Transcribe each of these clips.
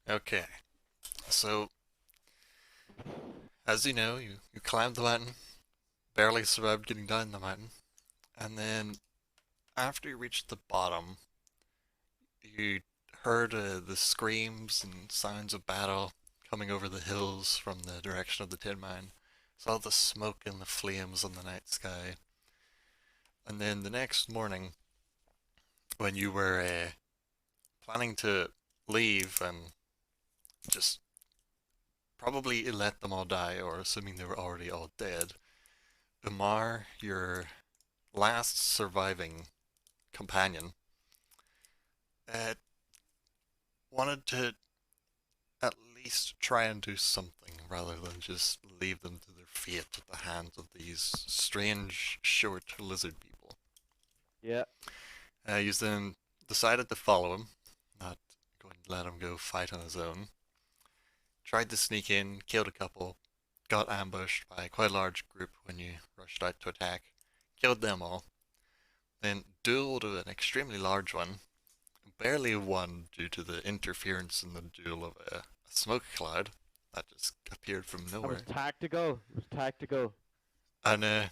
Okay, so as you know, you climbed the mountain, barely survived getting down the mountain, and then after you reached the bottom, you heard the screams and sounds of battle coming over the hills from the direction of the tin mine. Saw the smoke and the flames on the night sky, and then the next morning, when you were planning to leave and just probably let them all die, or assuming they were already all dead, Umar, your last surviving companion, uh, wanted to at least try and do something rather than just leave them to their fate at the hands of these strange, short lizard people. Yeah. You then decided to follow him, not going to let him go fight on his own. Tried to sneak in, killed a couple, got ambushed by a quite large group when you rushed out to attack, killed them all, then dueled with an extremely large one, barely won due to the interference in the duel of a smoke cloud that just appeared from That was nowhere. tactical. It was tactical. And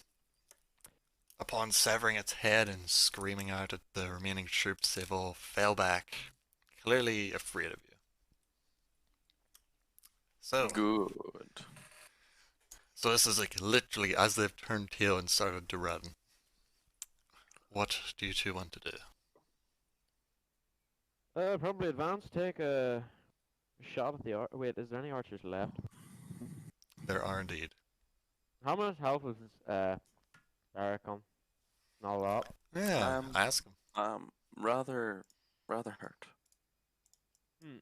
upon severing its head and screaming out at the remaining troops, they all fell back, clearly afraid of you. So, Good. so this is like literally as they've turned tail and started to run. What do you two want to do? Probably advance. Take a shot at the arch. Wait, is there any archers left? There are indeed. How much health was Eric on? Not a lot. Yeah, I'm ask him. um rather rather hurt. Hmm.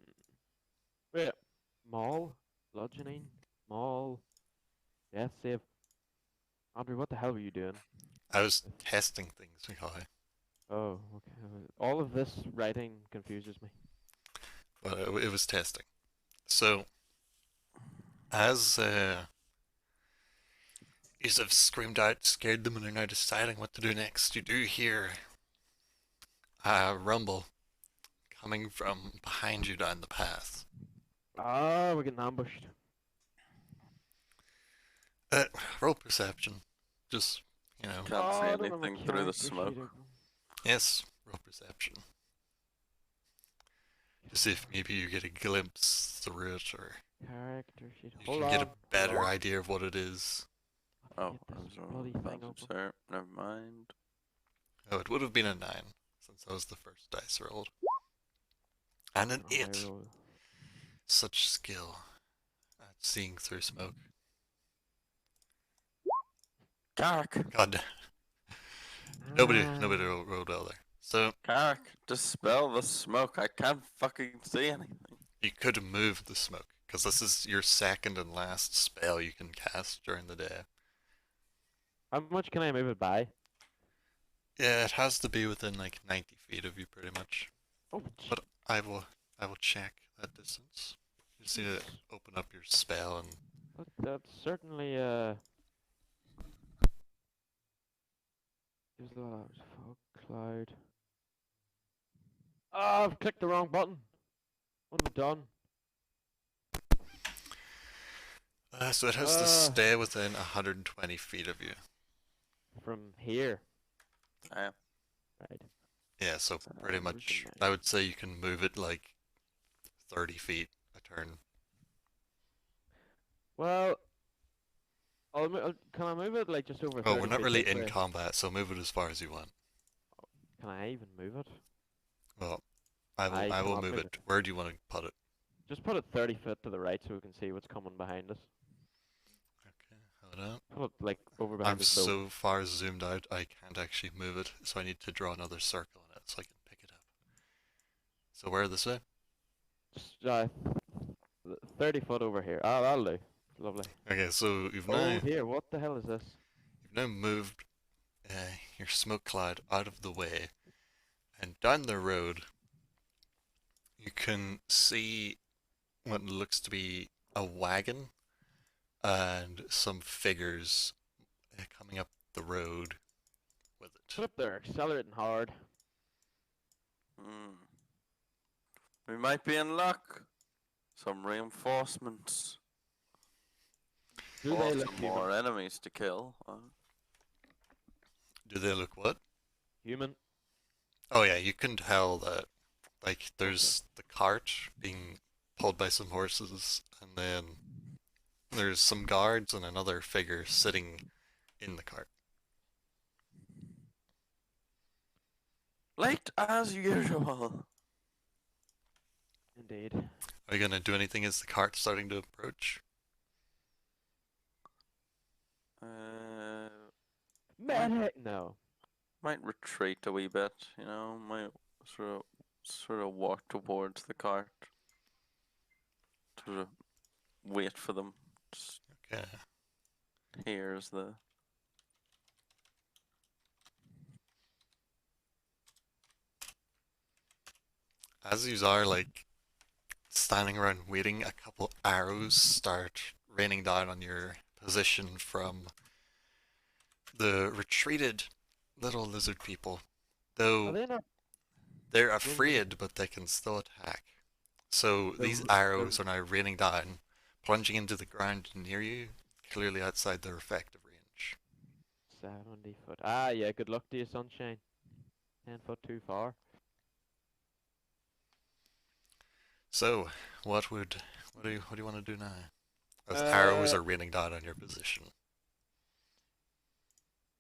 Wait. Maul, bludgeoning, maul, death save. Andrew, what the hell were you doing? I was testing things, Mikhail, Oh, okay. All of this writing confuses me. but it was testing. So, as Yusuf screamed out, scared them, and they're now deciding what to do next, you do hear a rumble coming from behind you down the path. Ah, we're getting ambushed. Uh, Roll perception. Just, you know, Can't see Oh, I don't have a anything through the character sheet smoke. open. yes, roll perception. To see if maybe you get a glimpse through it, or Character sheet. you Hold can get a on. Hold better on. idea of what it is. Let me Oh, get I this was wrong. bloody thing Advantage open. there. Never mind. Oh, it would have been a 9, since that was the first dice rolled. And I an don't know how I 8. roll. Such skill at seeing through smoke. Carrick! God, nobody Ah, rolled well there. So, Carrick! Dispel the smoke. I can't fucking see anything. you could move the smoke, because this is your second and last spell you can cast during the day. how much can I move it by? Yeah, it has to be within like 90 feet of you, pretty much. Oh, But I will check that distance. You just need to jeez. open up your spell and That's certainly gives a lot of fog cloud. Ah, I've clicked the wrong button. What have I done? so it has to Uh, stay within 120 feet of you. from here. I am. Right. Yeah, so pretty Where's the much I mouse? would say you can move it like 30 feet a turn. Well, can I move it like just over Oh, we're 30 not feet really this in way? combat, so move it as far as you want. Can I even move it? Well, I will I I will cannot move move it. it. Where do you want to put it? Just put it 30 feet to the right so we can see what's coming behind us. Okay, hold on. Put it like over behind I'm us both. so far zoomed out I can't actually move it, so I need to draw another circle in it so I can pick it up. So where this way? Just 30 foot over here. Ah, that'll do. Lovely. Okay, so Oh dear, what the hell is this? you've now moved your smoke cloud out of the way, and down the road you can see what looks to be a wagon and some figures coming up the road with it. Put up there, accelerating hard. Hmm. We might be in luck. some reinforcements. Do Or they look some more human? enemies to kill. Do they look what? Human? Oh yeah, you can tell that. Like, there's the cart being pulled by some horses, and then there's some guards and another figure sitting in the cart. Late as usual. Indeed. Are you gonna do anything as the cart's starting to approach? Medic! No. Might retreat a wee bit, you know, might sort of walk towards the cart. Sort of wait for them. Just Okay. here's the As you are like standing around waiting, a couple arrows start raining down on your position from the retreated little lizard people. Are Though they not? they're afraid, but they can still attack. So The these r- arrows are now raining down, plunging into the ground near you, clearly outside their effective range. 70 foot. Ah, yeah, good luck to you, sunshine. 10 foot too far. So, what do you want to do now? As arrows are raining down on your position.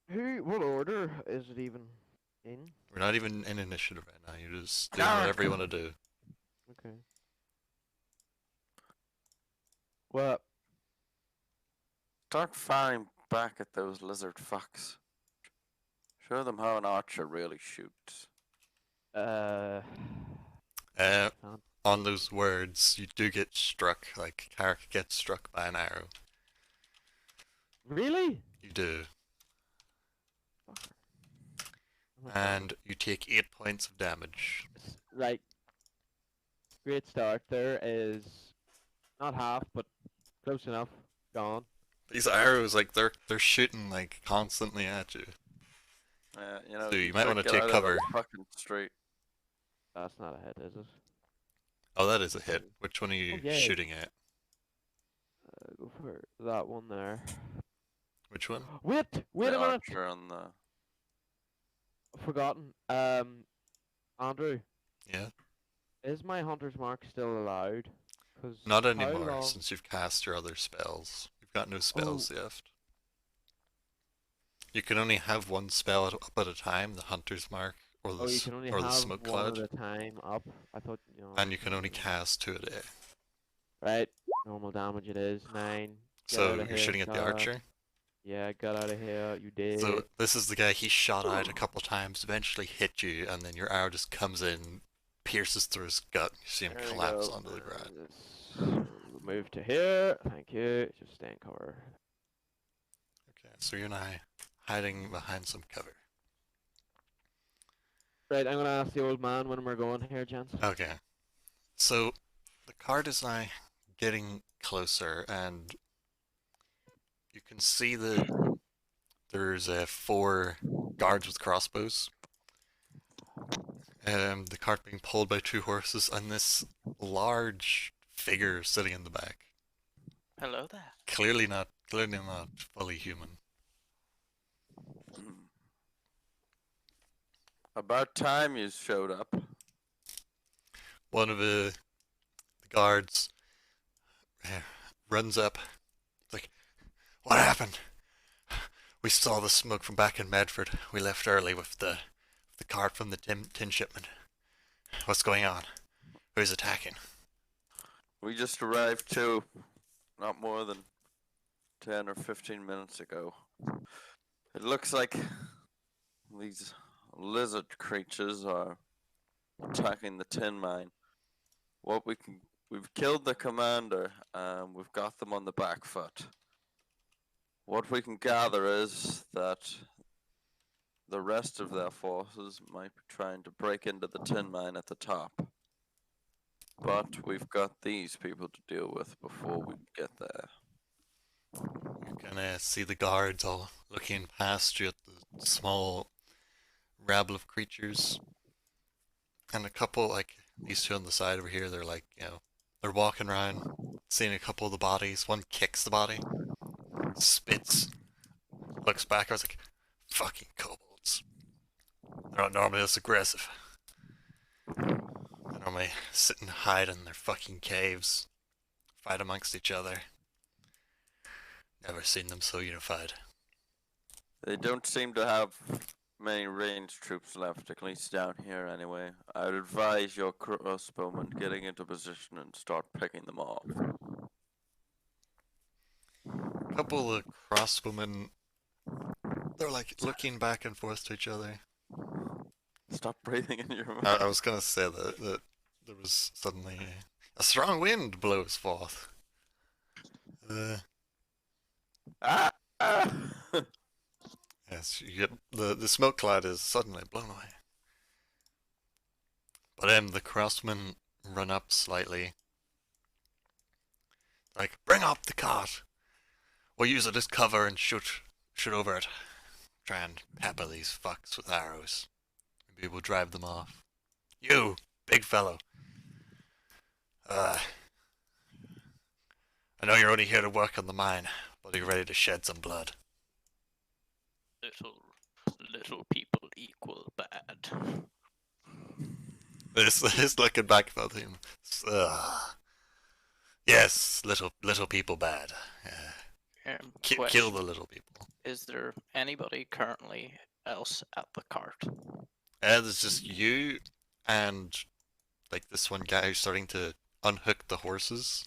What order is it even in? We're not even in initiative right now. You're just doing whatever you want to do. Okay. Well, start firing back at those lizard fucks. Show them how an archer really shoots. Uh, can't- on those words, you do get struck. Like Carrick gets struck by an arrow. Really? You do, Fucker. Oh my God. and you take 8 points of damage. Right. Great start. There is not half, but close enough. Gone. These arrows, like they're shooting like constantly at you. You know, So you might should wanna get take out of the cover. Fucking street. That's not a hit, is it? Oh, that is a hit. Which one are you yeah. shooting at? Go for that one there. Which one? Wait The a minute. archer on the. Forgotten. Andrew, Yeah. is my hunter's mark still allowed? 'Cause Not how anymore, long- since you've cast your other spells. You've got no spells left. You can only have one spell up at a time, the Hunter's Mark, or the, Oh, you can only or the have Smoke one Cloud, at a time up. I thought, you know. and you can only cast 2 a day. Right. Normal damage it is 9. Get So out of you're here, shooting at the Nara. archer. Yeah, get out of here. You did. So this is the guy he shot out a couple times, eventually hit you, and then your arrow just comes in, pierces through his gut. You see him There we collapse go. onto the ground. Let's move to here. Thank you. Just stay in cover. Okay, so you're now hiding behind some cover. Right, I'm gonna ask the old man when we're going here, gents. Okay. So the cart is now getting closer, and you can see that there's 4 guards with crossbows. The cart being pulled by 2 horses, and this large figure sitting in the back. Hello there. Clearly not fully human. About time you showed up. One of the guards runs up, like, "What happened? We saw the smoke from back in Medford. We left early with the cart from the tin shipment. What's going on? Who's attacking?" We just arrived too. Not more than 10 or 15 minutes ago. It looks like these lizard creatures are attacking the tin mine. We've killed the commander and we've got them on the back foot. What we can gather is that the rest of their forces might be trying to break into the tin mine at the top. But we've got these people to deal with before we get there. You can see the guards all looking past you at the small rabble of creatures. And a couple, like, these 2 on the side over here, they're like, they're walking around, seeing a couple of the bodies. One kicks the body, spits, looks back. I was like, fucking kobolds. They're not normally this aggressive. They normally sit and hide in their fucking caves, fight amongst each other. Never seen them so unified. They don't seem to have many ranged troops left, at least down here anyway. I would advise your crossbowmen getting into position and start picking them off. A couple of crossbowmen, they're like looking back and forth to each other. Stop breathing in your mouth. I was gonna say that there was suddenly a strong wind blows forth. Ah! Ah! Yes, you get the smoke cloud is suddenly blown away. But the crossmen run up slightly. Like, bring up the cart. We'll use it as cover and shoot over it. Try and pepper these fucks with arrows. Maybe we'll drive them off. You, big fellow. I know you're only here to work on the mine, but are you ready to shed some blood? Little people equal bad. This looking back about him. Yes, little people bad. Kill the little people. Is there anybody currently else at the cart? There's just you and like this one guy who's starting to unhook the horses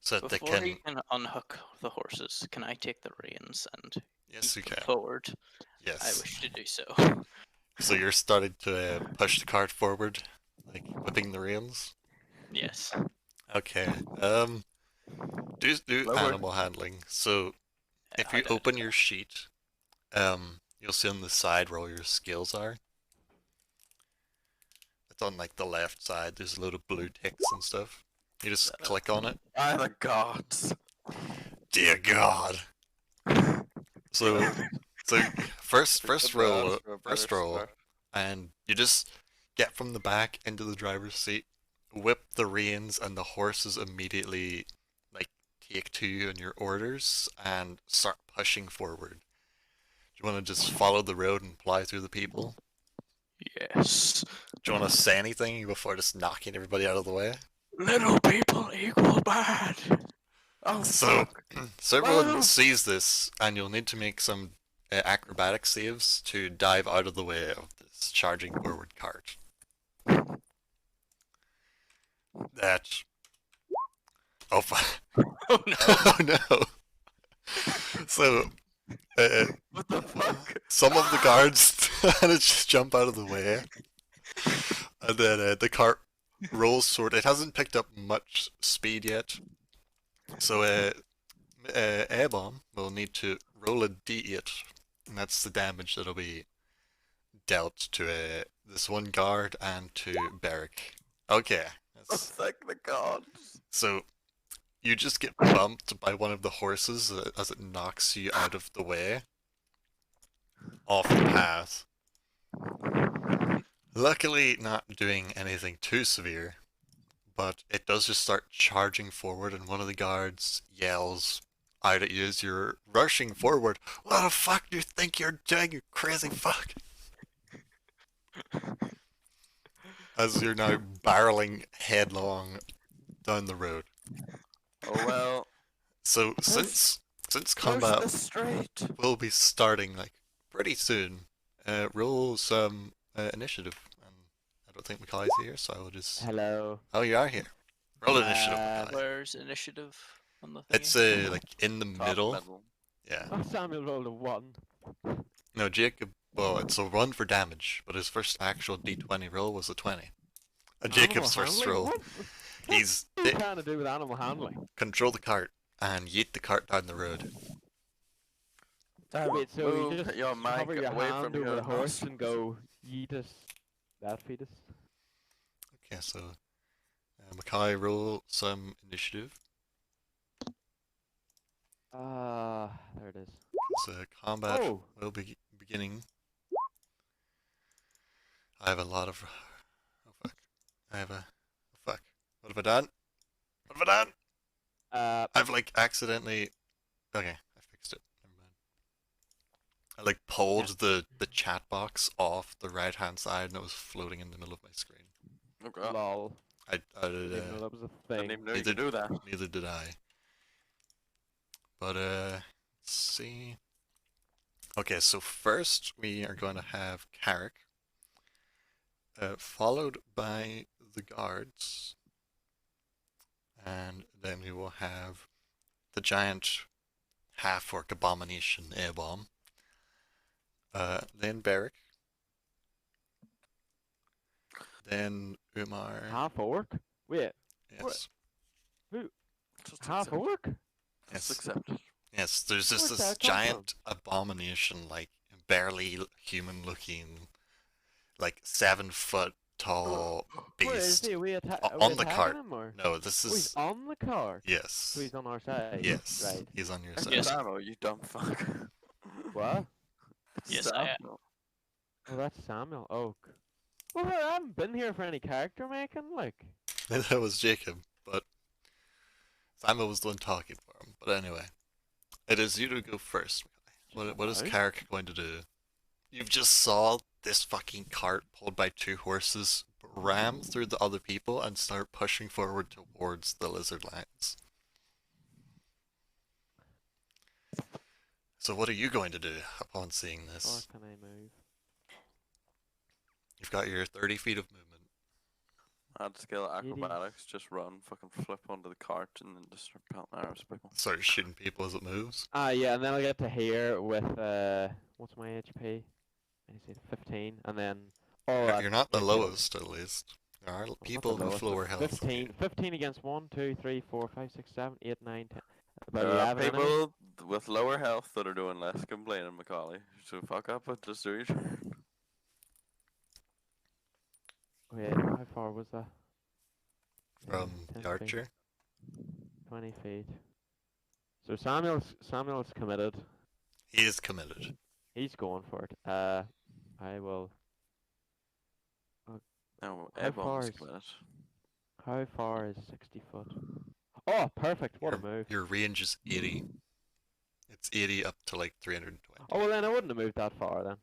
so that Before they can. he can unhook the horses, can I take the reins and Yes, you keep them can. forward? I Yes. wish to do so. So you're starting to push the cart forward, like whipping the reins. Yes. Okay. Do Lower. animal handling. So if you open your sheet, you'll see on the side where all your skills are. It's on like the left side. There's a load of blue ticks and stuff. You just click on it. By the gods! Dear God. So first roll, and you just get from the back into the driver's seat, whip the reins, and the horses immediately like take to you and your orders and start pushing forward. Do you want to just follow the road and plow through the people? Yes. Do you want to say anything before just knocking everybody out of the way? Little people equal bad. Oh, So, fuck. so everyone Wow. sees this, and you'll need to make some acrobatic saves to dive out of the way of this charging forward cart. That. Oh, Oh no. oh no! So, What the fuck? some of the guards just jump out of the way, and then the cart rolls toward. It hasn't picked up much speed yet, so Airbomb will need to roll a d8, and that's the damage that'll be dealt to this one guard and to Beric. Okay, Oh, that's, thank the gods. so you just get bumped by one of the horses as it knocks you out of the way, off the path. Luckily, not doing anything too severe, but it does just start charging forward, and one of the guards yells out at you as you're rushing forward. What the fuck do you think you're doing, you crazy fuck? As you're now barreling headlong down the road. Oh well. So since Where's combat the straight? will be starting like pretty soon, roll some initiative. And I don't think Makai's here, so I will just. Hello. Oh, you are here. Roll initiative. Mackay. Where's initiative on the thing? It's like in the Top middle. middle. Yeah. Oh, Samuel rolled a 1. No, Jacob. Well, it's a 1 for damage, but his first actual D20 roll was a 20. And Jacob's Animal first handling? roll, What? he's What's it trying to do with animal handling? control the cart and yeet the cart down the road. Wait, so Move you just your mic hover your away hand from over your the horse and nostrils. go, yeetus, that fetus? Okay, so Mackay, roll some initiative. There it is. So combat Oh! will be beginning. I have a lot of. Oh fuck! I have a. Oh fuck! What have I done? Have it on. Uh, I've like accidentally. Okay, I fixed it. Never mind. I like pulled the chat box off the right hand side and it was floating in the middle of my screen. Oh god. lol. I Didn't even know that was a Didn't thing. even know you Neither- could do that. Neither did I. But let's see. Okay, so first we are going to have Carrick, followed by the guards, and then we will have the giant half-orc abomination A-bomb. Then Barrick. Then Umar. Half orc? Wait, Yes. Just half accept it. orc? Yes. Just accept it. Yes, there's just Where's this that come from? giant abomination, like barely human looking, like 7 foot tall Where is beast. he? Are we on the attacking cart. him, or? No, this Oh, he's is. on the cart. Yes. So he's on our side. Yes. Right. He's on your It's side. Yes. Samuel, you dumb fuck. What? It's Yes, I- Samuel. Oh, that's Samuel Oak. Well, I haven't been here for any character making, like. That was Jacob, but Simon was the one talking for him. But anyway, it is you to go first. What is Alright. Carrick going to do? You've just saw this fucking cart pulled by 2 horses ram through the other people and start pushing forward towards the lizard lions. So what are you going to do upon seeing Or this? can I move? You've got your 30 feet of movement. Add skill It is- acrobatics, just run, fucking flip onto the cart, and then just start pelting arrows at people. Start shooting people as it moves. Ah, yeah, and then I'll get to here with, what's my HP? I see 15, and then... Oh, You're not the yeah, lowest, at least. There are I'm not the people with lowest, but lower health. 15 against 1, 2, 3, 4, 5, 6, 7, 8, 9, 10. About There are 11 enemies. people with lower health that are doing less complaining, Macaulay. So fuck up and just do your turn. Wait, how far was that? From 10 the feet, archer. 20 feet. So Samuel's committed. He is committed. He's going for it. I will... No, How far everyone's is- committed. How far is 60 foot? Oh, perfect. What a Your- move. Your range is 80. It's 80 up to like 320. Oh, well then I wouldn't have moved that far then.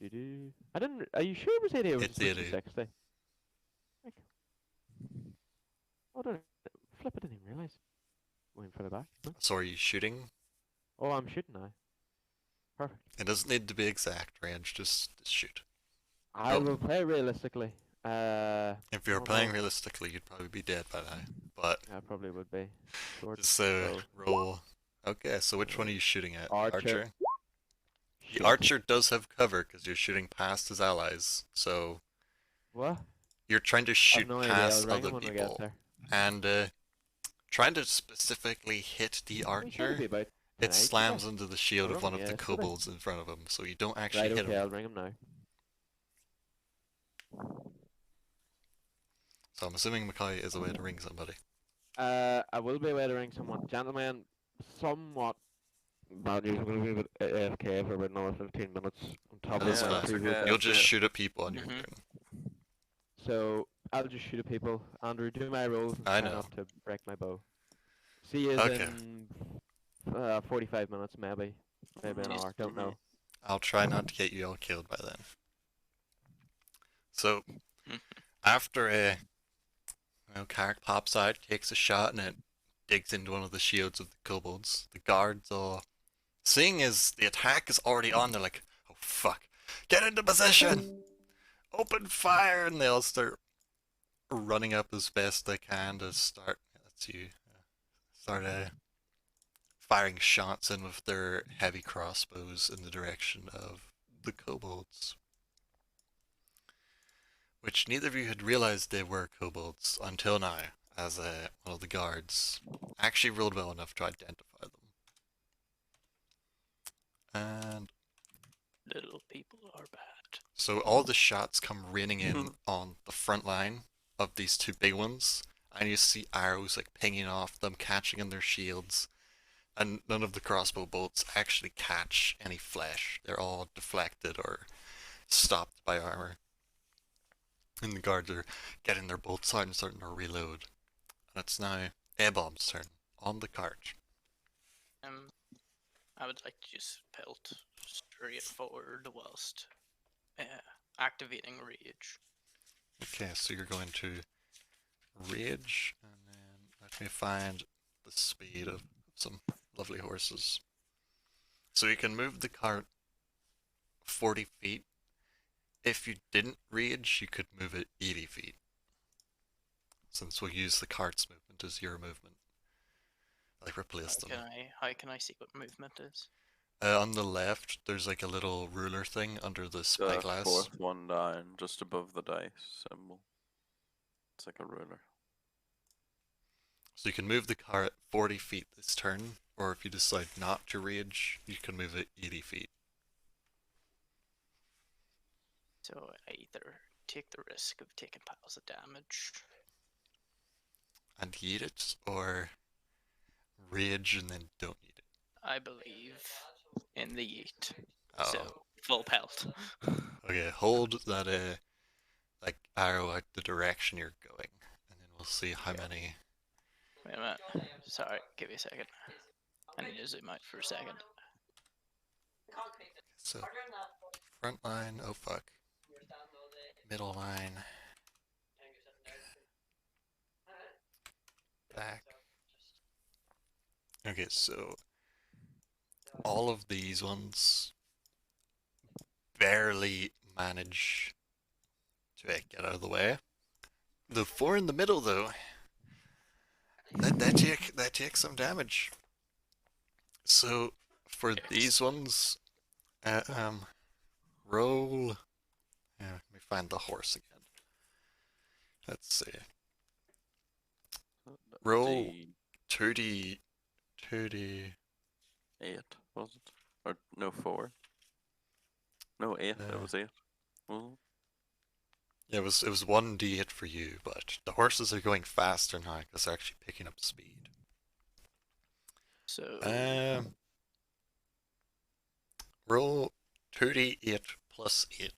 Doo-doo. I didn't... Are you sure it was 80 or was It's it 80. 60? Like... Oh, don't... Flip, I didn't even realise. Waiting for the back. No? So are you shooting? Oh, I'm shooting now. Perfect. It doesn't need to be exact range, just shoot. I Oh. will play realistically. If you're Oh, playing no. realistically, you'd probably be dead by now. But I probably would be. Short just bow. roll. Okay, so which one are you shooting at? Archer. The Shit. archer does have cover because you're shooting past his allies. So What? you're trying to I've shoot no idea. past I'll ring other him when we get people. there. And trying to specifically hit the We should archer, be about it tonight, slams yeah. into the shield I'll of one ring of the him yesterday. kobolds in front of him, so you don't actually Right, hit okay, him. I'll ring him now. So I'm assuming Mackay is a way to ring somebody. I will be away to ring someone. Gentlemen, somewhat bad news. I'm going to be with AFK for about another 15 minutes on top That's of my fine. previous okay. You'll episode. just shoot at people on your Mhm. turn. So, I'll just shoot at people. Andrew, do my rolls and I try know. not to break my bow. See you Okay. in 45 minutes, maybe. Maybe an Yes. hour, don't know. I'll try not to get you all killed by then. So, Mhm. after Carrick pops out, takes a shot, and it digs into one of the shields of the kobolds, the guards are seeing as the attack is already on, they're like, oh fuck, get into position! Open fire! And they all start running up as best they can to start, firing shots in with their heavy crossbows in the direction of the kobolds. Which neither of you had realized they were kobolds until now, as one of the guards actually rolled well enough to identify them. And Little people are bad. so all the shots come raining in on the front line of these 2 big ones, and you see arrows like pinging off them, catching in their shields, and none of the crossbow bolts actually catch any flesh. They're all deflected or stopped by armor. And the guards are getting their bolts out and starting to reload. And it's now A-Bomb's turn on the cart. I would like to just pelt straight forward whilst activating rage. Okay, so you're going to rage, and then let me find the speed of some lovely horses. So you can move the cart 40 feet. If you didn't rage, you could move it 80 feet. Since we'll use the cart's movement as your movement. Like replace them. How can I see what movement is? On the left, there's like a little ruler thing under the The spyglass. fourth one down, just above the dice symbol. It's like a ruler. So you can move the cart 40 feet this turn, or if you decide not to rage, you can move it 80 feet. So I either take the risk of taking piles of damage. And eat it, or rage and then don't eat it. I believe in the yeet. Oh. So full pelt. Okay, hold that like arrow out the direction you're going, and then we'll see how many. Wait a minute. Sorry, give me a second. I need to zoom out for a second. So front line, oh fuck. Middle line. Back. Okay, so all of these ones barely manage to get out of the way. The four in the middle, though, that take some damage. So for these ones, roll. Let me find the horse again. Let's see. Roll. The 2d. 8, was it? Or no, 4. No, 8. It was 8. Well, Yeah, it was 1d8 for you, but the horses are going faster now because they're actually picking up speed. So Roll 2d8 plus 8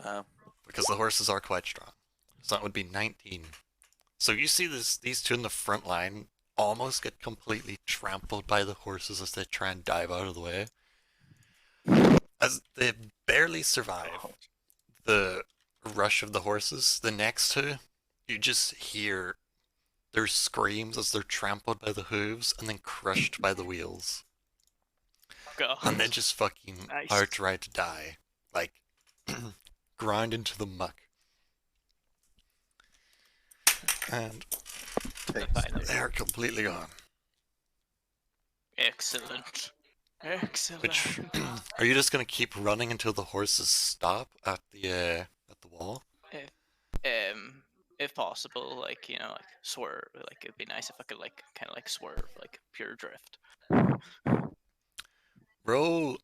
damn. because the horses are quite strong. So that would be 19. So you see these two in the front line almost get completely trampled by the horses as they try and dive out of the way. As they barely survive the rush of the horses, the next two, you just hear their screams as they're trampled by the hooves and then crushed by the wheels. God. And then just fucking Nice. outright die. Like, grind into the muck. And they're completely gone. Excellent. Excellent. Which, are you just gonna keep running until the horses stop at the wall? If possible, like, you know, like swerve. Like, it'd be nice if I could, like, kind of like swerve, like pure drift. Roll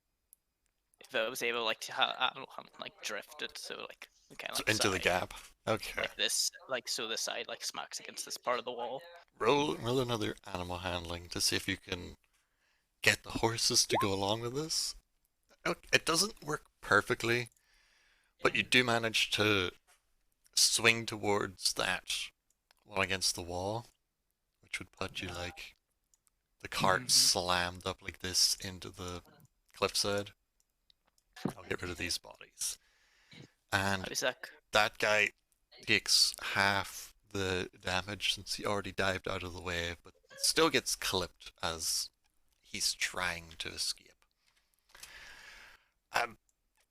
If I was able, like, to I don't know, like drift it, so like kind of like into the side, gap. Okay. like this, like so the side like smacks against this part of the wall. Roll another animal handling to see if you can get the horses to go along with this. It doesn't work perfectly, but you do manage to swing towards that one against the wall, which would put you like the cart slammed up like this into the cliffside. I'll get rid of these bodies. And How does that? that guy takes half the damage since he already dived out of the way, but still gets clipped as he's trying to escape.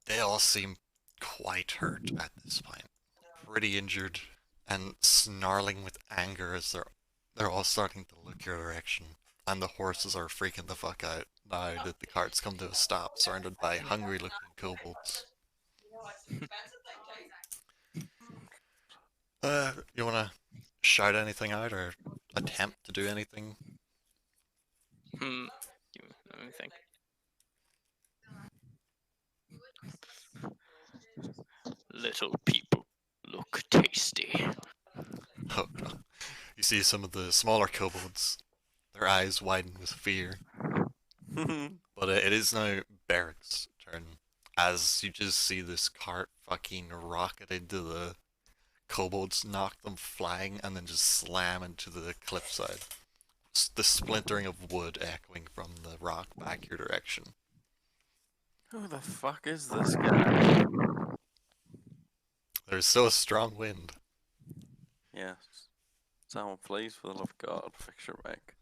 They all seem quite hurt at this point, pretty injured and snarling with anger as they're all starting to look your direction, and the horses are freaking the fuck out now that the cart's come to a stop, surrounded by hungry-looking kobolds. You wanna shout anything out or attempt to do anything? Let me think. Little people look tasty. Oh no. You see some of the smaller kobolds, their eyes widen with fear. But it is now Beric's turn, as you just see this cart fucking rocket into the kobolds knock them flying and then just slam into the cliffside. The splintering of wood echoing from the rock back your direction. Who the fuck is this guy? There's still a strong wind. Yes. Someone, please, for the love of God, fix your mic.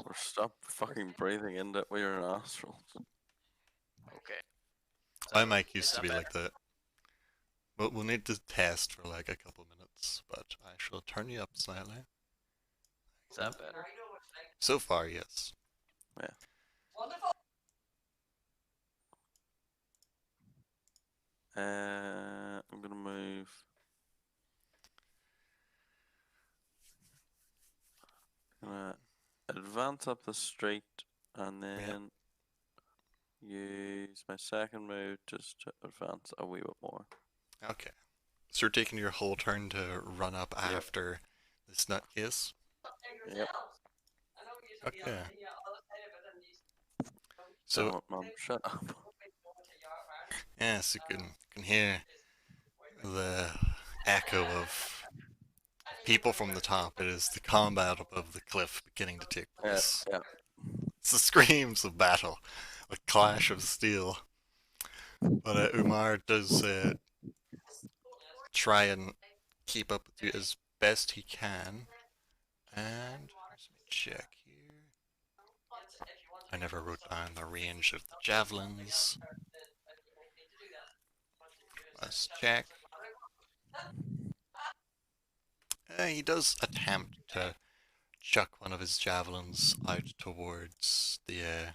Or stop fucking breathing in that with your nostrils. Okay. My So, mic is used to that be better? like that. But we'll need to test for like a couple minutes, but I shall turn you up slightly. Is that better? So far, yes. I'm gonna move. Gonna advance up the street and then use my second move just to advance a wee bit more. Okay. So you're taking your whole turn to run up Yep. after this nutcase? Yep. Okay. So, Damn it, Mum, shut up. yes, you can hear the echo of people from the top. It is the combat above the cliff beginning to take place. Yeah. It's the screams of battle, a clash of steel. But Umar does try and keep up with you as best he can. And let me check here. I never wrote down the range of the javelins. Let's check. He does attempt to chuck one of his javelins out towards the.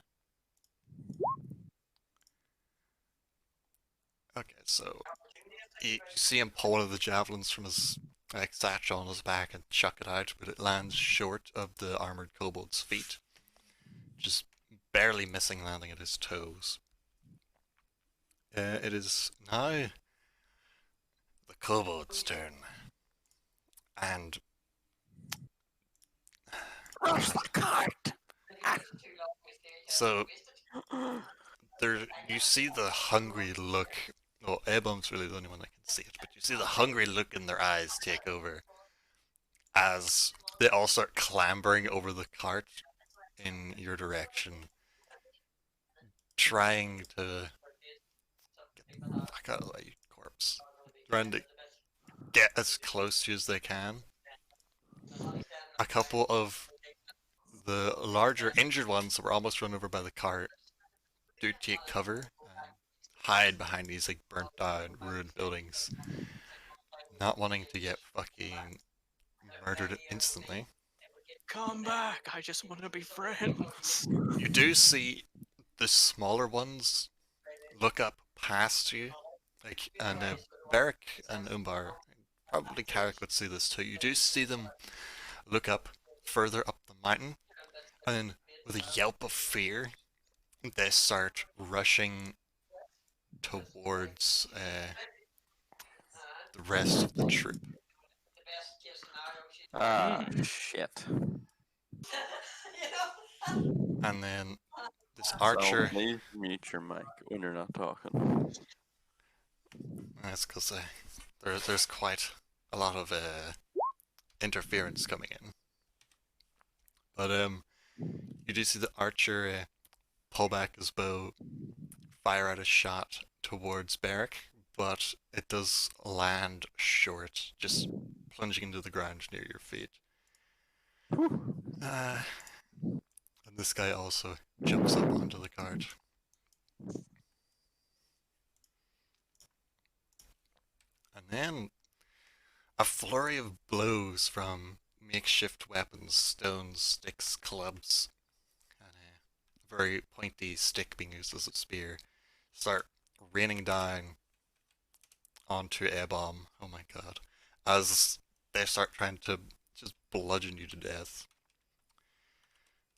Okay, so you see him pull one of the javelins from his satchel on his back and chuck it out, but it lands short of the armored kobold's feet, just barely missing landing at his toes. It is now the kobold's turn, and Rush the cart! so there you see the hungry look. Well, Ebum's really the only one that can see it, but you see the hungry look in their eyes take over as they all start clambering over the cart in your direction, trying to get the fuck out of that, you corpse. Trying to get as close to you as they can. A couple of the larger injured ones that were almost run over by the cart do take cover and hide behind these like burnt down ruined buildings, not wanting to get fucking murdered instantly. Come back! I just want to be friends. You do see the smaller ones look up past you, like, and Beric and Umbar, probably Carrick would see this too. You do see them look up further up the mountain, and then with a yelp of fear, they start rushing towards the rest of the troop. Ah, shit. And then this archer, So please mute your mic when you're not talking. that's because there's quite a lot of interference coming in. But you do see the archer pull back his bow, fire out a shot towards Beric, but it does land short, just plunging into the ground near your feet. And this guy also jumps up onto the cart. And then a flurry of blows from makeshift weapons, stones, sticks, clubs, and a very pointy stick being used as a spear, start raining down onto Ebom. Oh my god. As they start trying to just bludgeon you to death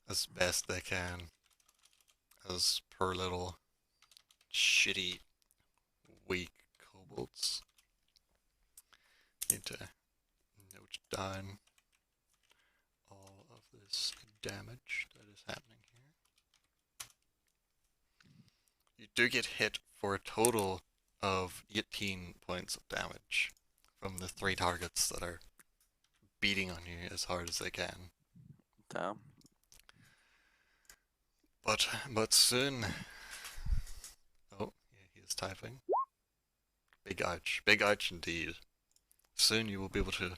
as best they can. As per little shitty, weak kobolds. Need to note down all of this damage that is happening here. You do get hit for a total of 18 points of damage from the 3 targets that are beating on you as hard as they can. Damn. But soon. Oh, yeah, he is typing. Big ouch indeed. Soon you will be able to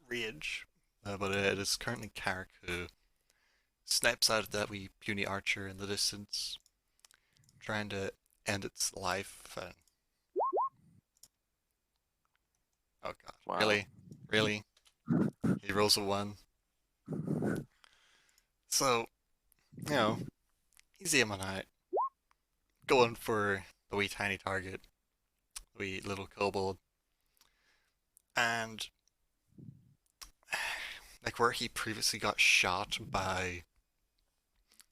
rage. But it is currently Carrick who snipes out at that wee puny archer in the distance, trying to end its life. And... Oh god, Wow. really? He rolls a 1. So, you know, he's aiming out, going for the wee tiny target, the wee little kobold, and like where he previously got shot by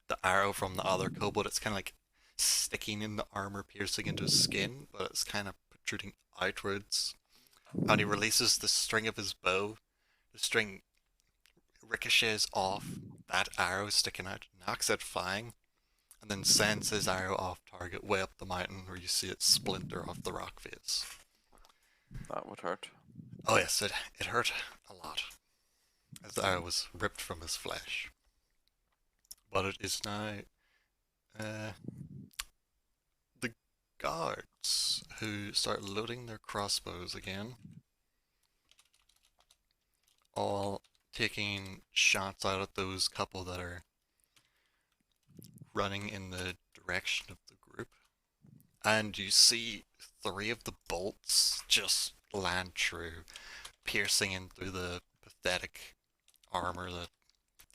the arrow from the other kobold, it's kind of like sticking in the armor, piercing into his skin, but it's kind of protruding outwards. And he releases the string of his bow. The string ricochets off that arrow sticking out, knocks it flying, and then sends his arrow off target way up the mountain where you see it splinter off the rock face. That would hurt. Oh yes, it hurt a lot, as the arrow was ripped from his flesh. But it is now the guards who start loading their crossbows again, all taking shots out at those couple that are running in the direction of the group. And you see 3 of the bolts just land true, piercing in through the pathetic armor that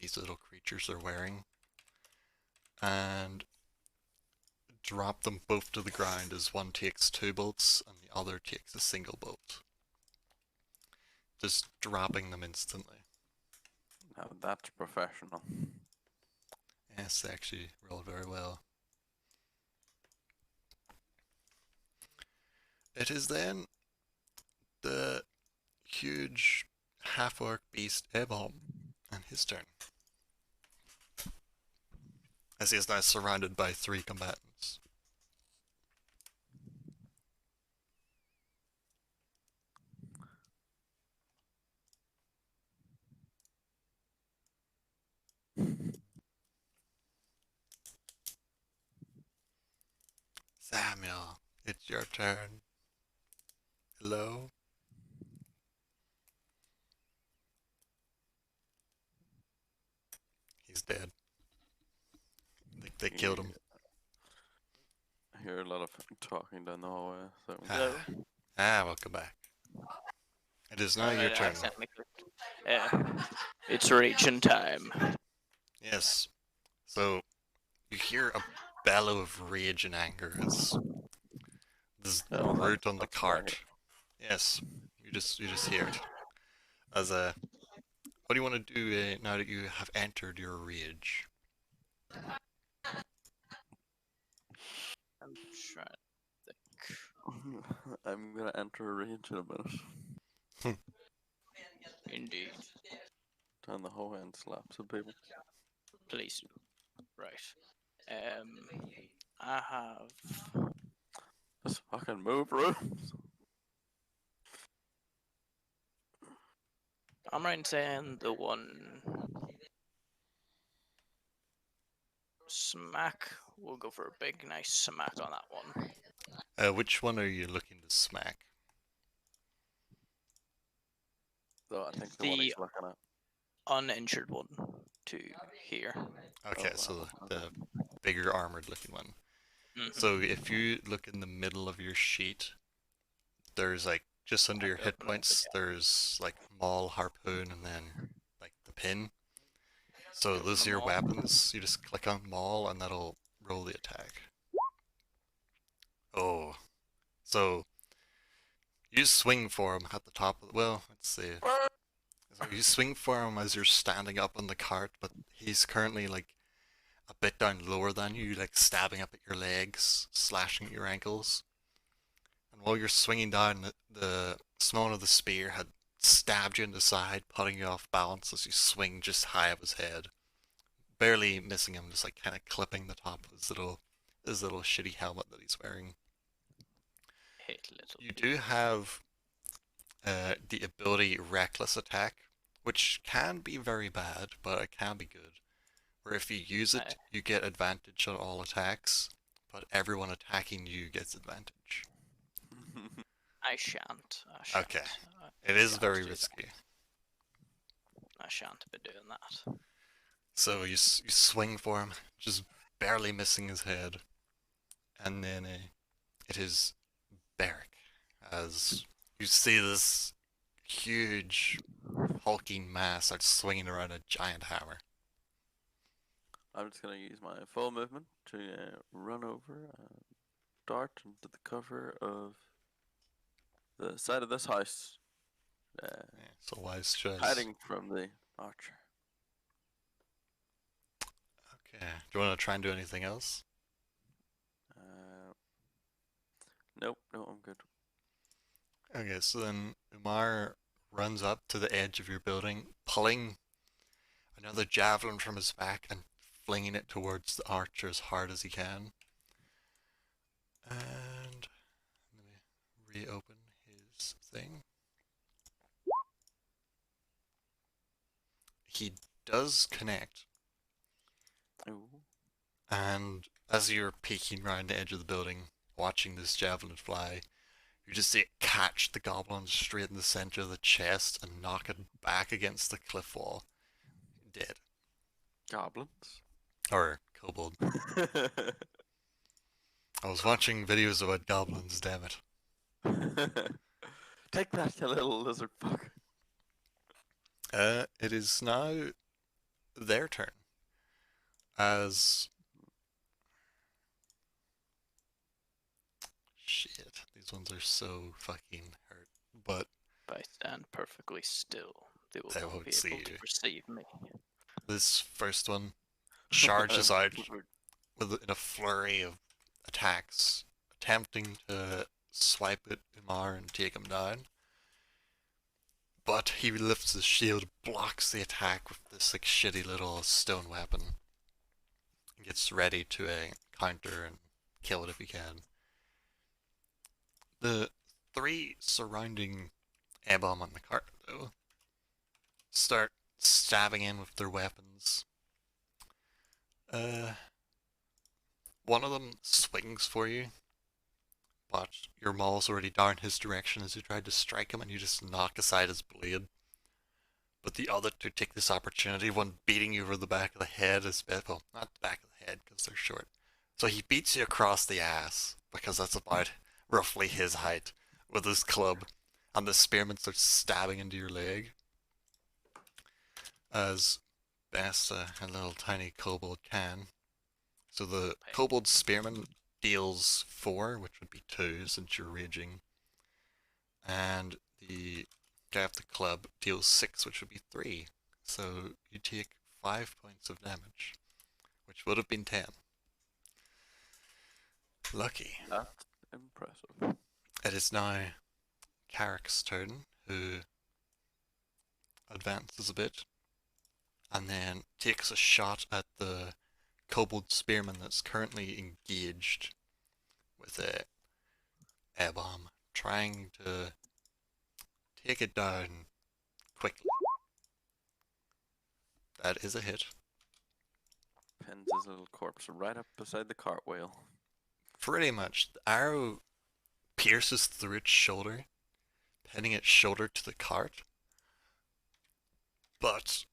these little creatures are wearing, and drop them both to the ground as one takes 2 bolts and the other takes a single bolt. Just dropping them instantly. Now that's professional. Yes, they actually rolled very well. It is then the huge half-orc beast Ebom and his turn, as he is now surrounded by 3 combatants. Samuel, it's your turn. Hello? He's dead. They killed him. I hear a lot of talking down the hallway. So Hello. Welcome back. It is now your Alright, I turn. accidentally clicked. Yeah. It's raging time. Yes. So, you hear a bellow of rage and anger as this Oh, brute on the that's cart. Yes, you just hear it. As what do you want to do now that you have entered your rage? I'm trying to think. I'm gonna enter a rage in a minute. Indeed. Down the hallway and slap some people. Please. Right. I have Just fucking move, bro. I'm right in saying the one smack. We'll go for a big, nice smack on that one. Which one are you looking to smack? So I think the one he's looking at. Uninjured one to here. Okay, Oh, so wow. the bigger armored looking one. Mhm. So if you look in the middle of your sheet, there's like just under your hit open it, points, there's like maul, harpoon, and then like the pin. So those are your Maul. weapons. You just click on maul and that'll roll the attack. Oh, so you swing for him at the top of the, well, let's see. So you swing for him as you're standing up on the cart, but he's currently like a bit down lower than you, like stabbing up at your legs, slashing at your ankles. And while you're swinging down, the small of the spear had stabbed you in the side, putting you off balance as you swing just high of his head, barely missing him, just like kind of clipping the top of his little shitty helmet that he's wearing. Hit little. You do have the ability Reckless Attack, which can be very bad, but it can be good. Where if you use it, you get advantage on all attacks, but everyone attacking you gets advantage. I shan't. I shan't. Okay. I It is shan't very do that. risky. I shan't be doing that. So you swing for him, just barely missing his head, and then it is Beric, as you see this huge hulking mass start swinging around a giant hammer. I'm just gonna use my full movement to run over and dart into the cover of the side of this house, Yeah, so wise choice. hiding from the archer. Okay. Do you want to try and do anything else? Nope, no, I'm good. Okay, so then Umar runs up to the edge of your building, pulling another javelin from his back and flinging it towards the archer as hard as he can. And let me reopen his thing. He does connect, Ooh. and as you're peeking around the edge of the building, watching this javelin fly, you just see it catch the goblin straight in the center of the chest and knock it back against the cliff wall. Dead. Goblins. Or kobold. I was watching videos about goblins, damn it. Take that, you little lizard fuck. It is now their turn. As... Shit, these ones are so fucking hurt. But If I stand perfectly still, they will They not won't be see able to you. perceive me. this first one charges out in a flurry of attacks, attempting to swipe at Umar and take him down. But he lifts his shield, blocks the attack with this like shitty little stone weapon, and gets ready to counter and kill it if he can. The three surrounding Ebom on the cart, though, start stabbing in with their weapons. One of them swings for you, but your maul's already down his direction as you tried to strike him, and you just knock aside his blade. But the other two take this opportunity, one beating you over the back of the head, well, not the back of the head because they're short. So he beats you across the ass, because that's about roughly his height, with his club, and the spearman starts stabbing into your leg. As best a little tiny kobold can. So the kobold spearman deals 4, which would be 2 since you're raging. And the guy with the club deals 6, which would be 3. So you take 5 points of damage, which would have been 10. Lucky. That's impressive. It is now Carrick's turn, who advances a bit, and then takes a shot at the kobold spearman that's currently engaged with a Ebom, trying to take it down quickly. That is a hit. Pins his little corpse right up beside the cartwheel. Pretty much. The arrow pierces through its shoulder, pinning its shoulder to the cart, but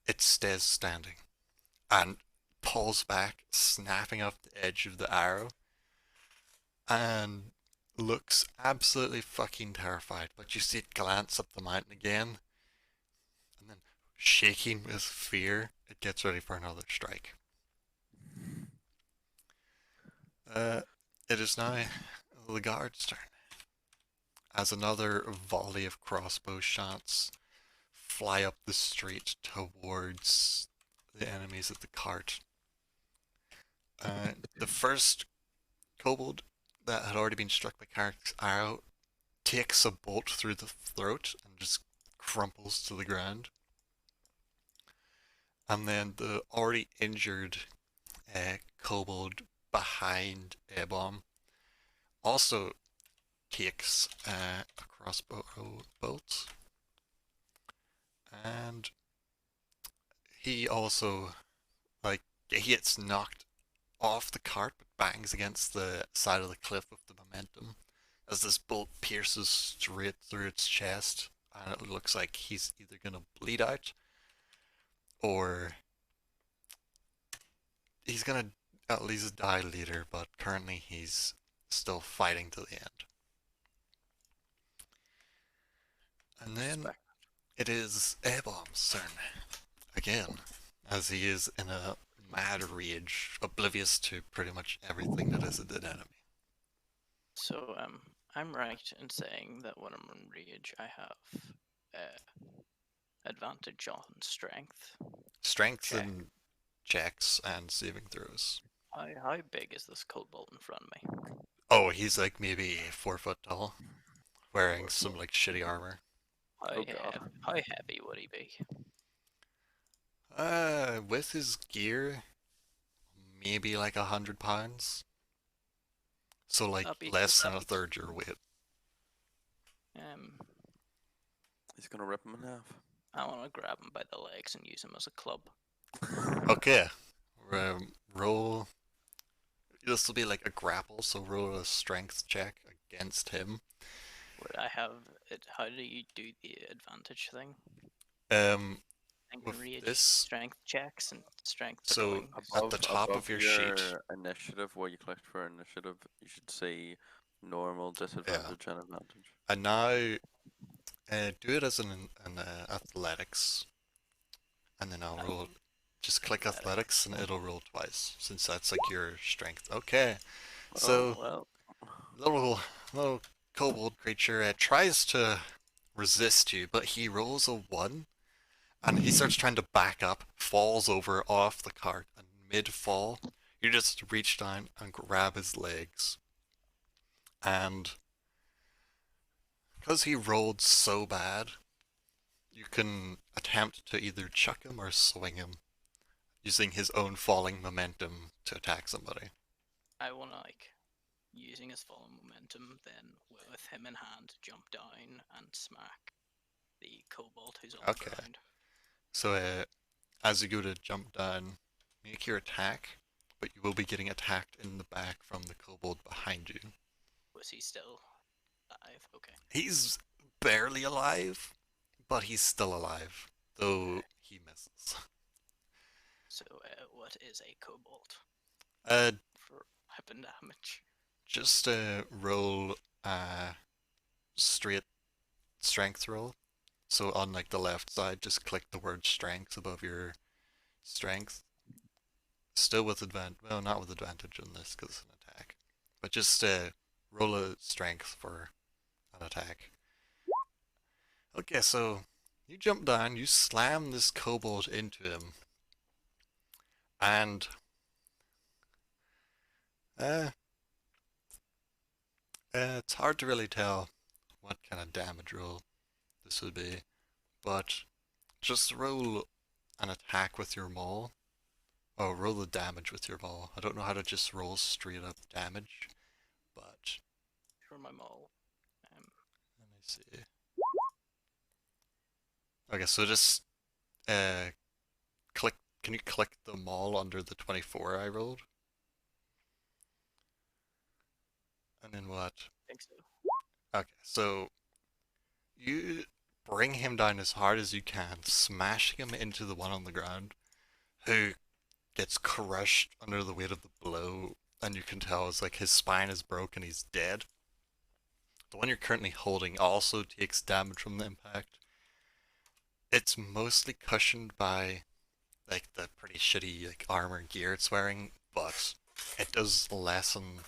it stays standing and pulls back, snapping off the edge of the arrow, and looks absolutely fucking terrified. But you see it glance up the mountain again, and then shaking with fear, it gets ready for another strike. It is now the guard's turn, as another volley of crossbow shots fly up the street towards the enemies at the cart. The first kobold that had already been struck by Carrick's arrow takes a bolt through the throat and just crumples to the ground. And then the already injured kobold behind Ebom also takes a crossbow bolt. And he also, like, he gets knocked off the cart but bangs against the side of the cliff with the momentum as this bolt pierces straight through its chest, and it looks like he's either gonna bleed out or he's gonna at least die later, but currently he's still fighting to the end. And then Respect. it is Abomb's turn again, as he is in a mad rage, oblivious to pretty much everything that is a dead enemy. So I'm right in saying that when I'm in rage, I have advantage on strength. Strength Okay. and checks and saving throws. How big is this kobold in front of me? Oh, he's like maybe 4 foot tall, wearing some like shitty armor. Oh, God. How heavy would he be? With his gear, maybe like 100 pounds. So like That'd be- less than a that'd be- third your weight. He's gonna rip him in half. I want to grab him by the legs and use him as a club. Okay, roll. This will be like a grapple, so roll a strength check against him. Would I have it? How do you do the advantage thing? I can With read this- strength checks and strength. for So, going. at the top of your sheet- initiative, where you clicked for initiative, you should see normal, disadvantage, and advantage. And now, do it as an athletics, and then I'll roll. Just click athletics, and it'll roll twice, since that's like your strength. Okay, so well, little kobold creature tries to resist you, but he rolls a 1, and he starts trying to back up, falls over off the cart, and mid-fall, you just reach down and grab his legs. And because he rolled so bad, you can attempt to either chuck him or swing him, using his own falling momentum to attack somebody. I want to using his fallen momentum, then with him in hand, jump down and smack the kobold who's on Okay. the ground. So, as you go to jump down, make your attack, but you will be getting attacked in the back from the kobold behind you. Was he still alive? Okay. He's barely alive, but he's still alive, though he misses. So, what is a kobold Uh, for weapon damage? just roll a straight strength roll. So on like the left side, just click the word strength above your strength. Still with advantage. Well, not with advantage on this because it's an attack. But just roll a strength for an attack. Okay, so you jump down, you slam this kobold into him, and it's hard to really tell what kind of damage roll this would be, but just roll an attack with your maul. Oh, roll the damage with your maul. I don't know how to just roll straight up damage, but For my maul. let me see. Okay, so just click. Can you click the maul under the 24 I rolled? And then what? I think so. Okay, so you bring him down as hard as you can, smashing him into the one on the ground, who gets crushed under the weight of the blow, and you can tell it's like his spine is broken, he's dead. The one you're currently holding also takes damage from the impact. It's mostly cushioned by like the pretty shitty like armor and gear it's wearing, but it does lessen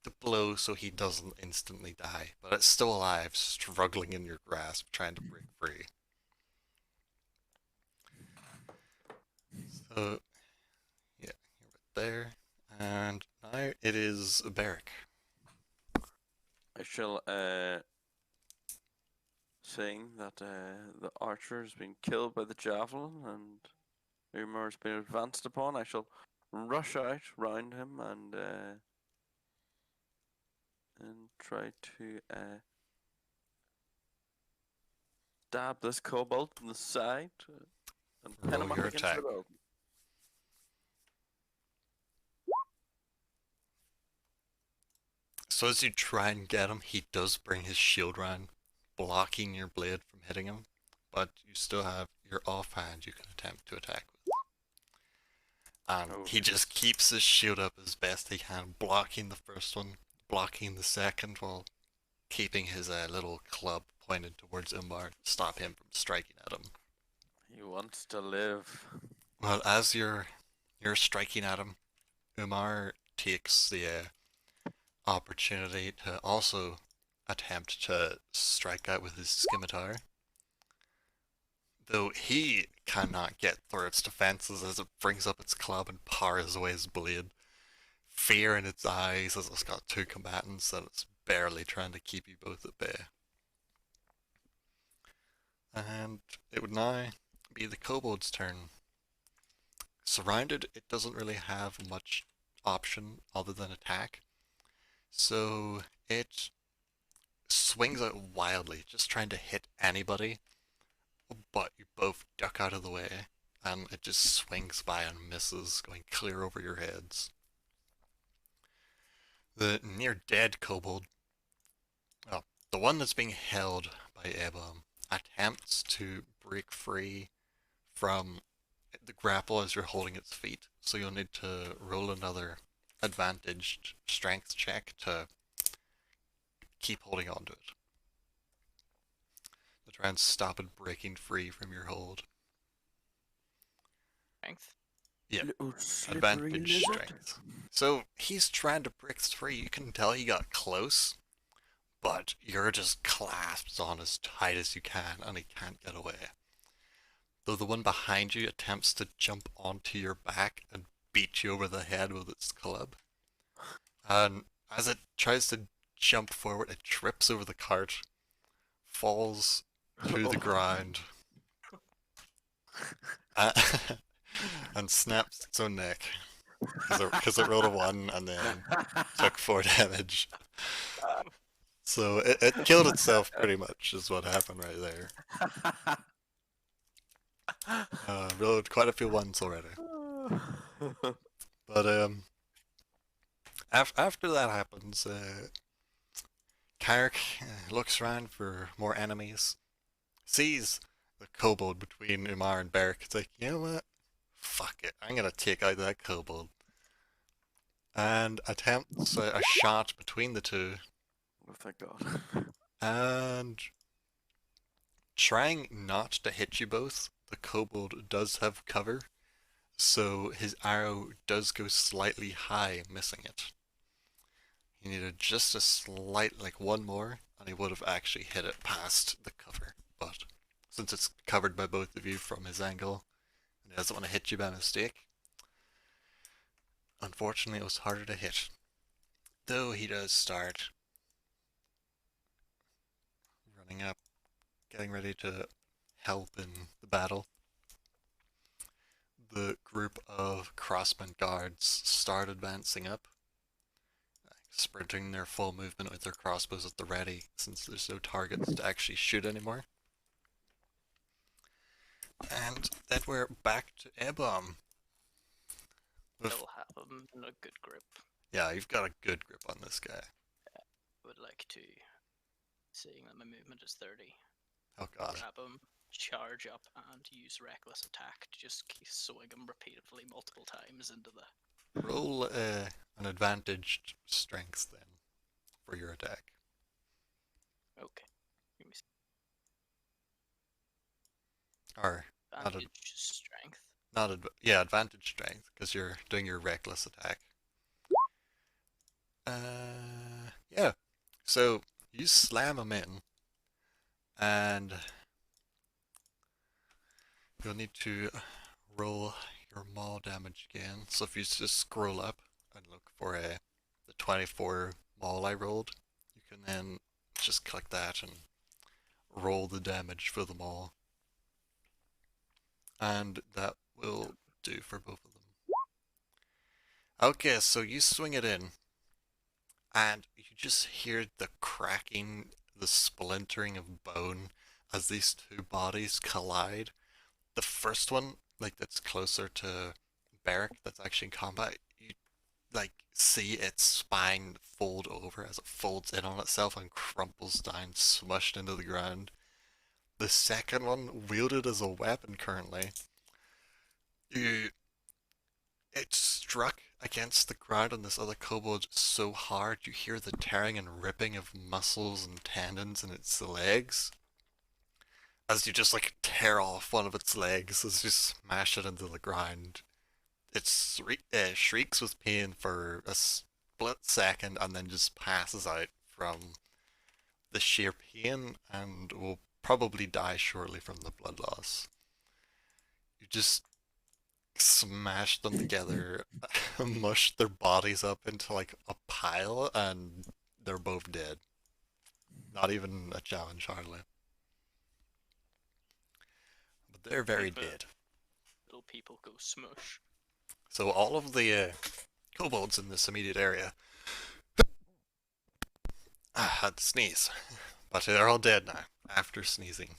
the blow so he doesn't instantly die. But it's still alive, struggling in your grasp, trying to break free. So yeah, you're right there. And now it is Beric. I shall, saying that the archer has been killed by the javelin and Umar has been advanced upon, I shall rush out round him and try to stab this kobold in the side and pin Roll him up your against attack. the building. So as you try and get him, he does bring his shield round, blocking your blade from hitting him, but you still have your offhand you can attempt to attack with. And he just keeps his shield up as best he can, blocking the first one, blocking the second, while keeping his little club pointed towards Umbar to stop him from striking at him. He wants to live. Well, as you're striking at him, Umar takes the opportunity to also attempt to strike out with his scimitar. Though he cannot get through its defenses as it brings up its club and powers away his blade. Fear in its eyes as it's got two combatants that it's barely trying to keep you both at bay. And it would now be the kobold's turn. Surrounded, it doesn't really have much option other than attack. So it swings out wildly, just trying to hit anybody, but you both duck out of the way, and it just swings by and misses, going clear over your heads. The near-dead kobold, well, the one that's being held by Ebom, attempts to break free from the grapple as you're holding its feet, so you'll need to roll another advantaged strength check to keep holding on to it. To try and stop it breaking free from your hold. Strength. Yeah, Little slippery advantage lizard. strength. So he's trying to break free. You can tell he got close, but you're just clasped on as tight as you can, and he can't get away. Though the one behind you attempts to jump onto your back and beat you over the head with its club. And as it tries to jump forward, it trips over the cart, falls to the ground, and snaps its own neck. Because it rolled a 1 and then took 4 damage. So it killed itself pretty much, is what happened right there. Rolled quite a few 1s already. But after that happens, Carrick looks around for more enemies, sees the kobold between Umar and Beric. It's like, you know what? Fuck it, I'm gonna take out that kobold. And attempts a shot between the two, Oh, thank God. and trying not to hit you both, the kobold does have cover, so his arrow does go slightly high, missing it. He needed just a slight, like one more, and he would have actually hit it past the cover. But since it's covered by both of you from his angle, and he doesn't want to hit you by mistake, unfortunately it was harder to hit. Though he does start running up, getting ready to help in the battle. The group of crossbow guards start advancing up, sprinting their full movement with their crossbows at the ready, since there's no targets to actually shoot anymore. And then we're back to Ebom. Still have them in a good grip. Yeah, you've got a good grip on this guy. Would like to, seeing that my movement is 30, Oh god. grab him, charge up, and use reckless attack to just swing him repeatedly multiple times into the. Roll an advantaged strength then for your attack. Okay. Give me Or advantage strength. yeah, advantage strength, because you're doing your reckless attack. Yeah. So you slam him in, and you'll need to roll your maul damage again. So if you just scroll up and look for the 24 maul I rolled, you can then just click that and roll the damage for the maul. And that will do for both of them. Okay, so you swing it in, and you just hear the cracking, the splintering of bone as these two bodies collide. The first one, like that's closer to Beric, that's actually in combat, you like see its spine fold over as it folds in on itself and crumples down, smushed into the ground. The second one, wielded as a weapon currently, you it struck against the ground on this other kobold so hard you hear the tearing and ripping of muscles and tendons in its legs as you just like tear off one of its legs as you smash it into the ground. It shrieks with pain for a split second and then just passes out from the sheer pain and will probably die shortly from the blood loss. You just smashed them together, mushed their bodies up into like a pile, and they're both dead. Not even a challenge, hardly. But they're very Paper. dead. Little people go smush. So all of the kobolds in this immediate area had to sneeze, but they're all dead now after sneezing.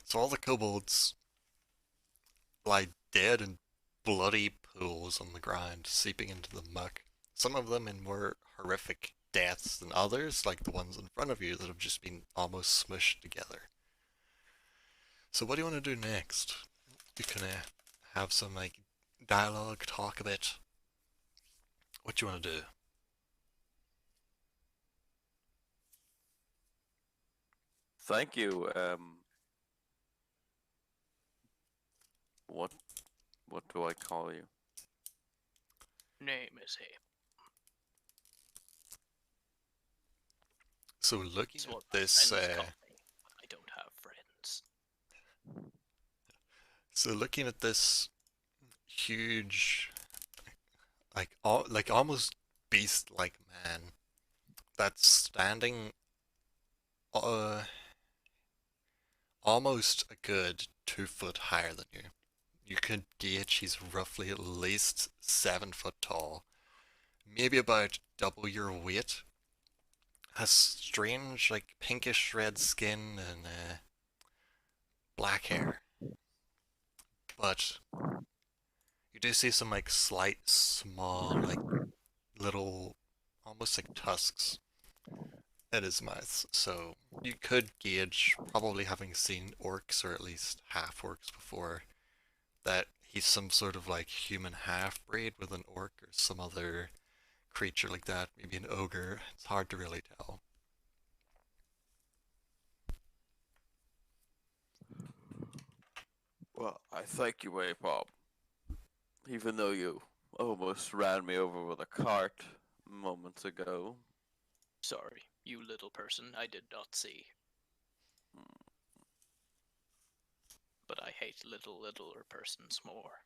So all the kobolds lie dead in bloody pools on the ground, seeping into the muck. Some of them in more horrific deaths than others, like the ones in front of you that have just been almost smushed together. So what do you want to do next? You can have some like dialogue, talk a bit. What do you want to do? Thank you. What do I call you? Name is Abe. So looking It's at what my this, friends call me, but I don't have friends. so looking at this huge, like almost beast-like man that's standing, almost a good 2 foot higher than you. You can gauge he's roughly at least 7 foot tall, maybe about double your weight. Has strange, like pinkish red skin and black hair. But you do see some like slight, small, like little, almost like tusks in his mouth. So you could gauge, probably having seen orcs or at least half orcs before, that he's some sort of like human half breed with an orc or some other creature like that, maybe an ogre. It's hard to really tell. Well, I thank you, Bob. Even though you almost ran me over with a cart moments ago. Sorry, you little person, I did not see. But I hate littler persons more.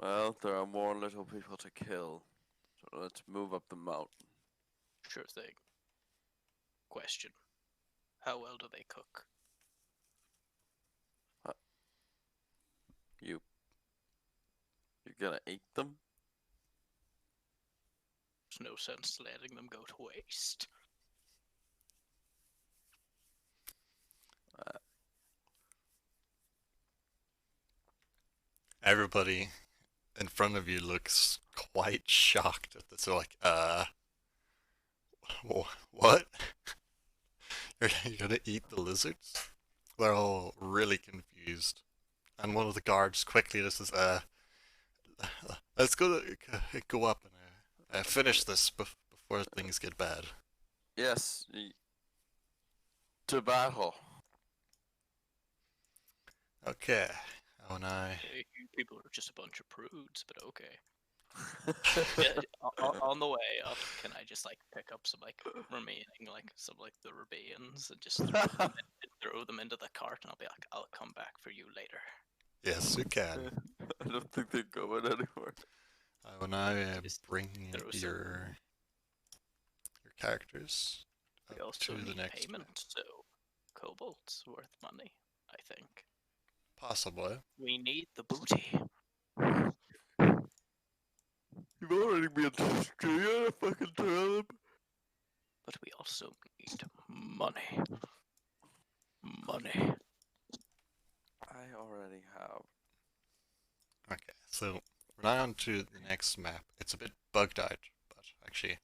Well, there are more little people to kill. So let's move up the mountain. Sure thing. Question. How well do they cook? You're gonna eat them? There's no sense letting them go to waste. Everybody in front of you looks quite shocked at this. They're like, what? You're gonna eat the lizards? They're all really confused. And one of the guards quickly just says, let's go up and finish this before things get bad. Yes. To battle. Okay. Oh, and I... You people are just a bunch of prudes, but okay. Yeah, on the way up, can I just like pick up some like remaining the Rebellions and just throw them into the cart, and I'll be like, I'll come back for you later. Yes, you can. I don't think they're going anymore. I will now Just bring throw some- your characters We up also to the need next payment, so kobolds worth money, I think. Possibly. We need the booty. You've already been to a fucking tell them. but we also need money. Money. I already have. Okay, so we're now on to the next map. It's a bit bugged out, but actually,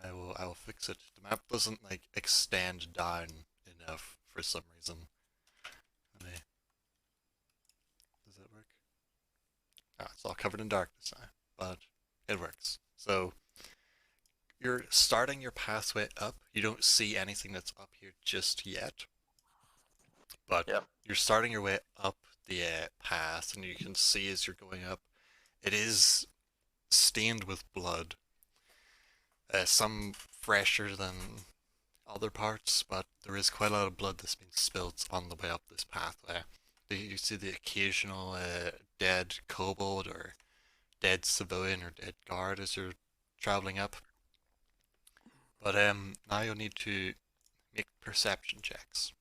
I will fix it. The map doesn't like extend down enough for some reason. Let me. Does that work? Ah, it's all covered in darkness now, but it works. So you're starting your pathway up. You don't see anything that's up here just yet, but Yep. you're starting your way up the path, and you can see as you're going up, it is stained with blood. Some fresher than other parts, but there is quite a lot of blood that's been spilled on the way up this pathway. You see the occasional dead kobold or dead civilian or dead guard as you're traveling up. But now you'll need to make perception checks.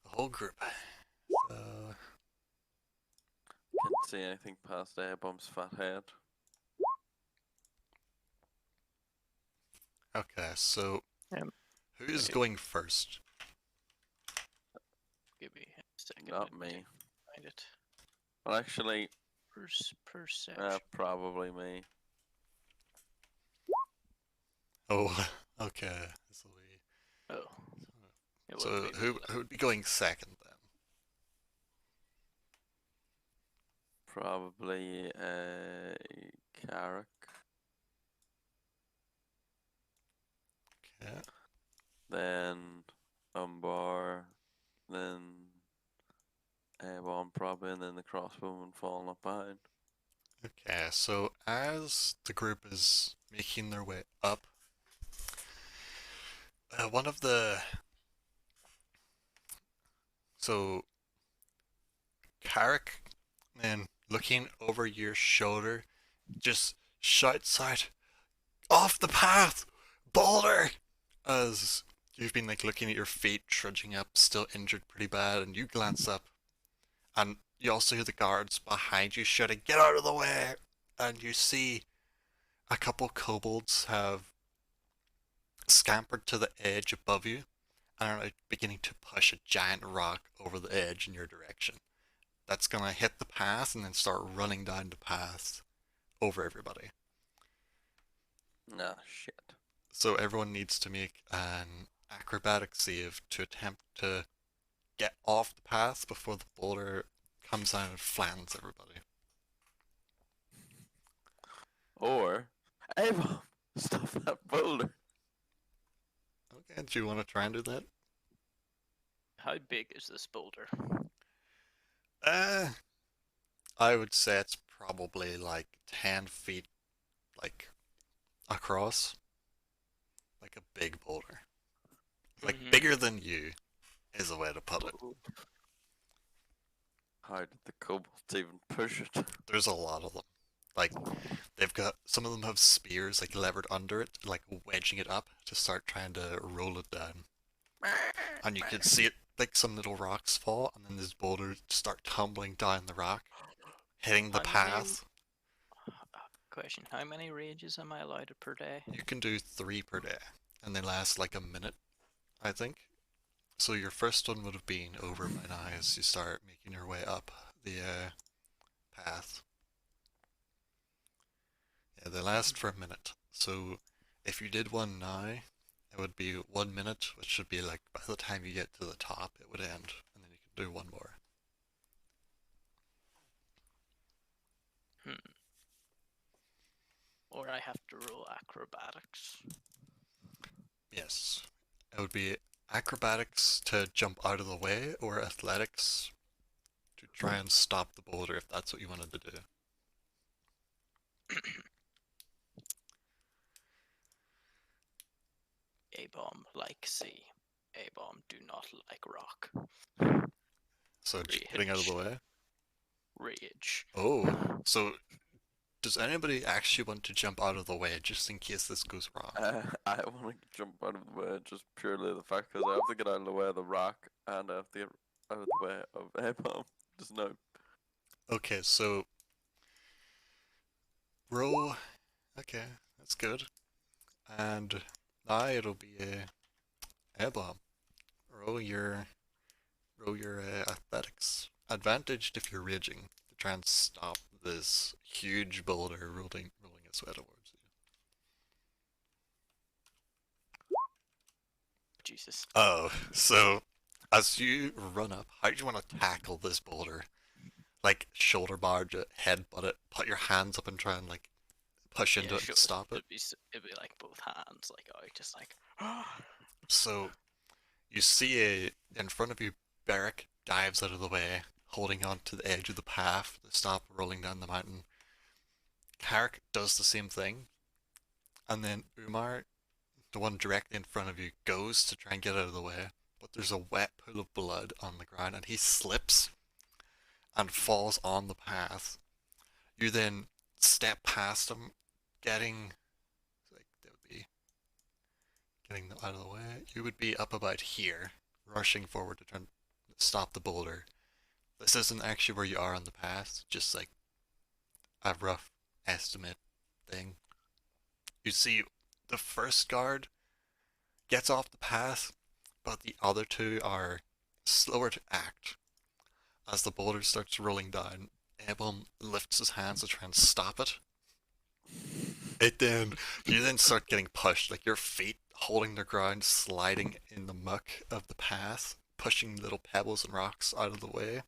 The whole group. So, Can't see anything past Airbomb's fat head. okay, so Um, who's wait. going first? Give me a second. Not to me. Find it. Well, actually, Perception. probably me. Oh, okay. This'll be... Oh. It So will be who would be going second then? Probably Carrick. Okay. Then Umbar. Then Airborne probably, and then the crossbowman falling up behind. Okay, so as the group is making their way up, one of the... So, Carrick, then looking over your shoulder, just shouts out, "Off the path! Boulder!" As you've been like looking at your feet, trudging up, still injured pretty bad, and you glance up, and you also hear the guards behind you shouting, "Get out of the way!" And you see a couple kobolds have scampered to the edge above you and are like beginning to push a giant rock over the edge in your direction. That's gonna hit the path and then start running down the path over everybody. Nah, shit. So everyone needs to make an acrobatic save to attempt to get off the path before the boulder comes down and flattens everybody. Or Airborne, stop that boulder. Okay, do you want to try and do that? How big is this boulder? I would say it's probably like 10 feet, like, across. Like a big boulder. Like, Mhm. bigger than you, is a way to put it. Ooh. How did the kobolds even push it? There's a lot of them. Like, they've got, some of them have spears, like, levered under it, like, wedging it up to start trying to roll it down. And you can see it, like, some little rocks fall, and then this boulder start tumbling down the rock, hitting the How many- path. Question: how many rages am I allowed per day? You can do 3 per day, and they last like a minute, I think. So your first one would have been over by now as you start making your way up the path. Yeah, they last for a minute. So if you did one now, it would be 1 minute, which should be like by the time you get to the top, it would end, and then you can do one more. Or I have to roll acrobatics. Yes. It would be acrobatics to jump out of the way, or athletics to try and stop the boulder if that's what you wanted to do. A-bomb like sea. A-bomb do not like rock. So just getting out of the way. Rage. Oh, so does anybody actually want to jump out of the way just in case this goes wrong? I want to jump out of the way just purely the fact because I have to get out of the way of the rock and I have to get out of the way of Airborne. Just no. Okay, so roll. Okay, that's good. And now it'll be a air bomb. Roll your athletics. Advantaged if you're raging to try and stop this huge boulder rolling its way towards you. Jesus. Oh, so as you run up, how do you want to tackle this boulder? Like shoulder barge it, headbutt it, put your hands up and try and like push into Yeah, it sure. and stop it. It'd be like both hands, like out, just like. So you see in front of you, Beric dives out of the way, holding on to the edge of the path to stop rolling down the mountain. Carrick does the same thing, and then Umar, the one directly in front of you, goes to try and get out of the way, but there's a wet pool of blood on the ground, and he slips and falls on the path. You then step past him, getting like that would be getting them out of the way. You would be up about here, rushing forward to try and stop the boulder. This isn't actually where you are on the path, just like a rough estimate thing. You see, the first guard gets off the path, but the other two are slower to act. As the boulder starts rolling down, Ebon lifts his hands to try and stop it. You then start getting pushed, like your feet holding the ground, sliding in the muck of the path, pushing little pebbles and rocks out of the way.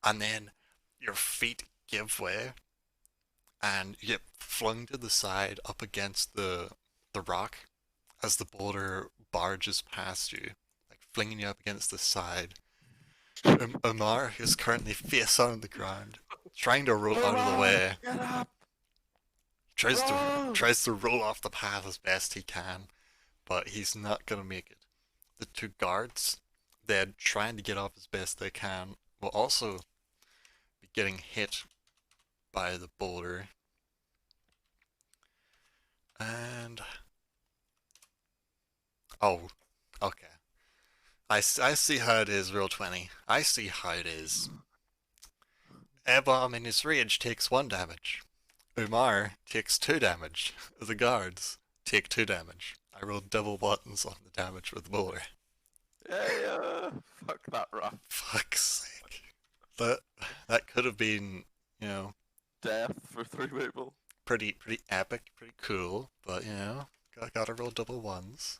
And then your feet give way, and you get flung to the side up against the rock as the boulder barges past you, like flinging you up against the side. Omar is currently face on the ground, trying to roll out of the way. Get up! Tries to roll off the path as best he can, but he's not gonna make it. The two guards, they're trying to get off as best they can, will also be getting hit by the boulder. And oh, okay. I see how it is, Roll20. I see how it is. Ebom in his rage takes 1 damage. Umar takes 2 damage. The guards take 2 damage. I rolled double buttons on the damage with the boulder. Yeah, fuck that rock. Fuck's sake. That could have been, you know, Death for 3 people. pretty epic, pretty cool, but you know, gotta roll double ones.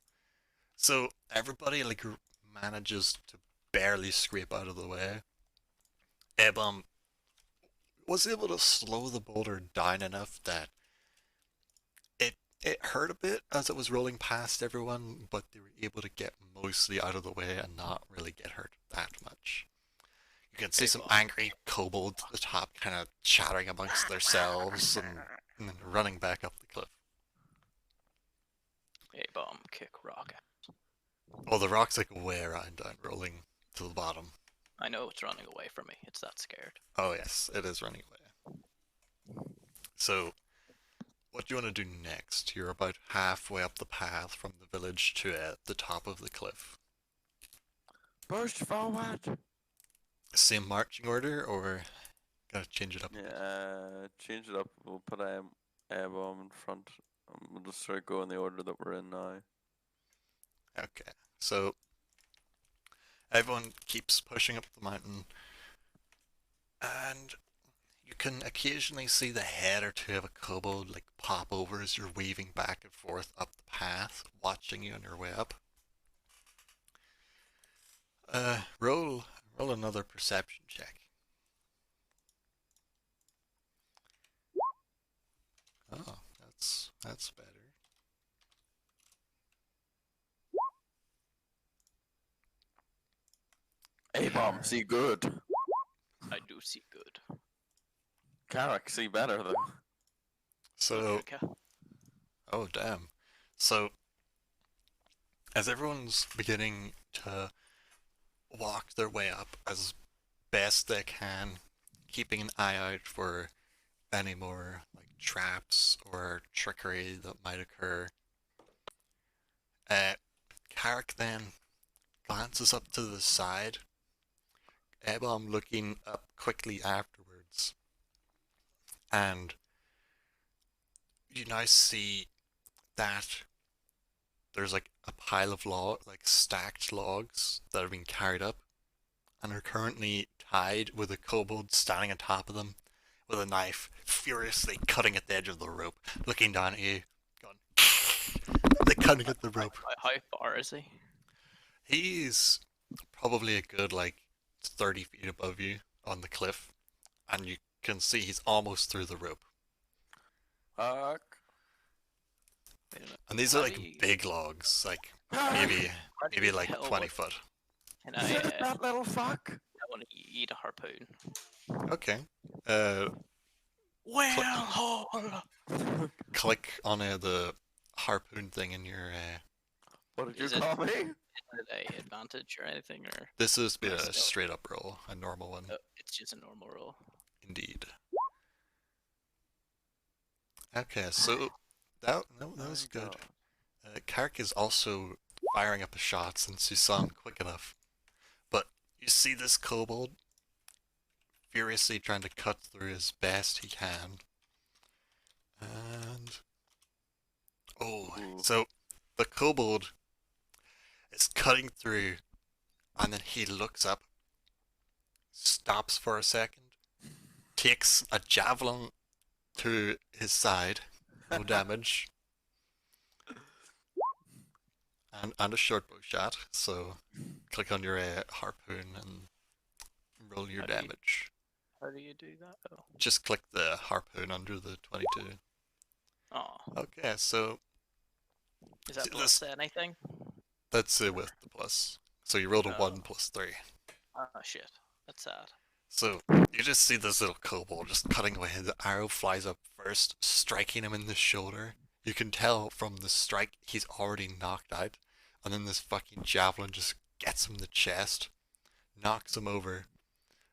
So everybody like manages to barely scrape out of the way. Ebom was able to slow the boulder down enough that it hurt a bit as it was rolling past everyone, but they were able to get mostly out of the way and not really get hurt that much. You can see some angry kobolds at the top kind of chattering amongst themselves and then running back up the cliff. A bomb kick rock. Oh, the rock's like way around down, rolling to the bottom. I know it's running away from me. It's that scared. Oh yes, it is running away. So, what do you want to do next? You're about halfway up the path from the village to the top of the cliff. Push forward! Same marching order, or gotta change it up? Yeah, change it up. We'll put a bomb in front. We'll just sort of go in the order that we're in now. Okay, so everyone keeps pushing up the mountain, and you can occasionally see the head or two of a kobold like pop over as you're weaving back and forth up the path, watching you on your way up. Roll another perception check. Oh, that's better. A-bomb, see good. I do see good. Carrick, see better though. So, Okay. oh damn. So, as everyone's beginning to walk their way up as best they can, keeping an eye out for any more like traps or trickery that might occur, Carrick then glances up to the side, Ebom looking up quickly afterwards, and you now see that there's like a pile of stacked logs that have been carried up and are currently tied with a kobold standing on top of them with a knife, furiously cutting at the edge of the rope, looking down at you, going, they're cutting at the rope. How far is he? He's probably a good like 30 feet above you on the cliff, and you can see he's almost through the rope. Fuck. Wait a minute. And these are How like do you- big logs, like maybe how do maybe you like tell 20 what- foot. Can Is I? it that little fuck? I want to eat a harpoon. Okay. Well, Click on the harpoon thing in your. What did Is you it- call me? Did I advantage or anything, or This is be a Still. straight up roll, a normal one, it's just a normal roll? indeed. Okay, so that was My good. God. Kark is also firing up a shot since you saw him quick enough. But you see this kobold furiously trying to cut through as best he can. And oh, Ooh. so the kobold is cutting through, and then he looks up, stops for a second, takes a javelin to his side, no damage, and a short bow shot. So click on your harpoon and roll your How do you- damage. How do you do that? Oh, Just click the harpoon under the 22. oh. Okay, so Is that See, plus anything? that's it with the plus. So you rolled a Oh. 1 plus 3. Oh shit, that's sad. So you just see this little kobold just cutting away. The arrow flies up first, striking him in the shoulder. You can tell from the strike he's already knocked out. And then this fucking javelin just gets him in the chest, knocks him over.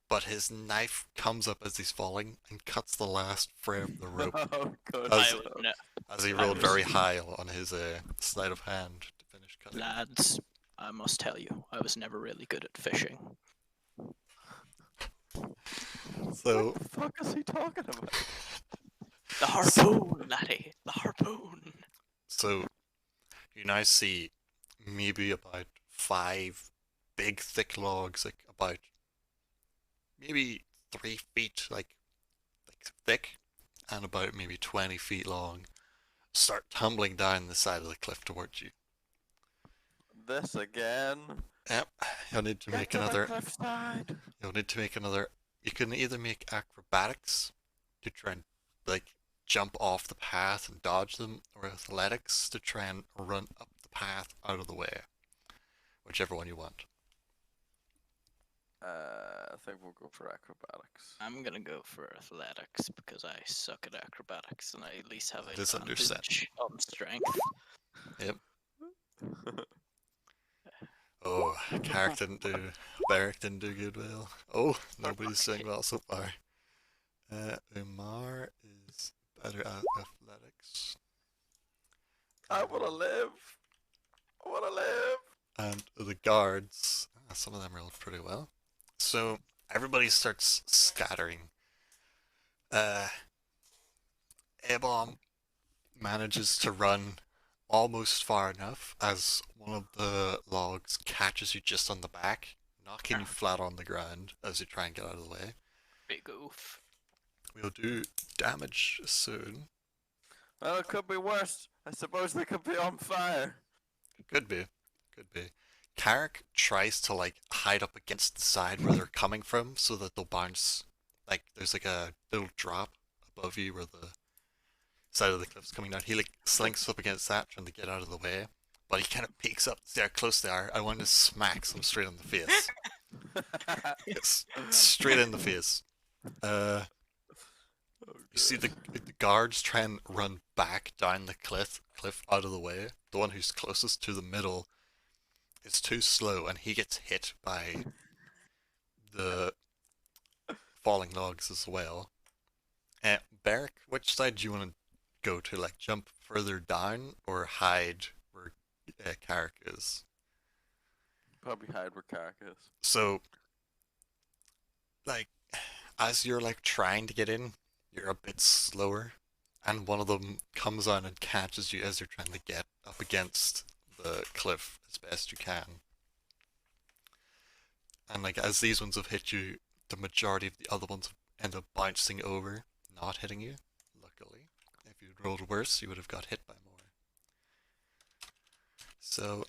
But his knife comes up as he's falling and cuts the last fray of the rope Oh, good. As- I would no, as he I rolled was- very high on his sleight of hand to finish cutting. lads. I must tell you, I was never really good at fishing. So What the fuck is he talking about? The harpoon, laddie, the harpoon. So you now see maybe about 5 big thick logs, like about maybe 3 feet like thick and about maybe 20 feet long, start tumbling down the side of the cliff towards you. This again. Yep, you'll need to Get make to the another. cliffside. You'll need to make another. You can either make acrobatics to try and like jump off the path and dodge them, or athletics to try and run up the path out of the way. Whichever one you want. I think we'll go for acrobatics. I'm gonna go for athletics because I suck at acrobatics and I at least have That is understandable. advantage on strength. Oh, Carrick didn't do. Beric didn't do good well. Oh, nobody's doing well so far. Umar is better at athletics. I wanna live. I wanna live. And the guards, some of them rolled pretty well. So everybody starts scattering. A-bomb manages to run almost far enough as one of the logs catches you just on the back, knocking you flat on the ground as you try and get out of the way. Big oof. We'll do damage soon. Well, it could be worse. I suppose they could be on fire. Could be. Could be. Carrick tries to like hide up against the side where they're coming from so that they'll bounce. Like there's like a little drop above you where the side of the cliff's coming down. He like slinks up against that trying to get out of the way. But he kind of peeks up to see how close they are. I want to smack them straight in the face. Yes, straight in the face. You see the guards try and run back down the cliff out of the way. The one who's closest to the middle is too slow, and he gets hit by the falling logs as well. Beric, which side do you want to go to? Like jump further down or hide where Carrick is? Probably hide where Carrick is. So, like, as you're like trying to get in, you're a bit slower, and one of them comes on and catches you as you're trying to get up against the cliff as best you can. And like as these ones have hit you, the majority of the other ones end up bouncing over, not hitting you. Luckily, if you'd rolled worse, you would have got hit by more. So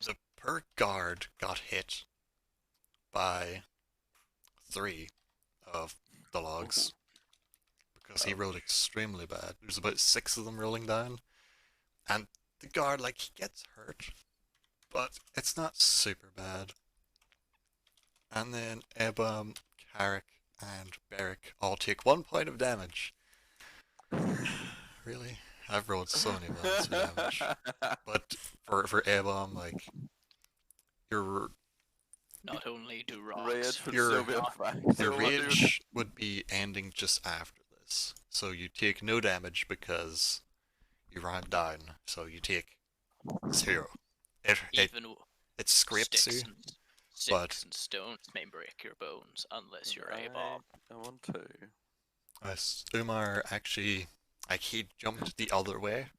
the per guard got hit by 3 of the logs because he rolled extremely bad. There's about 6 of them rolling down, and the guard, like, he gets hurt, but it's not super bad. And then Ebam, Carrick, and Beric all take 1 point of damage. Really? I've rolled so many ones for damage. But for Ebam, like, your Not only do Rage rocks would Your- still be a fact. your So what do you- rage would be ending just after this. So you take no damage because you ran down. So you take 0. It even w- it scrapes sticks you. and, but- sticks and stones may break your bones unless you're a I Bob. want to. Umar actually, like, he jumped the other way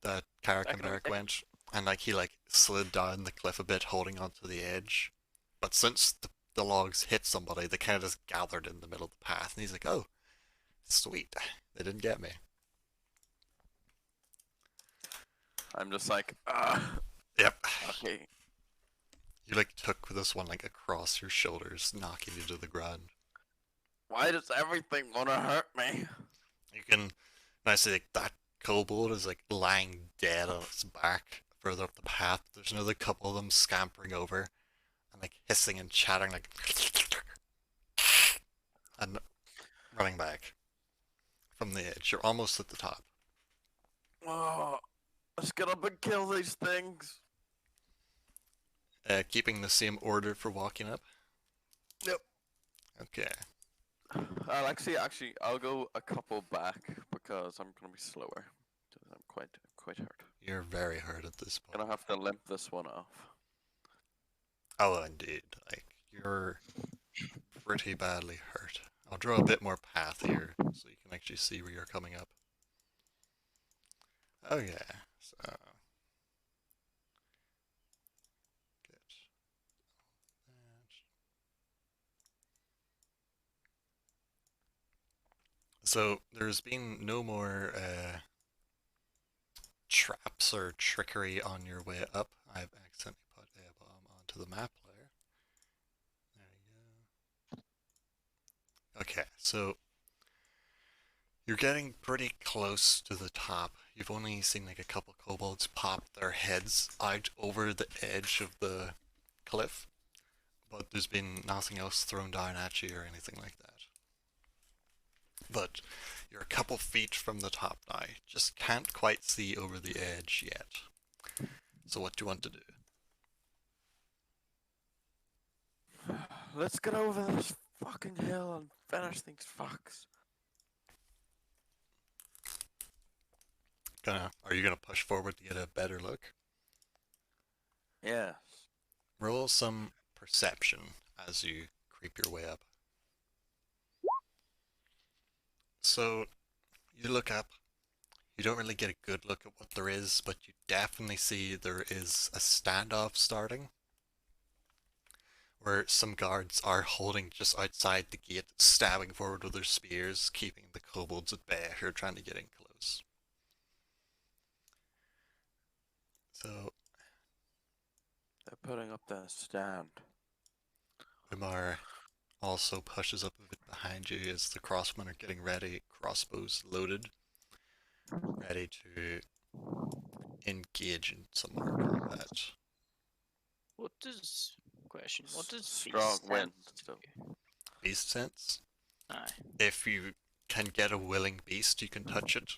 that Carrick and Back Beric away. went, and like he like slid down the cliff a bit, holding onto the edge. But since the logs hit somebody, they kind of just gathered in the middle of the path, and he's like, "Oh, sweet, they didn't get me." I'm just like, Yep. okay. You like took this one like across your shoulders, knocking you to the ground. Why does everything want to hurt me? You can, I say, like, that kobold is like lying dead on its back further up the path. There's another couple of them scampering over and like hissing and chattering, like, and running back from the edge. You're almost at the top. Oh, let's get up and kill these things. Keeping the same order for walking up. Yep. Okay. I'll actually, I'll go a couple back because I'm gonna be slower. 'Cause I'm quite hurt. You're very hurt at this point. Gonna have to limp this one off. Oh, indeed. Like, you're pretty badly hurt. I'll draw a bit more path here so you can actually see where you're coming up. Okay, so good. So there's been no more traps or trickery on your way up. I've accidentally put a bomb onto the map layer. There you go. Okay, so you're getting pretty close to the top. You've only seen like a couple kobolds pop their heads out over the edge of the cliff, but there's been nothing else thrown down at you or anything like that. But you're a couple feet from the top now. Just can't quite see over the edge yet. So what do you want to do? Let's get over this fucking hill and finish these fucks. Are you gonna push forward to get a better look? Yes. Roll some perception as you creep your way up. So, you look up, you don't really get a good look at what there is, but you definitely see there is a standoff starting, where some guards are holding just outside the gate, stabbing forward with their spears, keeping the kobolds at bay who are trying to get in close. So, They're putting up their stand. Umar also pushes up a bit behind you as the crossmen are getting ready, crossbows loaded, ready to engage in some more combat. What does What does Strong beast wind sense still. do? Beast sense. Aye. If you can get a willing beast, you can touch it,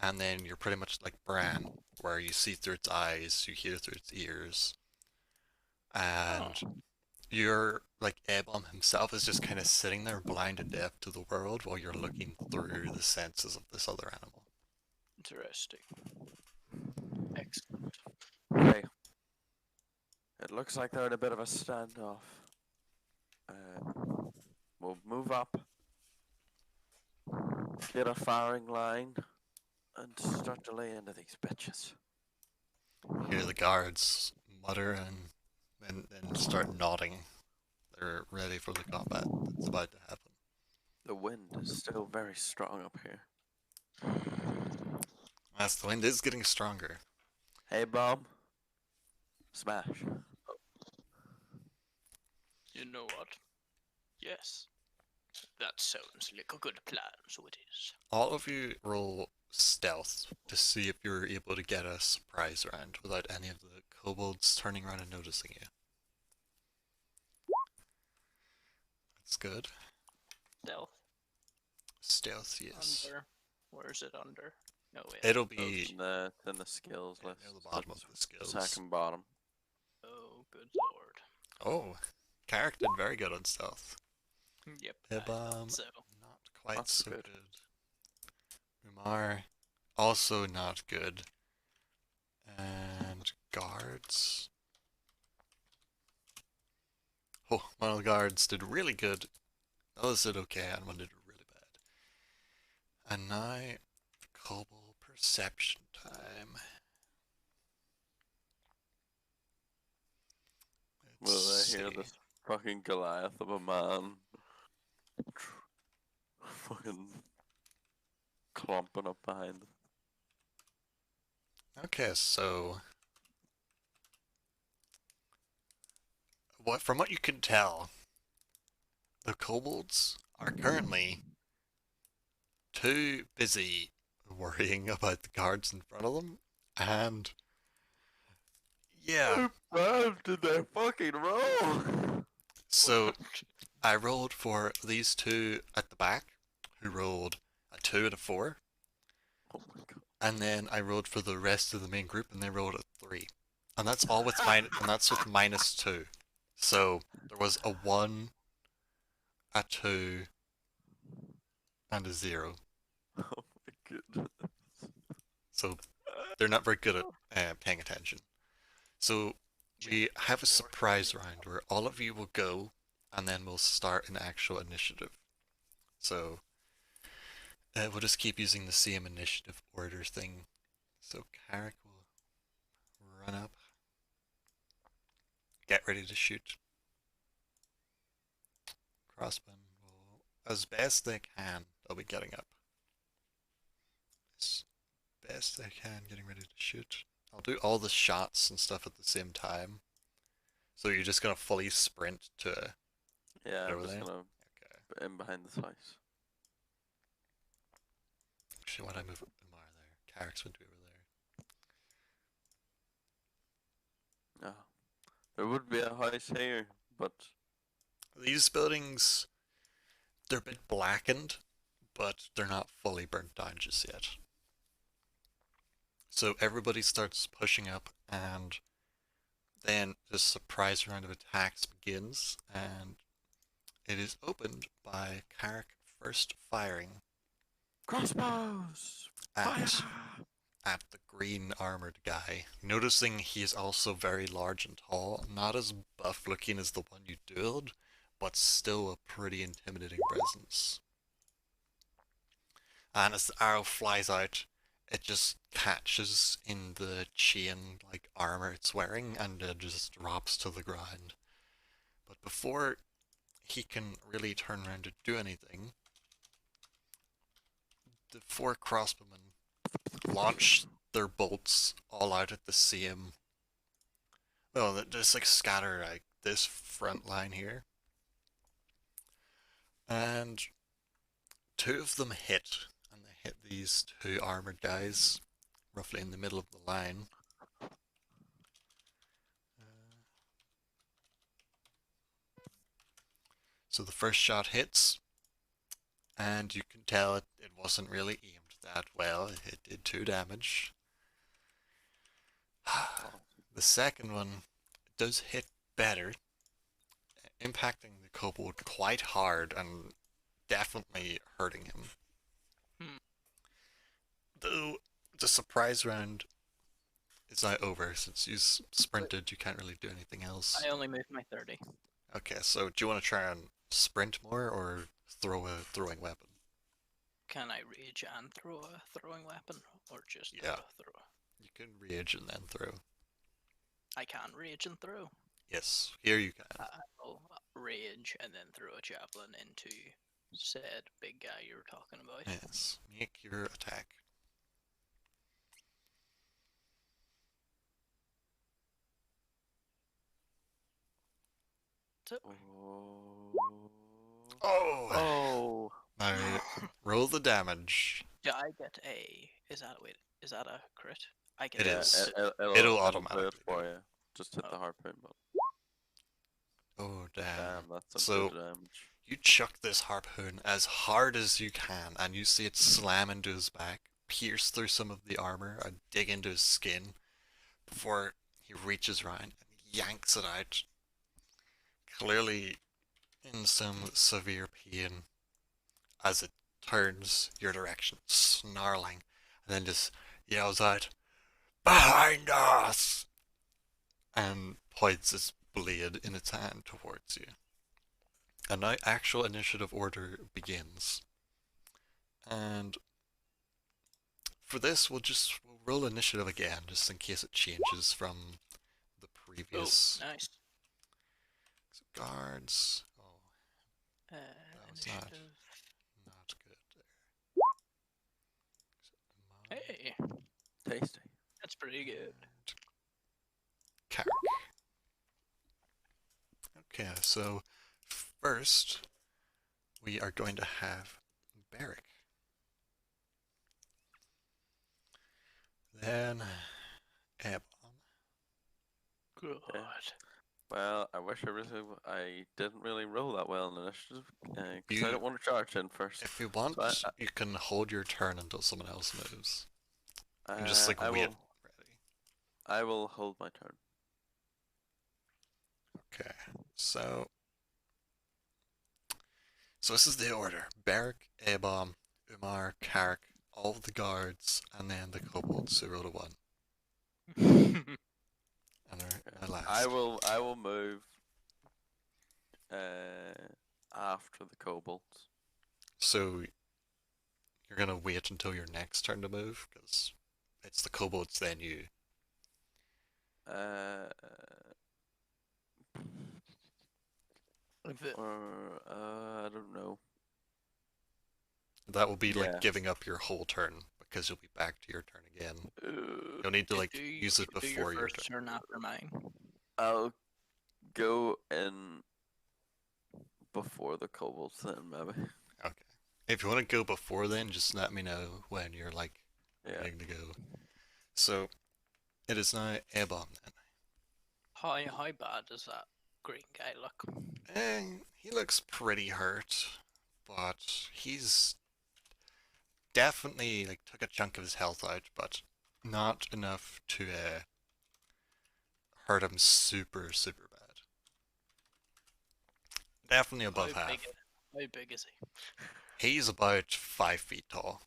and then you're pretty much like Bran, where you see through its eyes, you hear through its ears, and you're like Ebon himself is just kind of sitting there blind and deaf to the world while you're looking through the senses of this other animal. Interesting. Excellent. Okay. It looks like they're in a bit of a standoff. We'll move up. get a firing line and start to lay into these bitches. Hear the guards mutter and then start nodding. They're ready for the combat that's about to happen. The wind is still very strong up here. As the wind is getting stronger. Hey, bomb. Smash. You know what? Yes. That sounds like a good plan, so it is. All of you roll stealth to see if you're able to get a surprise round without any of the kobolds turning around and noticing you. That's good. Stealth. Stealth, yes. Under. Where is it under? No, wait. It'll Oh, be it's in the skills near list. the bottom of the skills. Second bottom. Oh, good lord. Oh, Carrick did very good on stealth. Yep. Hibam, So, not quite That's so good. good. Umar, also not good. And guards. Oh, one of the guards did really good. Others did okay, and one did really bad. And now, kobold perception time. Will Let's they hear see. this fucking Goliath of a man fucking clomping up behind them? Okay, so from what you can tell, the kobolds are currently too busy worrying about the guards in front of them, and yeah, How bad did they fucking roll? so I rolled for these two at the back, who rolled a 2 and a 4, Oh my god. and then I rolled for the rest of the main group, and they rolled a 3, and that's all with and that's with -2. So there was a 1, a 2, and a 0. Oh my goodness. So they're not very good at paying attention. So we have a surprise round where all of you will go, and then we'll start an actual initiative. So we'll just keep using the same initiative order thing. So Carrick will run up, get ready to shoot. Crossbow will, as best they can, they'll be getting up. As best they can, getting ready to shoot. I'll do all the shots and stuff at the same time. So you're just gonna fully sprint to. Yeah, I'm Over just there? gonna Okay. put in behind this house. Actually, why don't I move Umar there? Carrick's would be over there. No. There would be a house here, but These buildings, they're a bit blackened, but they're not fully burnt down just yet. So everybody starts pushing up, and then the surprise round of attacks begins, and it is opened by Carrick first firing crossbows! at, Fire! at the green armored guy, noticing he is also very large and tall, not as buff looking as the one you dueled, but still a pretty intimidating presence. And as the arrow flies out, it just catches in the chain like armor it's wearing, and it just drops to the ground. But before he can really turn around to do anything, the 4 crossbowmen launch their bolts all out at the same. Well, they just like scatter like this front line here, and 2 of them hit, and they hit these 2 armored guys roughly in the middle of the line. So the first shot hits, and you can tell it wasn't really aimed that well. It did 2 damage. The second one does hit better, impacting the kobold quite hard and definitely hurting him. Hmm. Though the surprise round is now over, since you sprinted, you can't really do anything else. I only moved my 30. Okay, so do you want to try and sprint more or throw a throwing weapon? Can I rage and throw a throwing weapon, or just Yeah. throw? You can rage and then throw. I can rage and throw. Yes, here you can. I'll rage and then throw a javelin into said big guy you were talking about. Yes, make your attack. So, Oh! Oh. Now, roll the damage. do I get a? Is that wait? Is that a crit? I get It a is. It'll It'll do automatically it for do you. Just hit the Oh. harpoon button. Oh, damn. Damn, that's some So- good damage. You chuck this harpoon as hard as you can, and you see it slam into his back, pierce through some of the armor, and dig into his skin before he reaches around and yanks it out. Clearly in some severe pain as it turns your direction, snarling, and then just yells out, "Behind us!" and points its blade in its hand towards you. And now actual initiative order begins. And for this, we'll roll initiative again, just in case it changes from the Oh, previous. nice. So guards. Oh, Uh, was not- initiative. not good there. So, Hey, Tasty. that's pretty good. Carrick. Okay, so first we are going to have Barrick. Then Ebon. Good. Well, I wish I didn't really roll that well in initiative because You- I don't want to charge in first. If you want, So you can hold your turn until someone else moves. And just like I wait will. ready. I will hold my turn. Okay, so this is the order: Barrick, Ebon, Umar, Carrick, all of the guards, and then the kobolds who rolled a 1. And they're last. I will move after the kobolds. So you're gonna wait until your next turn to move, because it's the kobolds then you. I don't know. That will be like Yeah. giving up your whole turn, because you'll be back to your turn again. You'll need to like Do you use it do before your first turn. turn after mine. I'll go in before the kobolds then, maybe. Okay. If you want to go before then, just let me know when you're like Yeah. ready to go. So it is now Ebon then. How bad does that green guy look? He looks pretty hurt, but he's definitely like took a chunk of his health out, but not enough to hurt him super bad. Definitely above How half. big is he? He's about 5 feet tall,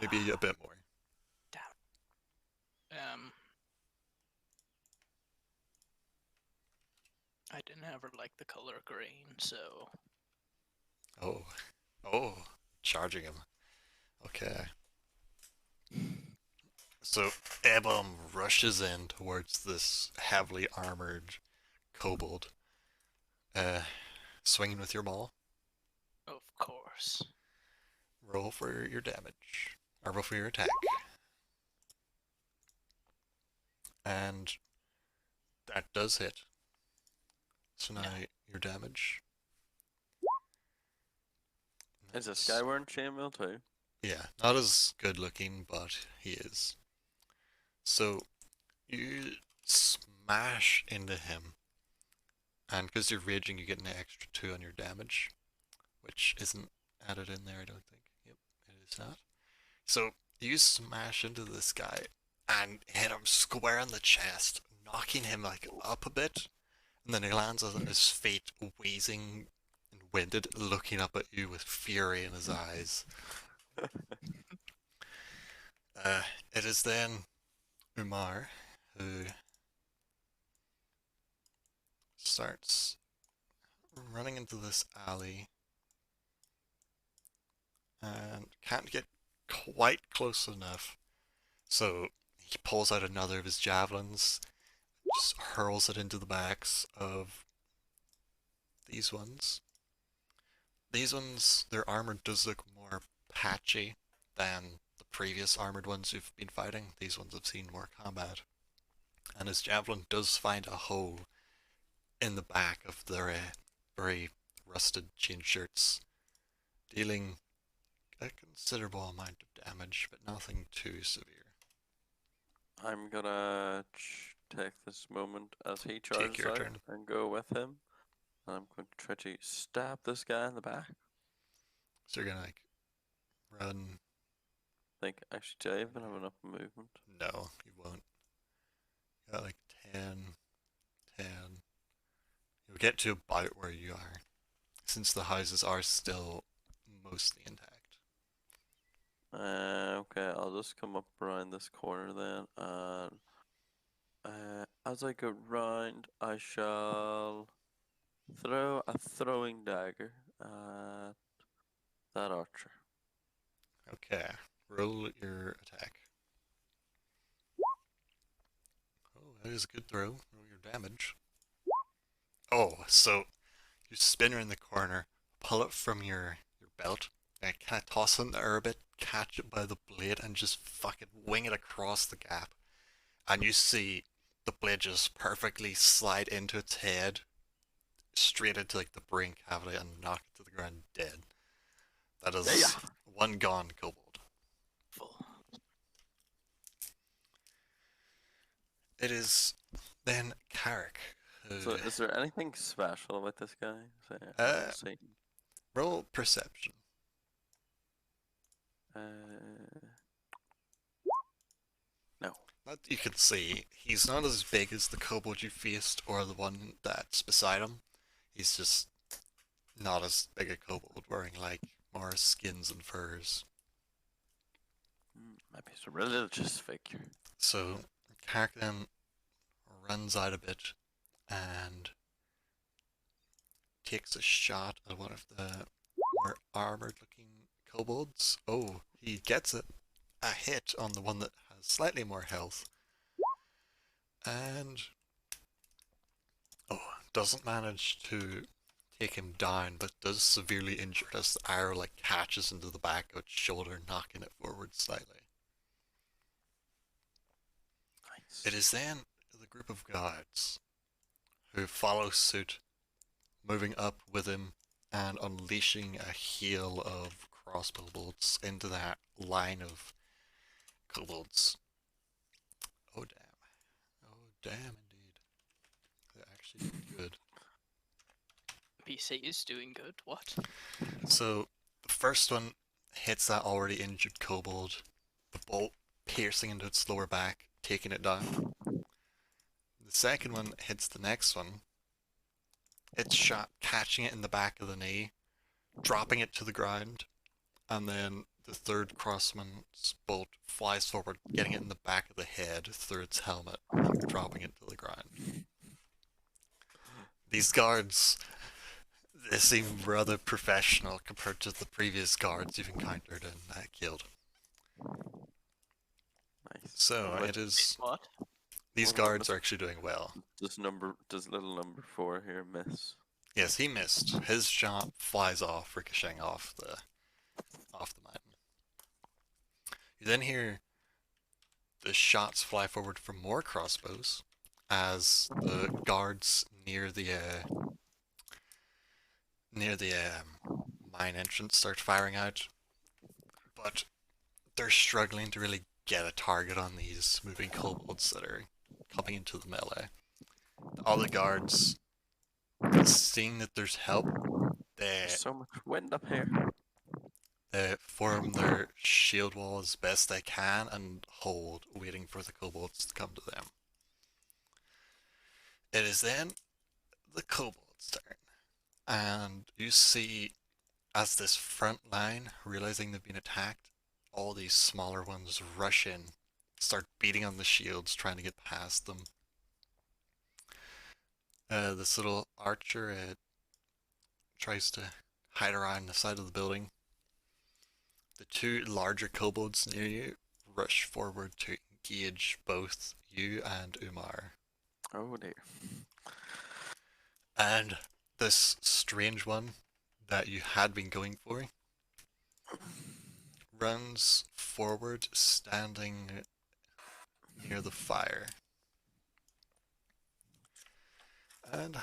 maybe a bit more. I didn't ever like the color green, so Oh, charging him. Okay. So Ebon rushes in towards this heavily armored kobold. Swinging with your maul. of course. Roll for your damage. Or roll for your attack. And that does hit. So now your damage. Is this That's- guy wearing chainmail too? Yeah, not as good looking, but he is. So you smash into him, and because you're raging, you get an extra 2 on your damage, which isn't added in there, I don't think. Yep, it is not. So you smash into this guy and hit him square in the chest, knocking him like up a bit, and then he lands on his feet, wheezing and winded, looking up at you with fury in his eyes. It is then Umar who starts running into this alley and can't get quite close enough. So he pulls out another of his javelins, just hurls it into the backs of these ones. These ones, their armor does look more patchy than the previous armored ones you've been fighting. These ones have seen more combat. And his javelin does find a hole in the back of their very rusted chain shirts, dealing a considerable amount of damage, but nothing too severe. I'm gonna take this moment as he charges your out turn. and go with him. I'm going to try to stab this guy in the back. So you're gonna like run. Actually, do I even have enough movement? No, you won't. You got like 10, 10. You'll get to about where you are, since the houses are still mostly intact. Okay, I'll just come up around this corner then, and as I go round, I shall throw a throwing dagger at that archer. Okay, roll your attack. Oh, that is a good throw. Roll your damage. Oh, so you spin her in the corner, pull it from your belt, and kind of toss it in the air a bit, catch it by the blade, and just fucking wing it across the gap. And you see the blade just perfectly slide into its head, straight into like the brain cavity, and knock it to the ground dead. That is one gone kobold. Full. It is then Carrick. So, is there anything special about this guy? Say, Roll perception. No. That you can see, he's not as big as the kobold you faced or the one that's beside him. He's just not as big a kobold, wearing like more skins and furs. Maybe he's a religious figure. So Carrick then runs out a bit and takes a shot at one of the more armored looking kobolds. Oh, he gets it. A hit on the one that has slightly more health. And doesn't manage to take him down, but does severely injure it as the arrow like catches into the back of its shoulder, knocking it forward slightly. Nice. It is then the group of guards who follow suit, moving up with him and unleashing a hail of crossbow bolts into that line of kobolds. Oh damn. Oh damn indeed. They're actually good. PC is doing good. What? So the first one hits that already injured kobold, the bolt piercing into its lower back, taking it down. The second one hits the next one. It's shot, catching it in the back of the knee, dropping it to the ground, and then the third crossman's bolt flies forward, getting it in the back of the head through its helmet, and dropping it to the ground. These guards, they seem rather professional compared to the previous guards you've encountered and killed. Nice. So it is. What? These What about guards are actually doing well. Does little number 4 here miss? Yes, he missed. His shot flies off, ricocheting off the mountain. You then hear the shots fly forward from more crossbows as the guards near the mine entrance start firing out, but they're struggling to really get a target on these moving kobolds that are coming into the melee. The other guards, seeing that there's help, There's so much wind up here. they form their shield wall as best they can and hold, waiting for the kobolds to come to them. It is then the kobolds' turn, and you see, as this front line, realizing they've been attacked, all these smaller ones rush in, start beating on the shields, trying to get past them. This little archer tries to hide around the side of the building. the two larger kobolds near you rush forward to engage both you and Umar. Oh dear. And this strange one that you had been going for runs forward, standing near the fire. And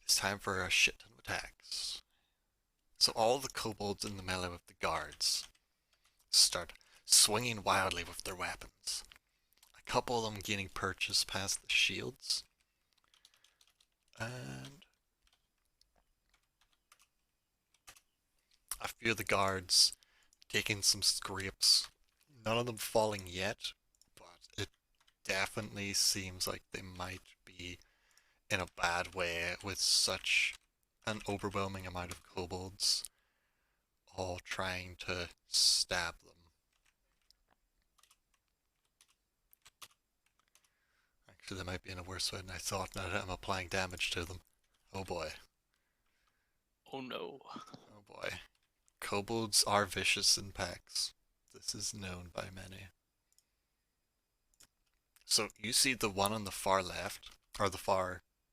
it's time for a shit ton of attacks. So all the kobolds in the melee with the guards start swinging wildly with their weapons. A couple of them gaining purchase past the shields. And a few of the guards taking some scrapes. None of them falling yet, but it definitely seems like they might be in a bad way with such an overwhelming amount of kobolds all trying to stab them. Actually, they might be in a worse way than I thought now that I'm applying damage to them. Oh boy. Oh no. Oh boy. Kobolds are vicious in packs. This is known by many. So you see the one on the far left, or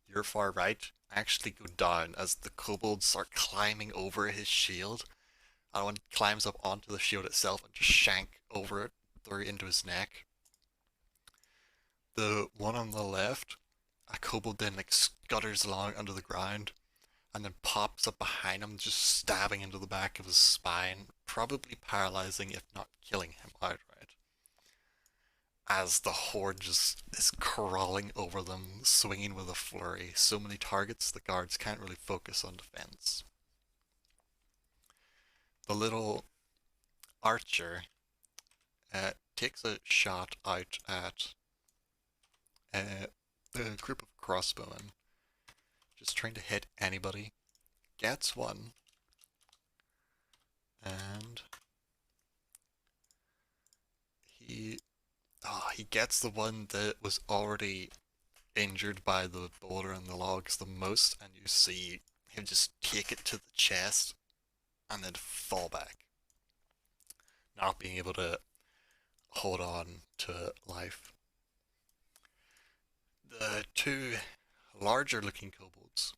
your far right, actually go down as the kobolds start climbing over his shield. And one climbs up onto the shield itself and just shank over it through into his neck. The one on the left, a kobold then like scutters along under the ground and then pops up behind him, just stabbing into the back of his spine, probably paralyzing if not killing him outright. As the horde just is crawling over them, swinging with a flurry. So many targets, the guards can't really focus on defense. The little archer takes a shot out at the group of crossbowmen, just trying to hit anybody. Gets one, and he gets the one that was already injured by the boulder and the logs the most, and you see him just take it to the chest and then fall back, not being able to hold on to life. The two larger looking kobolds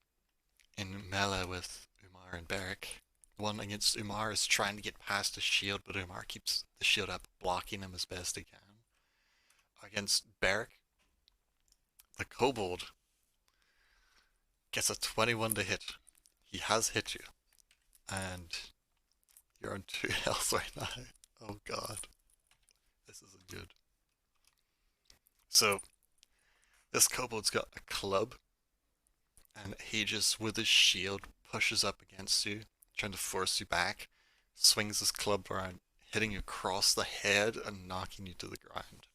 in melee with Umar and Beric. One against Umar is trying to get past the shield, but Umar keeps the shield up, blocking him as best he can. Against Beric, the kobold gets a 21 to hit. He has hit you, and you're on 2 health right now. Oh god. This isn't good. So, this kobold's got a club, and he just, with his shield, pushes up against you, trying to force you back, swings his club around, hitting you across the head and knocking you to the ground.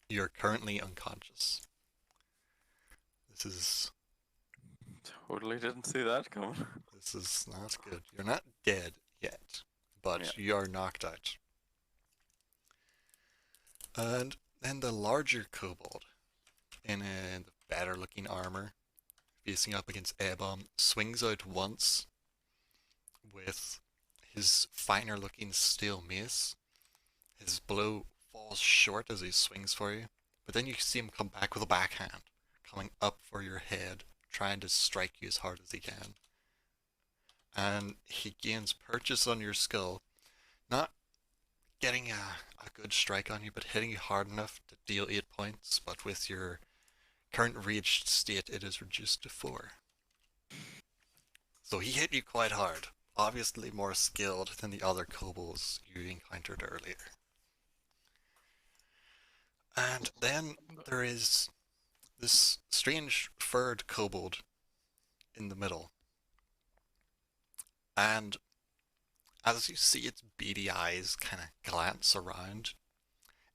You're currently unconscious. This is Totally didn't see that coming. This is not good. You're not dead yet, but Yeah. you are knocked out. And then the larger kobold, in the better looking armor, facing up against Ebom, swings out once with his finer looking steel mace. His blow falls short as he swings for you, but then you see him come back with a backhand, coming up for your head, trying to strike you as hard as he can. And he gains purchase on your skull, not getting a good strike on you, but hitting you hard enough to deal 8 points, but with your current raged state, it is reduced to 4. So he hit you quite hard, obviously more skilled than the other kobolds you encountered earlier. And then there is this strange furred kobold in the middle. And as you see its beady eyes kind of glance around,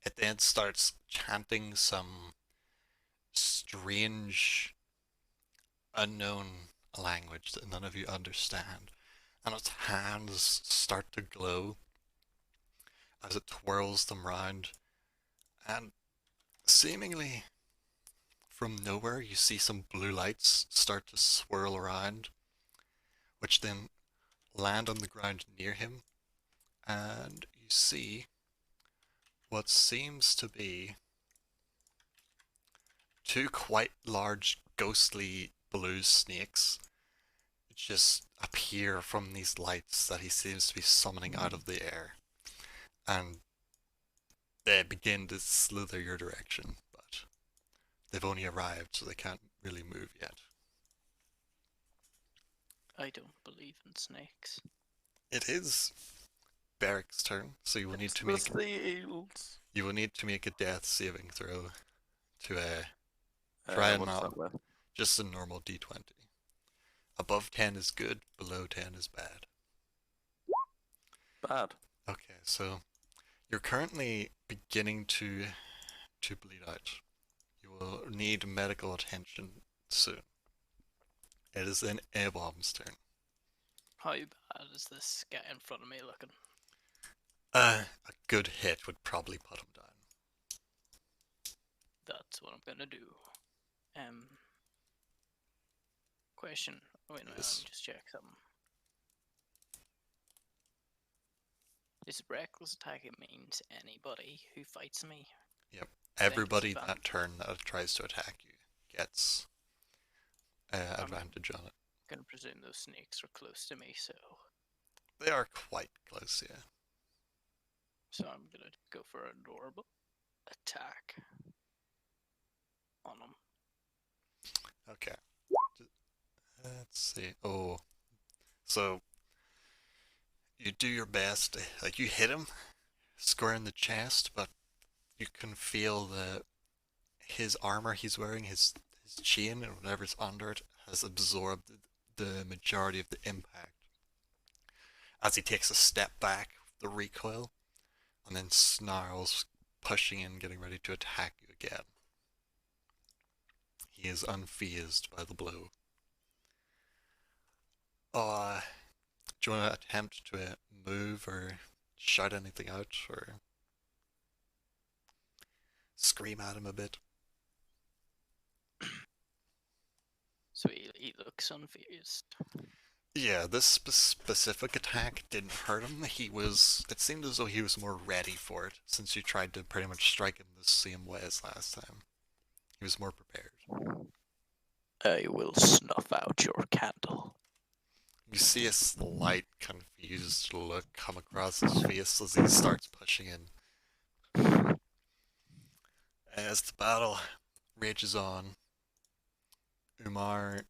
it then starts chanting some strange, unknown language that none of you understand. And its hands start to glow as it twirls them round. And seemingly from nowhere, you see some blue lights start to swirl around, which then land on the ground near him, and you see what seems to be two quite large ghostly blue snakes just appear from these lights that he seems to be summoning out of the air, and they begin to slither your direction, but they've only arrived, so they can't really move yet. I don't believe in snakes. It is Beric's turn, so you will need to make a death saving throw to try and what's not that with? just a normal d20. Above 10 is good, below 10 is bad. Bad. Okay, so you're currently beginning to bleed out. You will need medical attention soon. It is then Abom's turn. How bad is this guy in front of me looking? A good hit would probably put him down. That's what I'm gonna do. Question. Wait a minute, Yes. let me just check something. Is reckless attack, it means anybody who fights me? Everybody that disadvantage. turn that tries to attack you gets advantage on it. I'm gonna presume those snakes are close to me, so They are quite close, yeah. I'm gonna go for a normal attack on them. Okay. Let's see. Oh. So, you do your best. Like, you hit him square in the chest, but you can feel his armor he's wearing, his chain, and whatever's under it, has absorbed the majority of the impact. As he takes a step back, the recoil, and then snarls, pushing in, getting ready to attack you again. He is unfazed by the blow. Do you want to attempt to move or shout anything out or scream at him a bit? So he looks unfazed. Yeah, this specific attack didn't hurt him. It seemed as though he was more ready for it, since you tried to pretty much strike him the same way as last time. He was more prepared. I will snuff out your candle. You see a slight confused look come across his face as he starts pushing in. As the battle rages on, Umar,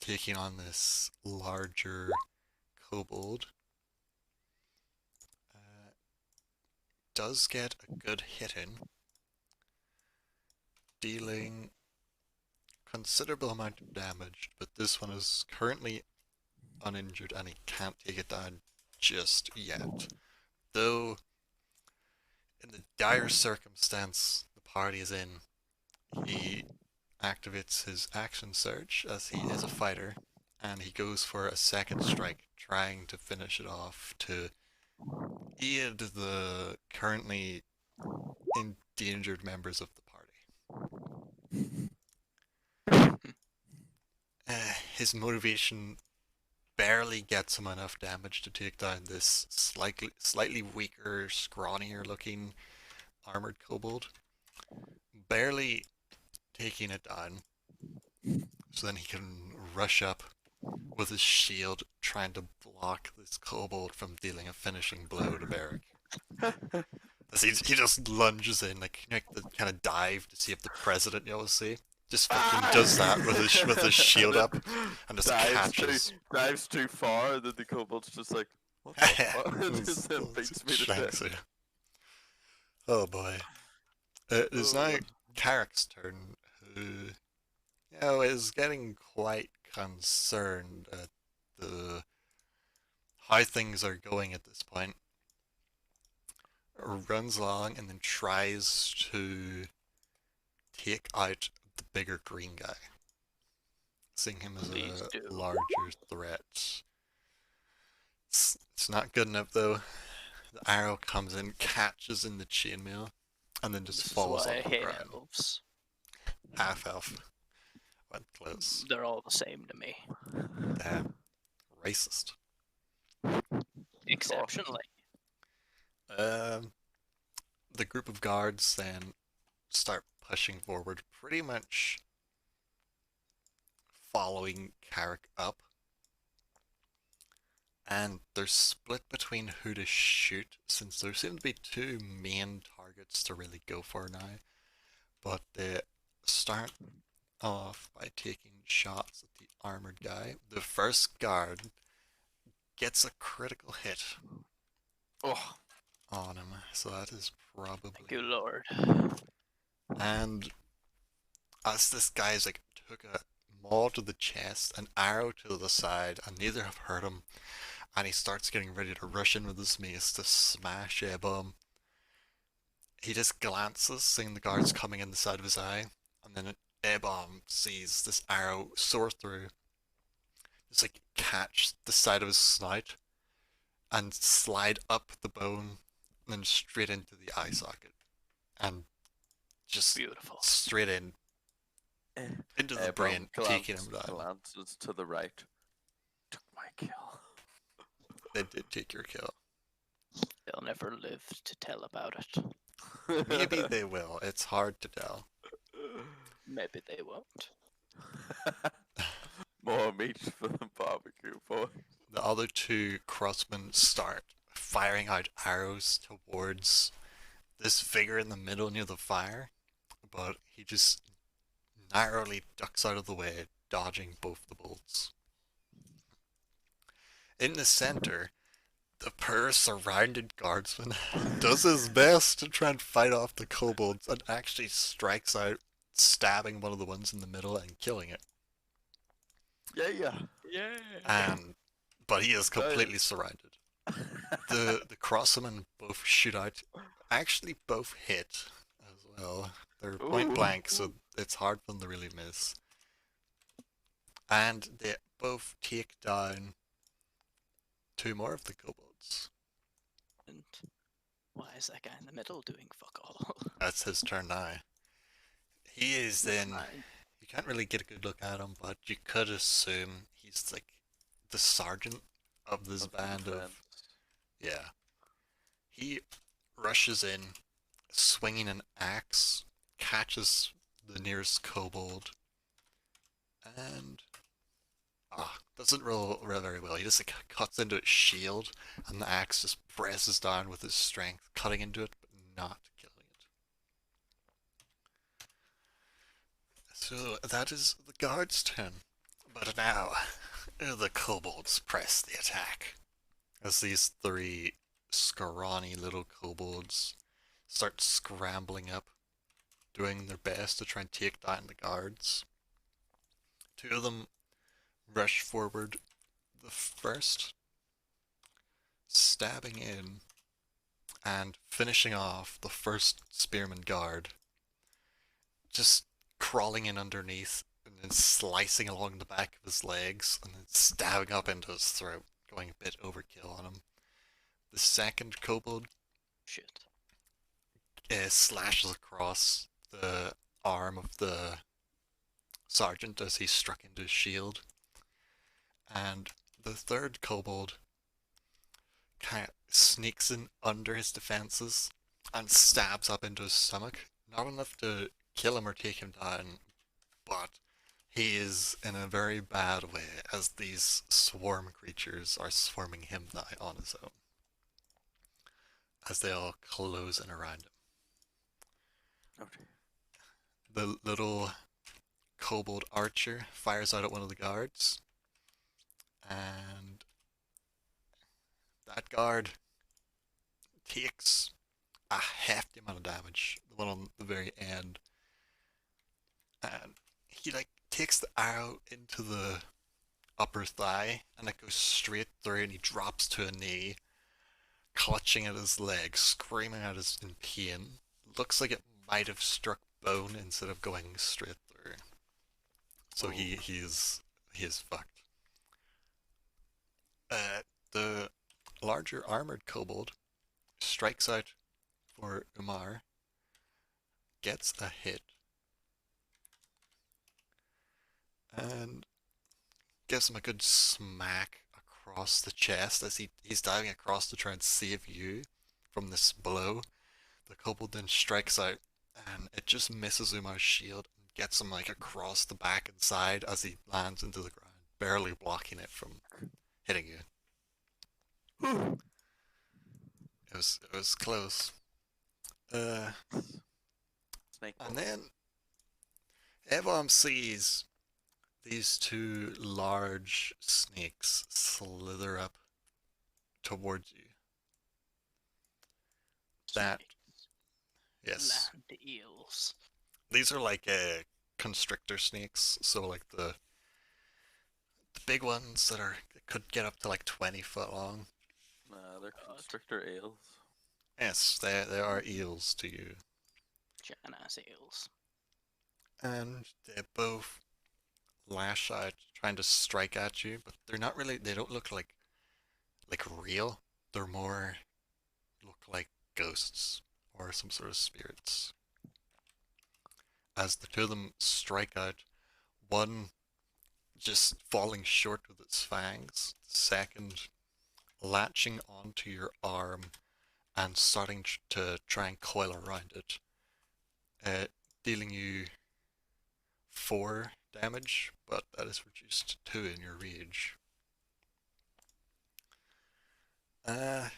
taking on this larger kobold, does get a good hit in, dealing considerable amount of damage, but this one is currently uninjured and he can't take it down just yet. Though, in the dire circumstance the party is in, he activates his action surge as he is a fighter, and he goes for a second strike, trying to finish it off to aid the currently endangered members of the party. His motivation barely gets him enough damage to take down this slightly weaker, scrawnier looking armored kobold. Barely taking it down, so then he can rush up with his shield, trying to block this kobold from dealing a finishing blow to Beric. As he just lunges in, like the kind of dive to see if the president you'll see. Just fucking does that with his shield up, and just catches. Dives too far, and then the kobold's just like, what the fuck? Just then beats me to Shanks death. you. Oh boy. It is Oh, now God. Carrick's turn, who, is getting quite concerned at how things are going at this point. Runs along and then tries to take out the bigger green guy, seeing him as Please a do. larger threat. It's not good enough though. The arrow comes in, catches in the chainmail, and then just This is falls why I on the hate ground. elves. Half elf. Went close. They're all the same to me. Racist. Exceptionally. The group of guards then start pushing forward, pretty much following Carrick up. And they're split between who to shoot, since there seem to be two main targets to really go for now. But they start off by taking shots at the armored guy. The first guard gets a critical hit Oh, on him, so that is probably. Thank you, Lord. And as this guy's like took a maul to the chest, an arrow to the side, and neither have hurt him, and he starts getting ready to rush in with his mace to smash A-Bomb. He just glances, seeing the guards coming in the side of his eye, and then A-Bomb sees this arrow soar through, just like catch the side of his snout, and slide up the bone, and then straight into the eye socket, and just Beautiful. straight in into the brain, taking him down. Glances to the right. Took my kill. They did take your kill. They'll never live to tell about it. Maybe they will. It's hard to tell. Maybe they won't. More meat for the barbecue, boy. The other two crossmen start firing out arrows towards this figure in the middle near the fire, but he just narrowly ducks out of the way, dodging both the bolts. In the center, the poor surrounded guardsman does his best to try and fight off the kobolds and actually strikes out, stabbing one of the ones in the middle and killing it. Yeah. But he is completely surrounded. The crossmen both shoot out, actually both hit as well. They're point blank, so it's hard for them to really miss. And they both take down two more of the kobolds. And why is that guy in the middle doing fuck all? That's his turn now. He is then. Mine. You can't really get a good look at him, but you could assume he's like the sergeant of this band of. Yeah. He rushes in, swinging an axe, catches the nearest kobold, and doesn't roll very well. He just like cuts into its shield, and the axe just presses down with his strength, cutting into it, but not killing it. So that is the guard's turn. But now, the kobolds press the attack. As these three scrawny little kobolds start scrambling up, doing their best to try and take down the guards. Two of them rush forward. The first, stabbing in and finishing off the first spearman guard, just crawling in underneath and then slicing along the back of his legs and then stabbing up into his throat, going a bit overkill on him. The second kobold Shit. slashes across the arm of the sergeant as he struck into his shield. And the third kobold kind of sneaks in under his defenses and stabs up into his stomach. Not enough to kill him or take him down, but he is in a very bad way as these swarm creatures are swarming him now on his own, as they all close in around him. Okay. The little kobold archer fires out at one of the guards, and that guard takes a hefty amount of damage, the one on the very end, and he takes the arrow into the upper thigh and it goes straight through, and he drops to a knee, clutching at his leg, screaming out in pain. Looks like it might have struck bone instead of going straight through. So he is fucked. The larger armored kobold strikes out for Umar, gets a hit, and gives him a good smack across the chest as he's diving across to try and save you from this blow. The kobold then strikes out, and it just misses Umar's shield and gets him like across the back and side as he lands into the ground, barely blocking it from hitting you. It was close. Snake And ball. then Evom sees these two large snakes slither up towards you. That- Snakes, Yes. land eels. These are like constrictor snakes, so like the big ones that could get up to like 20 foot long. Nah, they're God. constrictor eels. Yes, they are eels to you. Giant ass eels. And they both lash out trying to strike at you, but they're not really, they don't look like real. They're more look like ghosts or some sort of spirits. As the two of them strike out, one just falling short with its fangs, the second latching onto your arm and starting to try and coil around it, dealing you 4 damage, but that is reduced to 2 in your rage. The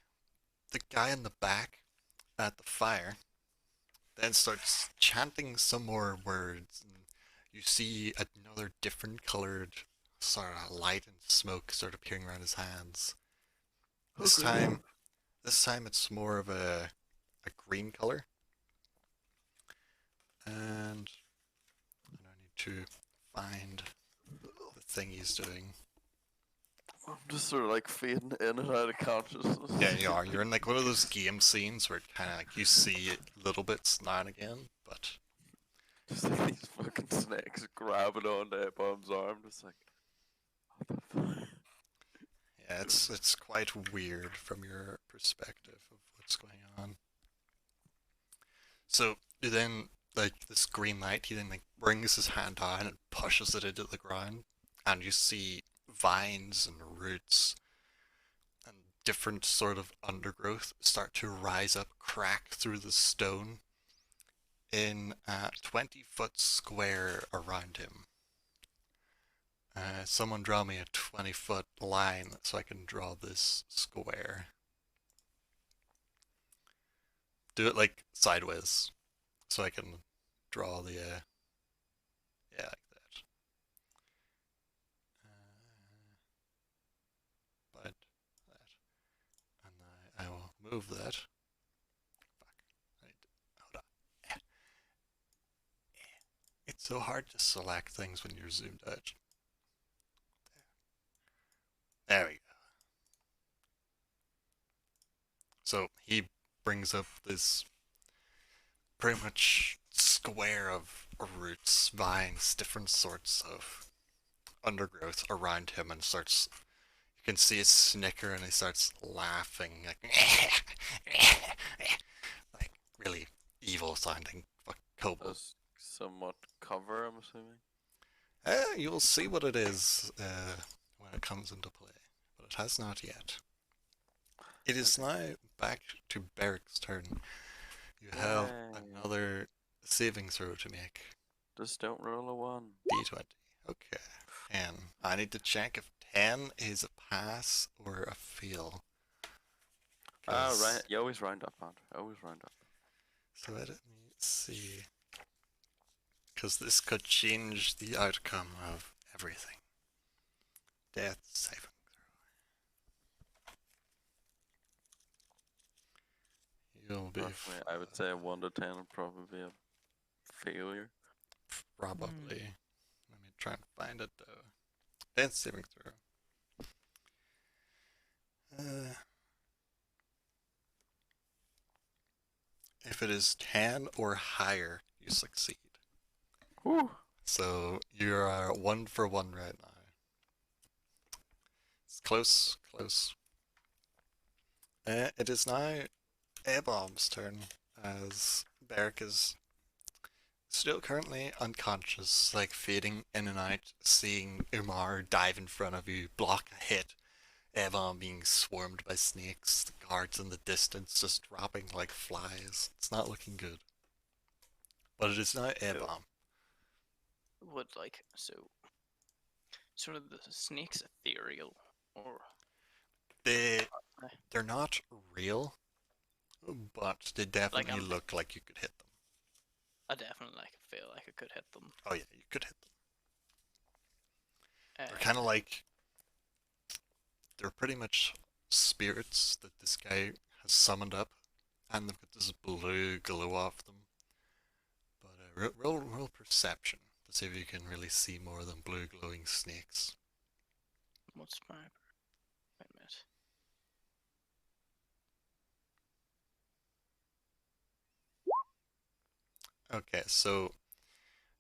guy in the back at the fire then starts chanting some more words, and you see another different colored sort of light and smoke start appearing around his hands. This time it's more of a green color. And I need to find the thing he's doing. I'm just sort of like fading in and out of consciousness. Yeah, you are. You're in like one of those game scenes where kind of like you see it little bits now and again, but Just like these fucking snakes grabbing onto Bomb's arm, just like, what the fuck? yeah, it's quite weird from your perspective of what's going on. So then, like this green light, he then like brings his hand down and pushes it into the ground, and you see vines and roots and different sort of undergrowth start to rise up, crack through the stone in a 20-foot square around him. Someone draw me a 20-foot line so I can draw this square. Do it like sideways so I can draw the, yeah, like that. But that. And I will move that. Fuck. Hold on. It's so hard to select things when you're zoomed out. There we go. So he brings up this pretty much square of roots, vines, different sorts of undergrowth around him, and starts. You can see it snicker, and he starts laughing like really evil sounding kobold. Does somewhat cover, I'm assuming. You'll see what it is when it comes into play, but it has not yet. It is now back to Beric's turn. You have Yay. another saving throw to make. Just don't roll a 1. D20. Okay. And I need to check if 10 is a pass or a fail. Ah, 'Cause- right. You always round up, Andrew. Always round up. So let me see. Because this could change the outcome of everything. Death saving throw. You'll be Roughly, I would say a 1 to 10 would probably be a failure. probably. Let me try and find it though. Death saving throw. If it is 10 or higher, you succeed. Whew. So you are 1 for 1 right now. It's close, close. It is now Abomb's turn, as Beric is still currently unconscious, like fading in and out, seeing Umar dive in front of you, block a hit. Avon being swarmed by snakes, the guards in the distance just dropping like flies. It's not looking good. But it is not Avon. Would like so sort of the snakes ethereal or They're not real, but they definitely I'm- look like you could hit them. I definitely like feel like I could hit them. Oh yeah, you could hit them. They're Uh, kind of like they're pretty much spirits that this guy has summoned up, and they've got this blue glow off them. But roll perception to see if you can really see more than blue glowing snakes. what's my wait a minute. Okay, so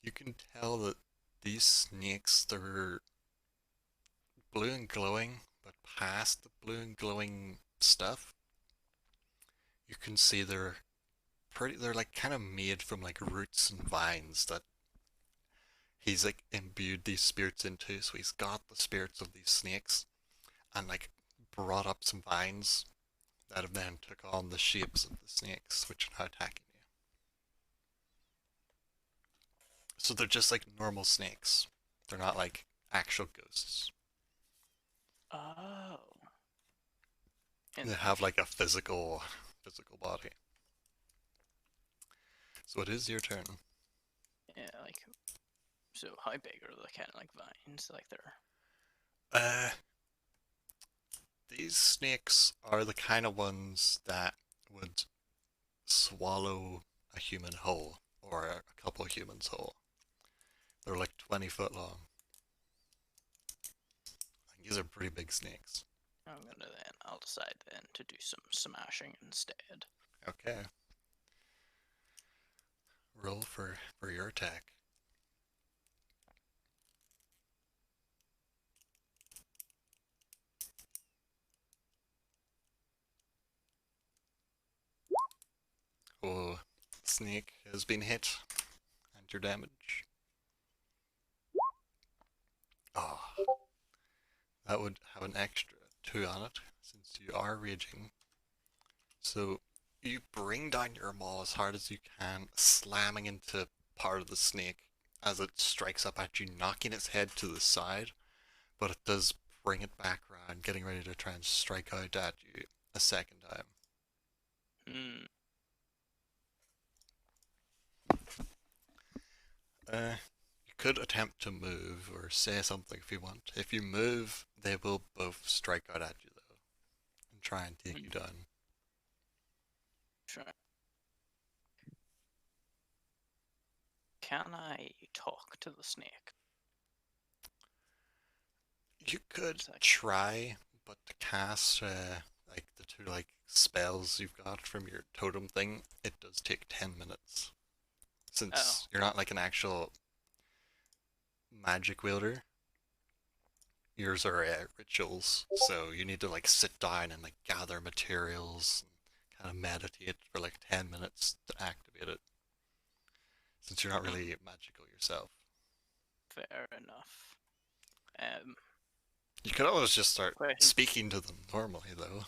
you can tell that these snakes, they're blue and glowing, but past the blue and glowing stuff, you can see they're like kind of made from like roots and vines that he's like imbued these spirits into. So he's got the spirits of these snakes and like brought up some vines that have then took on the shapes of the snakes, which are now attacking you. So they're just like normal snakes. They're not like actual ghosts. Oh. They have like a physical body. So it is your turn. Yeah, like so how big are the kind of like vines? Like they're These snakes are the kind of ones that would swallow a human whole, or a couple of humans whole. They're like 20 foot long. These are pretty big snakes. I'll decide then to do some smashing instead. Okay. Roll for your attack. Oh, snake has been hit. And your damage. Oh, that would have an extra 2 on it, since you are raging. So, you bring down your maul as hard as you can, slamming into part of the snake as it strikes up at you, knocking its head to the side, but it does bring it back around, getting ready to try and strike out at you a second time. Hmm. You could attempt to move or say something if you want. If you move, they will both strike out at you though, and try and take you down. Sure. Can I talk to the snake? You could Second. try, but to cast like the 2 like spells you've got from your totem thing, it does take 10 minutes. Since you're not like an actual magic wielder, yours are rituals, so you need to like sit down and like gather materials and kind of meditate for like 10 minutes to activate it. Since you're not really magical yourself. Fair enough. You could always just start Question. speaking to them normally though.